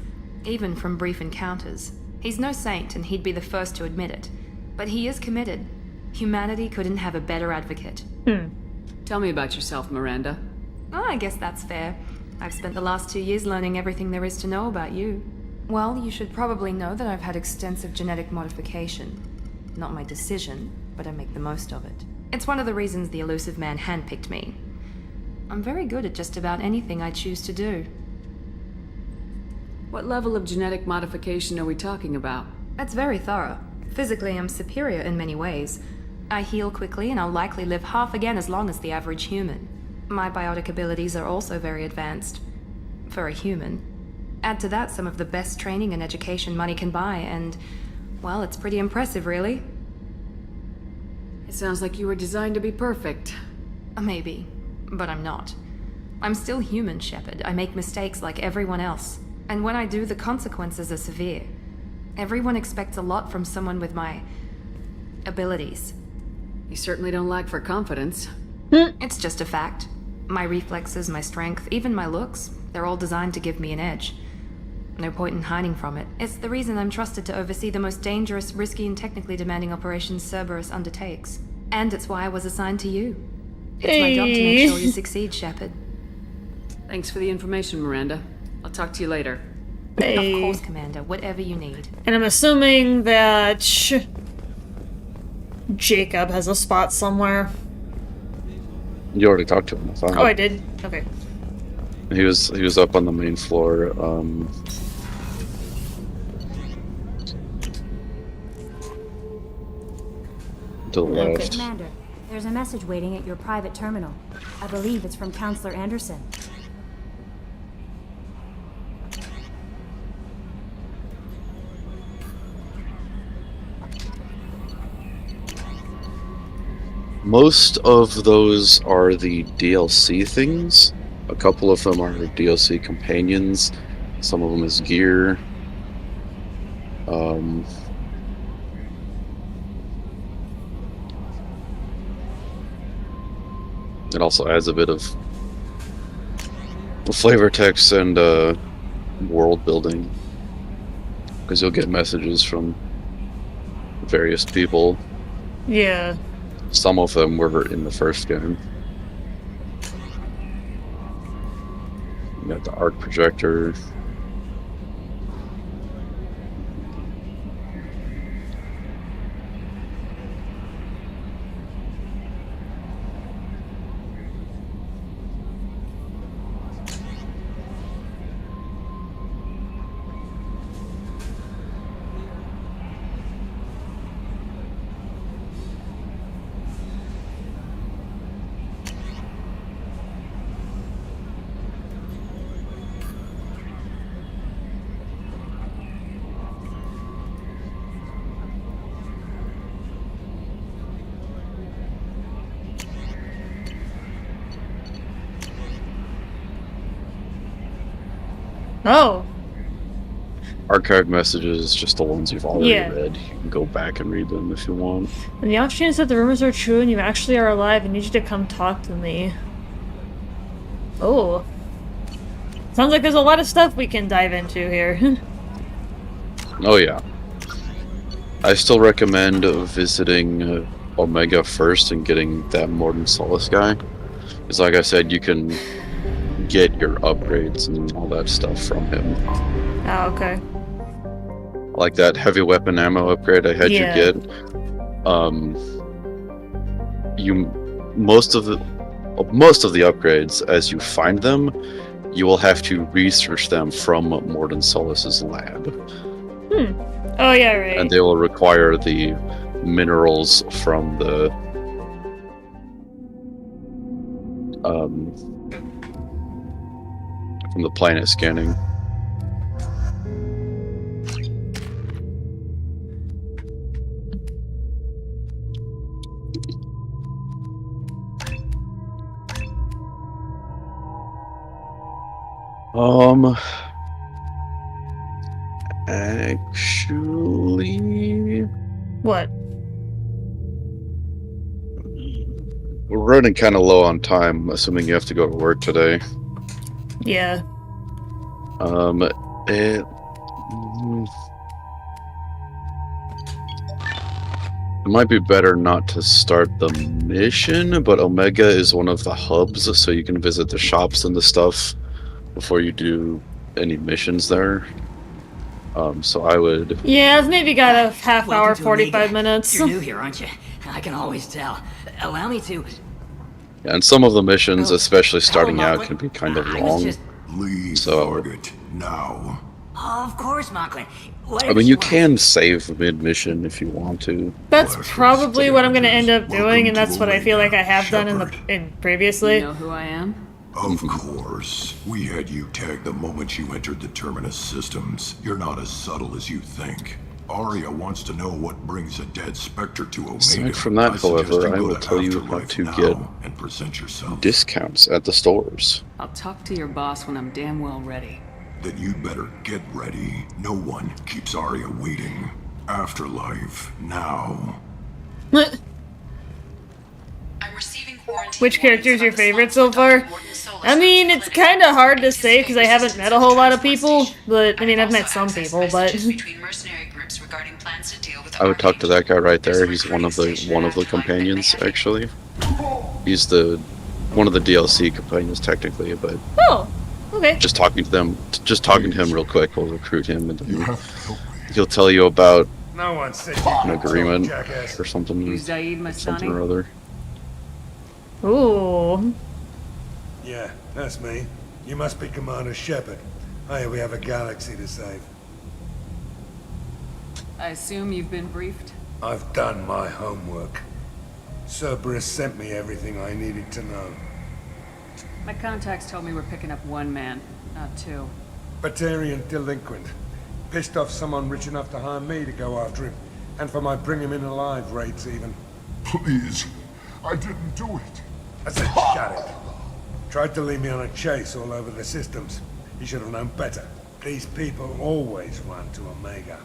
even from brief encounters. He's no saint, and he'd be the first to admit it. But he is committed. Humanity couldn't have a better advocate. Tell me about yourself, Miranda. Oh, I guess that's fair. I've spent the last 2 years learning everything there is to know about you. Well, you should probably know that I've had extensive genetic modification. Not my decision, but I make the most of it. It's one of the reasons the elusive man handpicked me. I'm very good at just about anything I choose to do. What level of genetic modification are we talking about? That's very thorough. Physically, I'm superior in many ways. I heal quickly, and I'll likely live half again as long as the average human. My biotic abilities are also very advanced. For a human. Add to that some of the best training and education money can buy, and, well, it's pretty impressive, really. It sounds like you were designed to be perfect. Maybe, but I'm not. I'm still human, Shepard. I make mistakes like everyone else. And when I do, the consequences are severe. Everyone expects a lot from someone with my abilities. You certainly don't lack for confidence. It's just a fact. My reflexes, my strength, even my looks, they're all designed to give me an edge. No point in hiding from it. It's the reason I'm trusted to oversee the most dangerous, risky, and technically demanding operations Cerberus undertakes. And it's why I was assigned to you. It's my job to make sure you succeed, Shepard. Thanks for the information, Miranda. I'll talk to you later. Of course, Commander. Whatever you need. And I'm assuming that Jacob has a spot somewhere. You already talked to him, I thought. Oh, I did? Okay. He was up on the main floor. To the left. Commander, there's a message waiting at your private terminal. I believe it's from Counselor Anderson. Most of those are the DLC things. A couple of them are DLC companions. Some of them is gear. It also adds a bit of flavor text and world building, because you'll get messages from various people. Yeah. Some of them were in the first game. You got the arc projector. Oh. Archive messages, just the ones you've already Yeah. read. You can go back and read them if you want. On the off chance that the rumors are true and you actually are alive, I need you to come talk to me. Oh. Sounds like there's a lot of stuff we can dive into here. Oh yeah. I still recommend visiting Omega first and getting that Morton Solace guy. Because like I said, you can get your upgrades and all that stuff from him. Oh, okay. Like that heavy weapon ammo upgrade I had you get. Most of the upgrades, as you find them, you will have to research them from Morton Solace's lab. Oh yeah, right. And they will require the minerals from the planet scanning. Actually... What? We're running kind of low on time, assuming you have to go to work today. Yeah. It might be better not to start the mission, but Omega is one of the hubs, so you can visit the shops and the stuff before you do any missions there. So I would. Yeah, I've maybe got a half hour, Welcome to 45 Omega. minutes. You're new here, aren't you? I can always tell. Allow me to... And some of the missions, especially starting hello, out, can be kind of I was long. just- Leave So, Target now. Of course, Mocklin. I mean, you can save mid-mission if you want to. That's probably what I'm going to end up doing, and that's what I feel like I have done in previously. You know who I am? Of course. We had you tagged the moment you entered the Terminus systems. You're not as subtle as you think. Arya wants to know what brings a dead Spectre to Omega. Aside from that, however, I will tell you how to get and present yourself. discounts at the stores. I'll talk to your boss when I'm damn well ready. Then you'd better get ready. No one keeps Arya waiting. Afterlife, now. Which character is your favorite so far? I mean, it's kind of hard to say because I haven't met a whole lot of people, but I mean, I've met some people, but I would talk to that guy right there. He's one of the companions, actually. He's one of the DLC companions technically, but oh, okay. Just talking to him real quick will recruit him, and then he'll tell you about No one said an agreement or something, something or other. Ooh. Yeah, that's me. You must be Commander Shepard. Hey, we have a galaxy to save. I assume you've been briefed? I've done my homework. Cerberus sent me everything I needed to know. My contacts told me we're picking up one man, not two. Batarian delinquent. Pissed off someone rich enough to hire me to go after him. And for my bring him in alive rates even. Please, I didn't do it. I said shut it. Tried to lead me on a chase all over the systems. He should have known better. These people always run to Omega.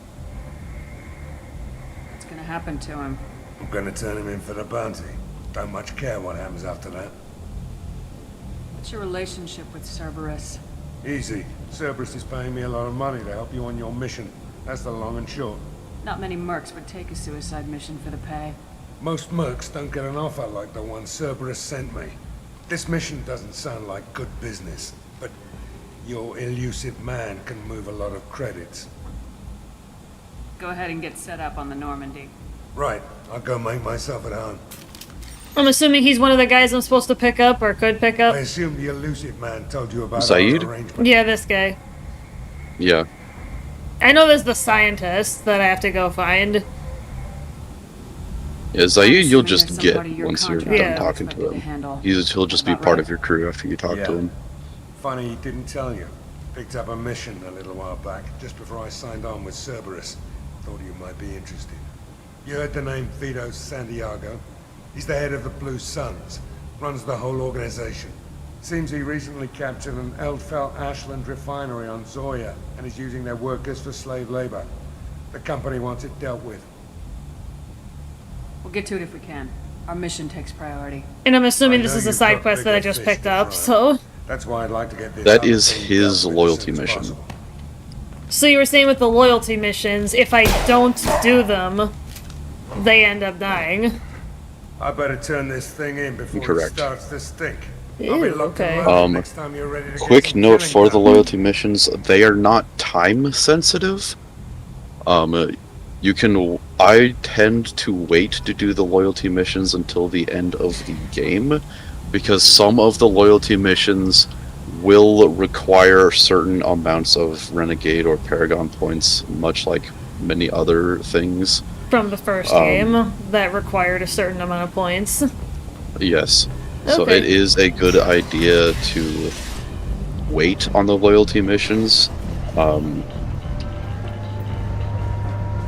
What's gonna happen to him? I'm gonna turn him in for the bounty. Don't much care what happens after that. What's your relationship with Cerberus? Easy. Cerberus is paying me a lot of money to help you on your mission. That's the long and short. Not many mercs would take a suicide mission for the pay. Most mercs don't get an offer like the one Cerberus sent me. This mission doesn't sound like good business, but your elusive man can move a lot of credits. Go ahead and get set up on the Normandy. Right, I'll go make myself at home. I'm assuming he's one of the guys I'm supposed to pick up or could pick up. I assume the elusive man told you about Zaid? our arrangement. Yeah, this guy. Yeah. I know there's the scientist that I have to go find. Yeah, Zaid you'll just get somebody your once you're contract done Yeah. talking to expected to him. handle. He'll just be About part right. of your crew after you talk to him. Funny he didn't tell you. Picked up a mission a little while back, just before I signed on with Cerberus. Thought you might be interested. You heard the name Vito Santiago? He's the head of the Blue Suns. Runs the whole organization. Seems he recently captured an Eldfell Ashland refinery on Zoya and is using their workers for slave labor. The company wants it dealt with. We'll get to it if we can. Our mission takes priority. And I'm assuming I this know is a you've side got quest that I bigger just fish picked to up, fry. so... That's why I'd like to get this That other is thing his dealt with as loyalty soon as mission. possible. So you were saying with the loyalty missions, if I don't do them, they end up dying. I better turn this thing in before Correct. it starts to stink. Ew, I'll be locked okay. and loaded next time you're ready to Quick get some note killing for the done. loyalty missions: they are not time sensitive. I tend to wait to do the loyalty missions until the end of the game, because some of the loyalty missions will require certain amounts of Renegade or Paragon points, much like many other things. From the first game, that required a certain amount of points. Yes. So Okay. it is a good idea to wait on the loyalty missions.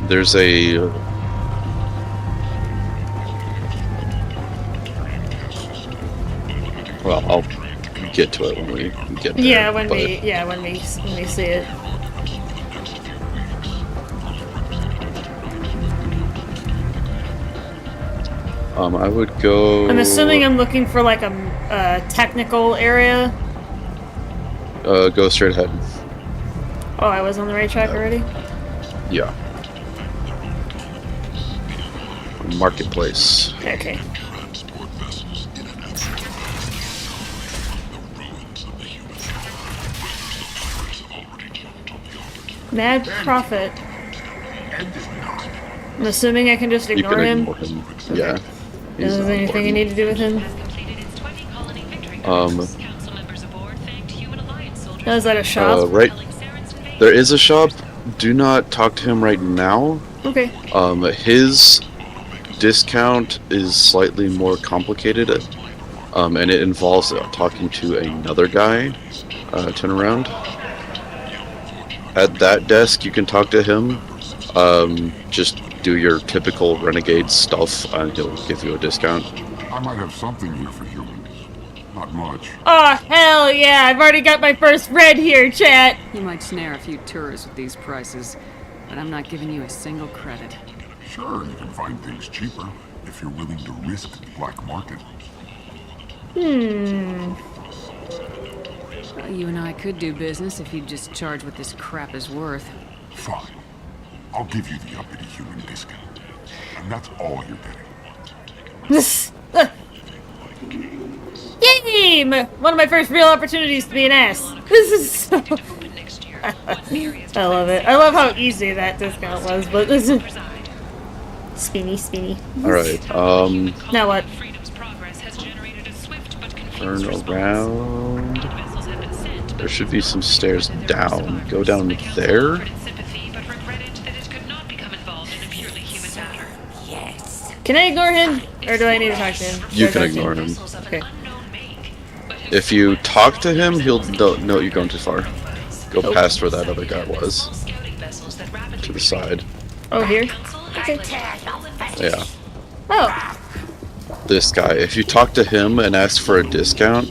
There's a... Well, I'll get to it when we get there. Yeah, when but we see it. I would go... I'm assuming I'm looking for like a technical area. Go straight ahead. Oh, I was on the right track already? Yeah. Marketplace. Okay. Mad Prophet. I'm assuming I can just You ignore can him. ignore him. Yeah. Is there anything I need to do with him? Oh, is that a shop? Right. There is a shop. Do not talk to him right now. Okay. His discount is slightly more complicated, and it involves talking to another guy. Turn around. At that desk, you can talk to him. Just do your typical renegade stuff, and he'll give you a discount. I might have something here for humans. Not much. Oh, hell yeah! I've already got my first red here, chat! You might snare a few tourists with these prices, but I'm not giving you a single credit. Sure, you can find things cheaper if you're willing to risk the black market. Well, you and I could do business if you'd just charge what this crap is worth. Fine. I'll give you the uppity human discount. And that's all you're getting. Yay! One of my first real opportunities to be an ass. This is so... I love it. I love how easy that discount was, but this is... Spinny. Alright, Now what? turn around. There should be some stairs down. Go down there. Can I ignore him? Or do I need to talk to him? You can ignore him. Okay. If you talk to him, he'll no, you're going too far. Go past where that other guy was. To the side. Oh, here? Okay. Yeah. Oh. This guy. If you talk to him and ask for a discount,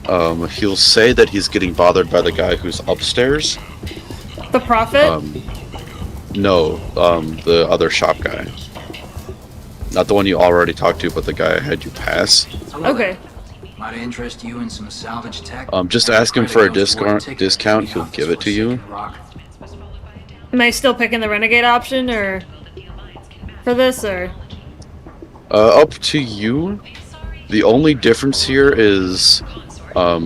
he'll say that he's getting bothered by the guy who's upstairs. The Prophet? No, the other shop guy. Not the one you already talked to, but the guy I had you pass. Okay. Might interest you in some salvage tech. Just ask him for a discount, he'll give it to you. Am I still picking the Renegade option, or... for this, or... Up to you. The only difference here is, well,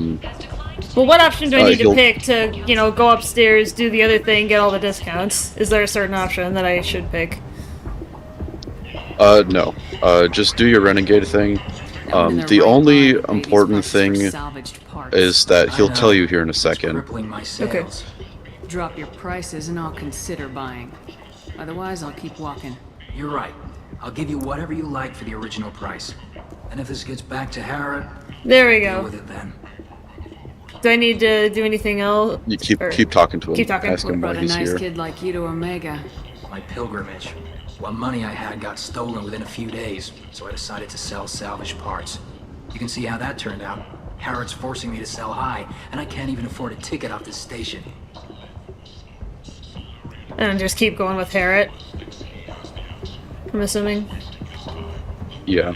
what option do I need to pick to, you know, go upstairs, do the other thing, get all the discounts? Is there a certain option that I should pick? No. Just do your renegade thing. The only important thing is that he'll tell you here in a second. Okay. Drop your prices and I'll consider buying. Otherwise, I'll keep walking. You're right. I'll give you whatever you like for the original price. And if this gets back to Harrod, there we deal go. with it then. Do I need to do anything else? You keep talking to him. Keep talking. Ask him why Brought a he's nice here. kid like you to Omega. My pilgrimage. What money I had got stolen within a few days, so I decided to sell salvage parts. You can see how that turned out. Harrod's forcing me to sell high, and I can't even afford a ticket off this station. And just keep going with Harrod. I'm assuming. Yeah.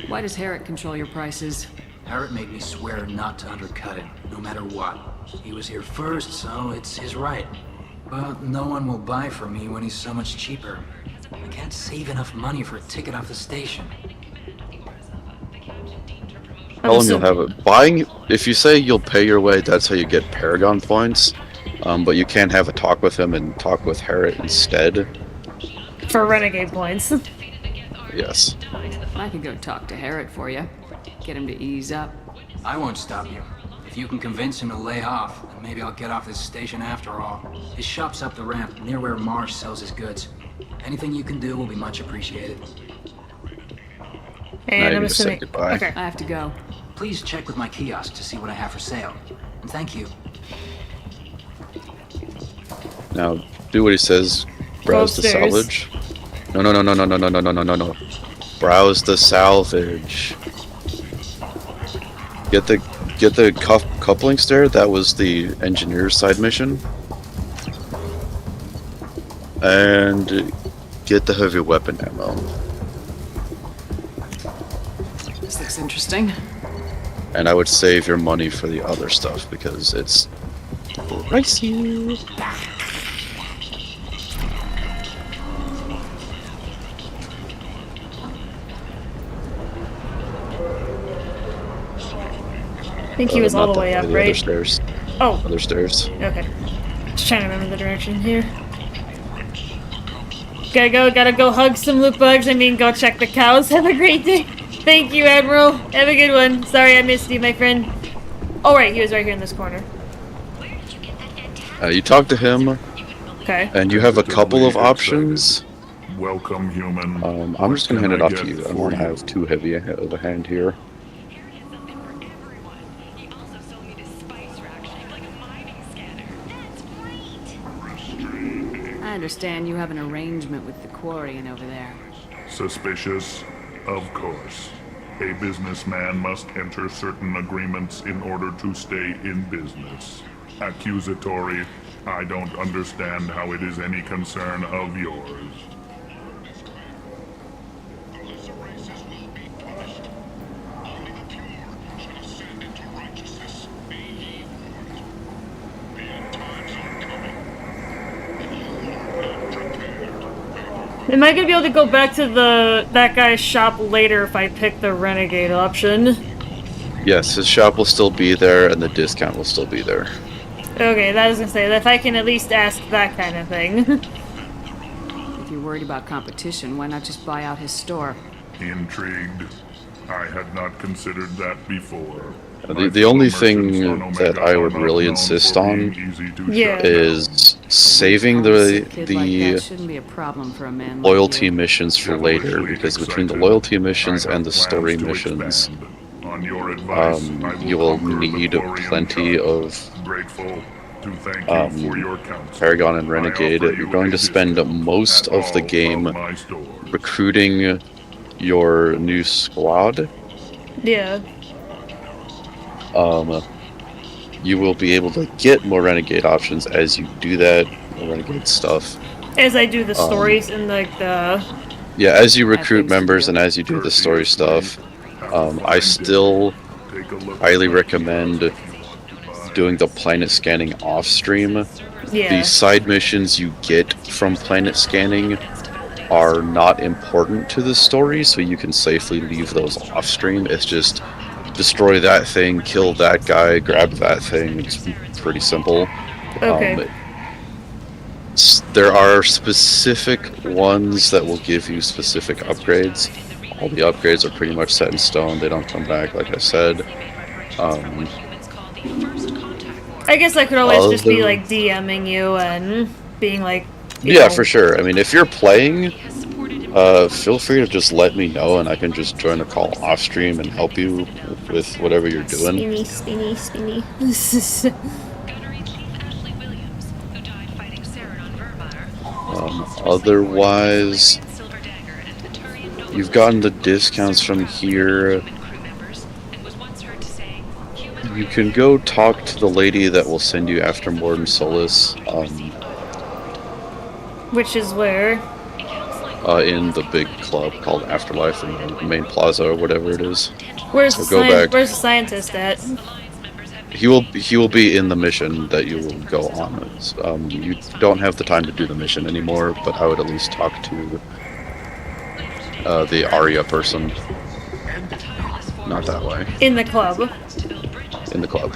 Why does Harrod control your prices? Harrod made me swear not to undercut it, no matter what. He was here first, so it's his right. But no one will buy from me when he's so much cheaper. I can't save enough money for a ticket off the station. Tell him you'll have it. Buying, if you say you'll pay your way, that's how you get Paragon points. But you can have a talk with him and talk with Harrod instead. For Renegade points. Yes. I could go talk to Harrod for you. Get him to ease up. I won't stop you. If you can convince him to lay off, then maybe I'll get off this station after all. His shop's up the ramp, near where Marsh sells his goods. Anything you can do will be much appreciated. And I'm assuming... Okay. I have to go. Please check with my kiosk to see what I have for sale. And thank you. Now, do what he says. Browse the salvage. No. Browse the salvage. Get the couplings there. That was the engineer's side mission. And get the heavy weapon ammo. This looks interesting. And I would save your money for the other stuff because it's pricey. I think he was all the way up, right? Other stairs. Oh. Other stairs. Okay. Just trying to remember the direction here. Gotta go hug some loot bugs. I mean, go check the cows. Have a great day. Thank you, Admiral. Have a good one. Sorry I missed you, my friend. Oh, right, he was right here in this corner. You talk to him. Okay. And you have a couple of options. Welcome, human. I'm just gonna hand it off to you. I don't want to have too heavy of a hand here. I understand you have an arrangement with the Quarian over there. Suspicious? Of course. A businessman must enter certain agreements in order to stay in business. Accusatory, I don't understand how it is any concern of yours. Am I gonna be able to go back to that guy's shop later if I pick the Renegade option? Yes, his shop will still be there, and the discount will still be there. Okay, that was gonna say, if I can at least ask that kind of thing. If you're worried about competition, why not just buy out his store? Intrigued? I had not considered that before. The only thing that I would really insist on is saving the Shouldn't be a problem for a man loyalty missions for later, because between the loyalty missions and the story missions, you will need plenty of Paragon and Renegade. You're going to spend most of the game recruiting your new squad. Yeah. You will be able to get more Renegade options as you do that, more Renegade stuff. As I do the stories and like the... Yeah, as you recruit members and as you do the story stuff, I still highly recommend doing the planet scanning off stream. Yeah. The side missions you get from planet scanning are not important to the story, so you can safely leave those off stream. It's just destroy that thing, kill that guy, grab that thing. It's pretty simple. Okay. There are specific ones that will give you specific upgrades. All the upgrades are pretty much set in stone. They don't come back, like I said. I guess I could always just be like DMing you and being like... Yeah, for sure. I mean, if you're playing, feel free to just let me know and I can just join a call off stream and help you with whatever you're doing. Spinny. Otherwise, you've gotten the discounts from here. You can go talk to the lady that will send you after Morden Solus. Which is where? In the big club called Afterlife in the main plaza or whatever it is. Where's so where's the scientist at? He will be in the mission that you will go on. You don't have the time to do the mission anymore, but I would at least talk to the Arya person. Not that way. In the club. In the club.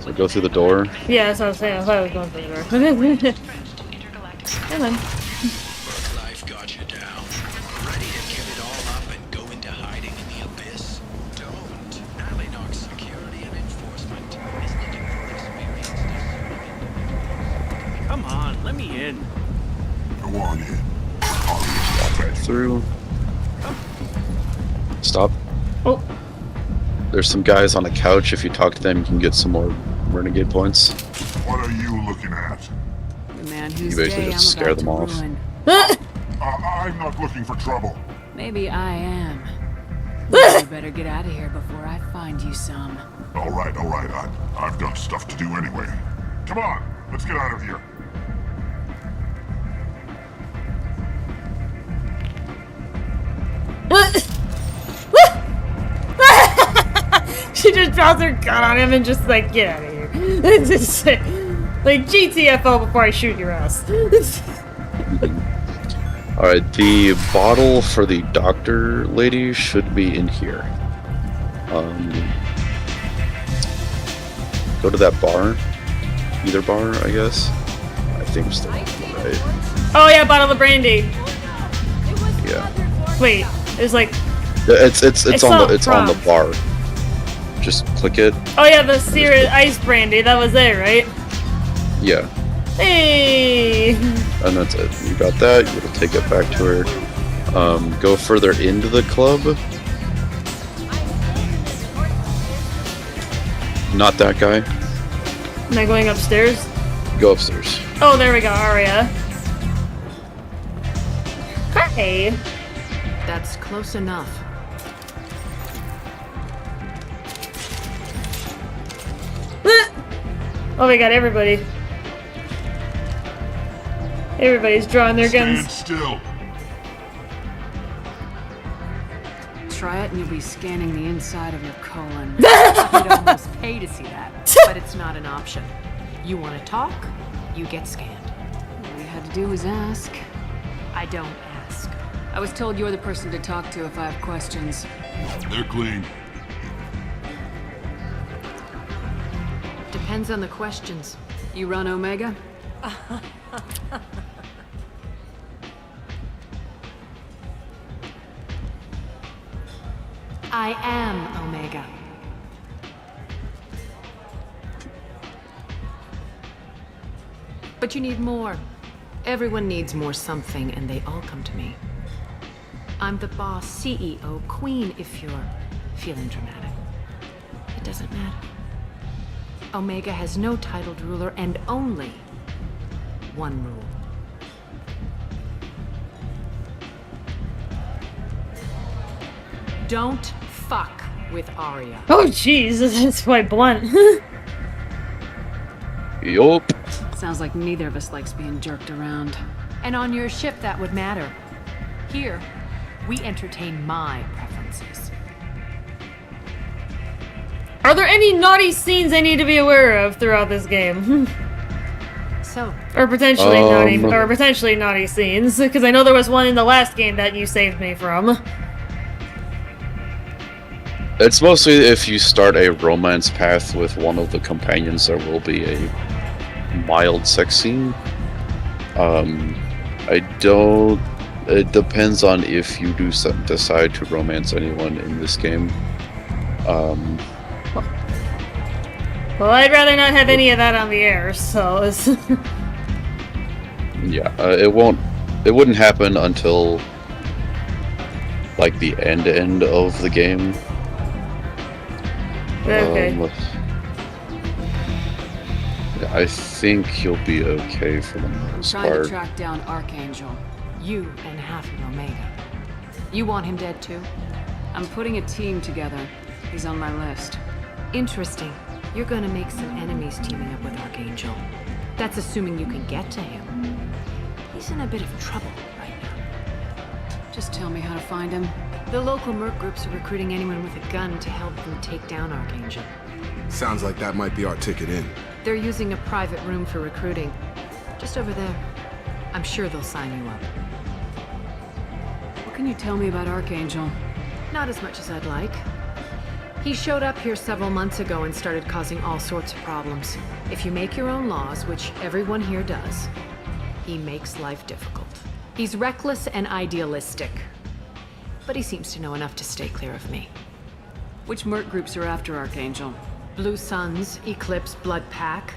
So go through the door. Yeah, that's what I was saying. I thought I was going through the door. Come on. Life got you down. Ready to give it all up and go into hiding in the abyss? Don't. Alinox security and enforcement is looking for experienced. Come on, let me in. Go on in. Walk right through. Stop. Oh. There's some guys on a couch. If you talk to them, you can get some more Renegade points. What are you looking at? The man You whose basically day just I'm scare about them to off. ruin. I'm not looking for trouble. Maybe I am. You better get out of here before I find you some. All right. I've got stuff to do anyway. Come on, let's get out of here. She just drops her gun on him and just like, get out of here. It's just like GTFO before I shoot your ass. Alright, the bottle for the doctor lady should be in here. Go to that bar. either bar, I guess. I think I'm still on the right. Oh yeah, bottle of brandy. Yeah. Wait, there's like. It's on the prompt. bar. Just click it. Oh yeah, the Seared Ice brandy. That was there, right? Yeah. Hey. And that's it. You got that. You gotta take it back to her. Go further into the club. Not that guy. Am I going upstairs? Go upstairs. Oh, there we go, Aria. Hey. That's close enough. Oh, we got everybody. Everybody's drawing their guns. Stand still. Try it and you'll be scanning the inside of your colon. You'd almost pay to see that, but it's not an option. You want to talk, you get scanned. All you had to do was ask. I don't ask. I was told you're the person to talk to if I have questions. They're clean. Depends on the questions. You run Omega? I am Omega. But you need more. Everyone needs more something, and they all come to me. I'm the boss, CEO, queen, if you're feeling dramatic. It doesn't matter. Omega has no titled ruler and only one rule. Don't fuck with Arya. Oh jeez, that's quite blunt. Yup. Sounds like neither of us likes being jerked around. And on your ship, that would matter. Here, we entertain my preferences. Are there any naughty scenes I need to be aware of throughout this game? So, or potentially naughty scenes, because I know there was one in the last game that you saved me from. It's mostly if you start a romance path with one of the companions, there will be a mild sex scene. It depends on if you do decide to romance anyone in this game. Well, I'd rather not have any of that on the air, so it's... Yeah, it wouldn't happen until like the end of the game. Okay. I think you'll be okay for the most trying part. to track down Archangel. You and half of Omega. You want him dead too? I'm putting a team together. He's on my list. Interesting. You're gonna make some enemies teaming up with Archangel. That's assuming you can get to him. He's in a bit of trouble right now. Just tell me how to find him. The local merc groups are recruiting anyone with a gun to help them take down Archangel. Sounds like that might be our ticket in. They're using a private room for recruiting. Just over there. I'm sure they'll sign you up. What can you tell me about Archangel? Not as much as I'd like. He showed up here several months ago and started causing all sorts of problems. If you make your own laws, which everyone here does, he makes life difficult. He's reckless and idealistic. But he seems to know enough to stay clear of me. Which merc groups are after Archangel? Blue Suns, Eclipse, Blood Pack.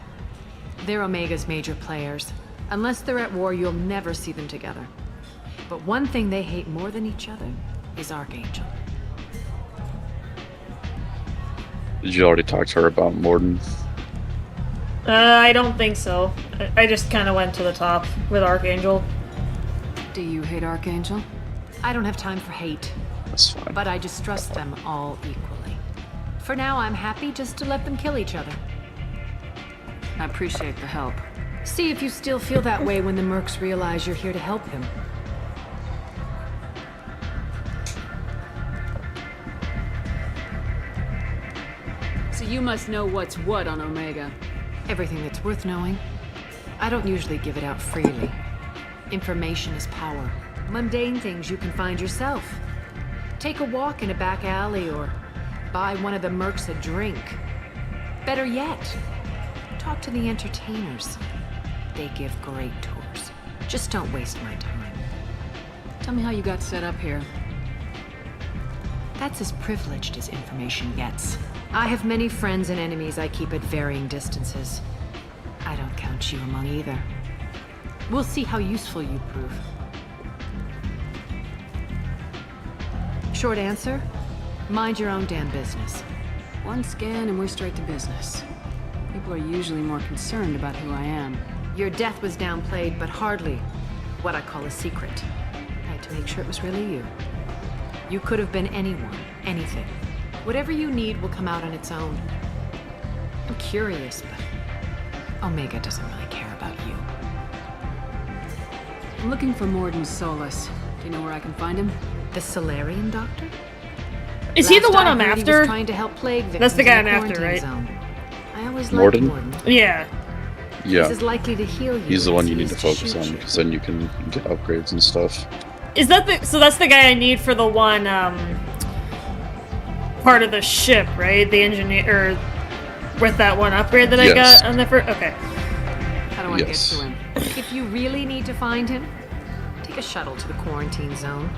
They're Omega's major players. Unless they're at war, you'll never see them together. But one thing they hate more than each other is Archangel. Did you already talk to her about Morden? I don't think so. I just kind of went to the top with Archangel. Do you hate Archangel? I don't have time for hate. That's fine. But I distrust them all equally. For now, I'm happy just to let them kill each other. I appreciate the help. See if you still feel that way when the mercs realize you're here to help them. So you must know what's what on Omega. Everything that's worth knowing. I don't usually give it out freely. Information is power. Mundane things you can find yourself. Take a walk in a back alley or buy one of the mercs a drink. Better yet, talk to the entertainers. They give great tours. Just don't waste my time. Tell me how you got set up here. That's as privileged as information gets. I have many friends and enemies I keep at varying distances. I don't count you among either. We'll see how useful you prove. Short answer? Mind your own damn business. One scan and we're straight to business. People are usually more concerned about who I am. Your death was downplayed, but hardly what I call a secret. I had to make sure it was really you. You could have been anyone, anything. Whatever you need will come out on its own. I'm curious, but Omega doesn't really care about you. I'm looking for Morden Solus. Do you know where I can find him? The Solarian doctor? Is he the one I'm Last I heard, he after? was trying to help plague victims That's the guy in I'm after, quarantine right? zone. I always Morden? liked Morden. Yeah. Yeah. He's as likely to heal you. He's the one you need as to he is focus on, shoot you. because then you can get upgrades and stuff. Is that the so that's the guy I need for the one part of the ship, right? The engineer or with that one upgrade that I Yes. got on the first. Okay. How do I get Yes. to him? If you really need to find him, take a shuttle to the quarantine zone.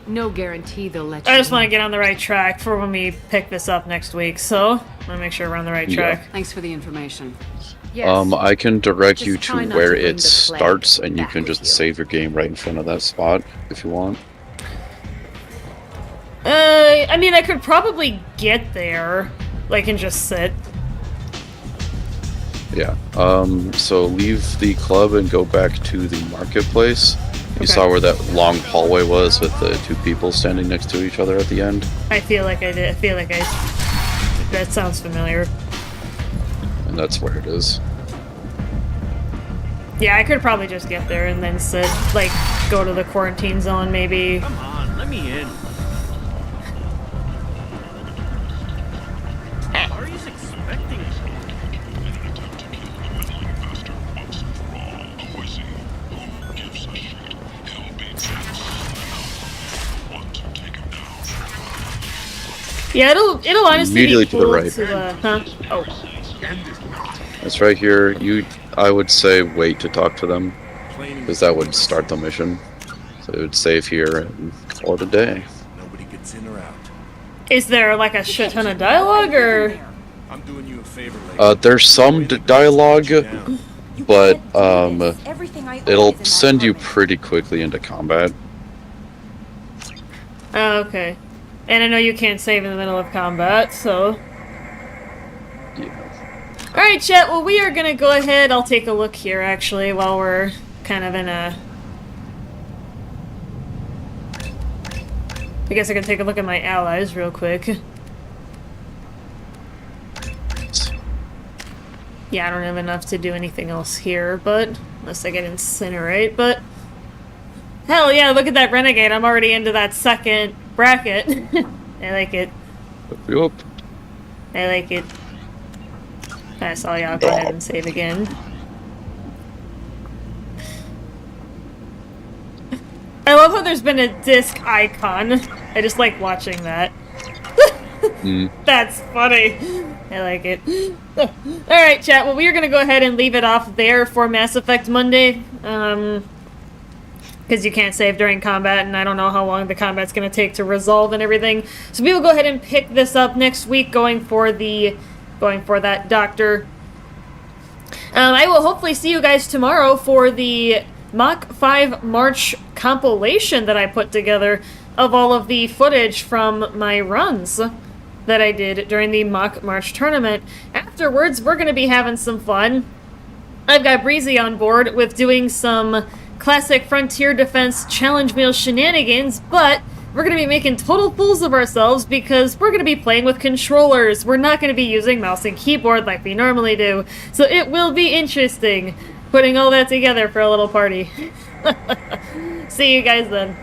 No guarantee they'll let you I just want to in. get on the right track for when we pick this up next week, so I want to make sure we're on the right Yeah. track. Thanks for the information. Yes. I can direct you Just try to not where to bring it the plague starts, and you back can with just you. save your game right in front of that spot if you want. I mean, I could probably get there, like, and just sit. Yeah. So leave the club and go back to the marketplace. You Okay. saw where that long hallway was with the two people standing next to each other at the end? I feel like I did. I feel like that sounds familiar. And that's where it is. Yeah, I could probably just get there and then sit, like, go to the quarantine zone, maybe. Come on, let me in. Are you expecting? Yeah, it'll honestly Immediately be to the cool right. to, huh? Oh. That's right here. I would say wait to talk to them, because that would start the mission. So it would save here and call it a day. Nobody gets in or out. Is there, like, a shit ton of dialogue, or? I'm doing you a favor, There's some dialogue, but it'll send you pretty quickly into combat. Oh, okay. And I know you can't save in the middle of combat, so... Alright, chat, well, we are gonna go ahead. I'll take a look here, actually, while we're kind of in a... I guess I can take a look at my allies real quick. Yeah, I don't have enough to do anything else here, but... Unless I get Incinerate, but... Hell yeah, look at that Renegade. I'm already into that second bracket. I like it. Yup. I like it. I saw y'all go ahead and save again. I love how there's been a disc icon. I just like watching that. That's funny. I like it. Alright, chat. Well, we are going to go ahead and leave it off there for Mass Effect Monday. Because you can't save during combat, and I don't know how long the combat's going to take to resolve and everything. So we will go ahead and pick this up next week, going for that doctor. I will hopefully see you guys tomorrow for the Mach 5 March compilation that I put together of all of the footage from my runs that I did during the Mach March tournament. Afterwards, we're going to be having some fun. I've got Breezy on board with doing some classic Frontier Defense challenge meal shenanigans, but we're going to be making total fools of ourselves because we're going to be playing with controllers. We're not going to be using mouse and keyboard like we normally do, so it will be interesting putting all that together for a little party. See you guys then.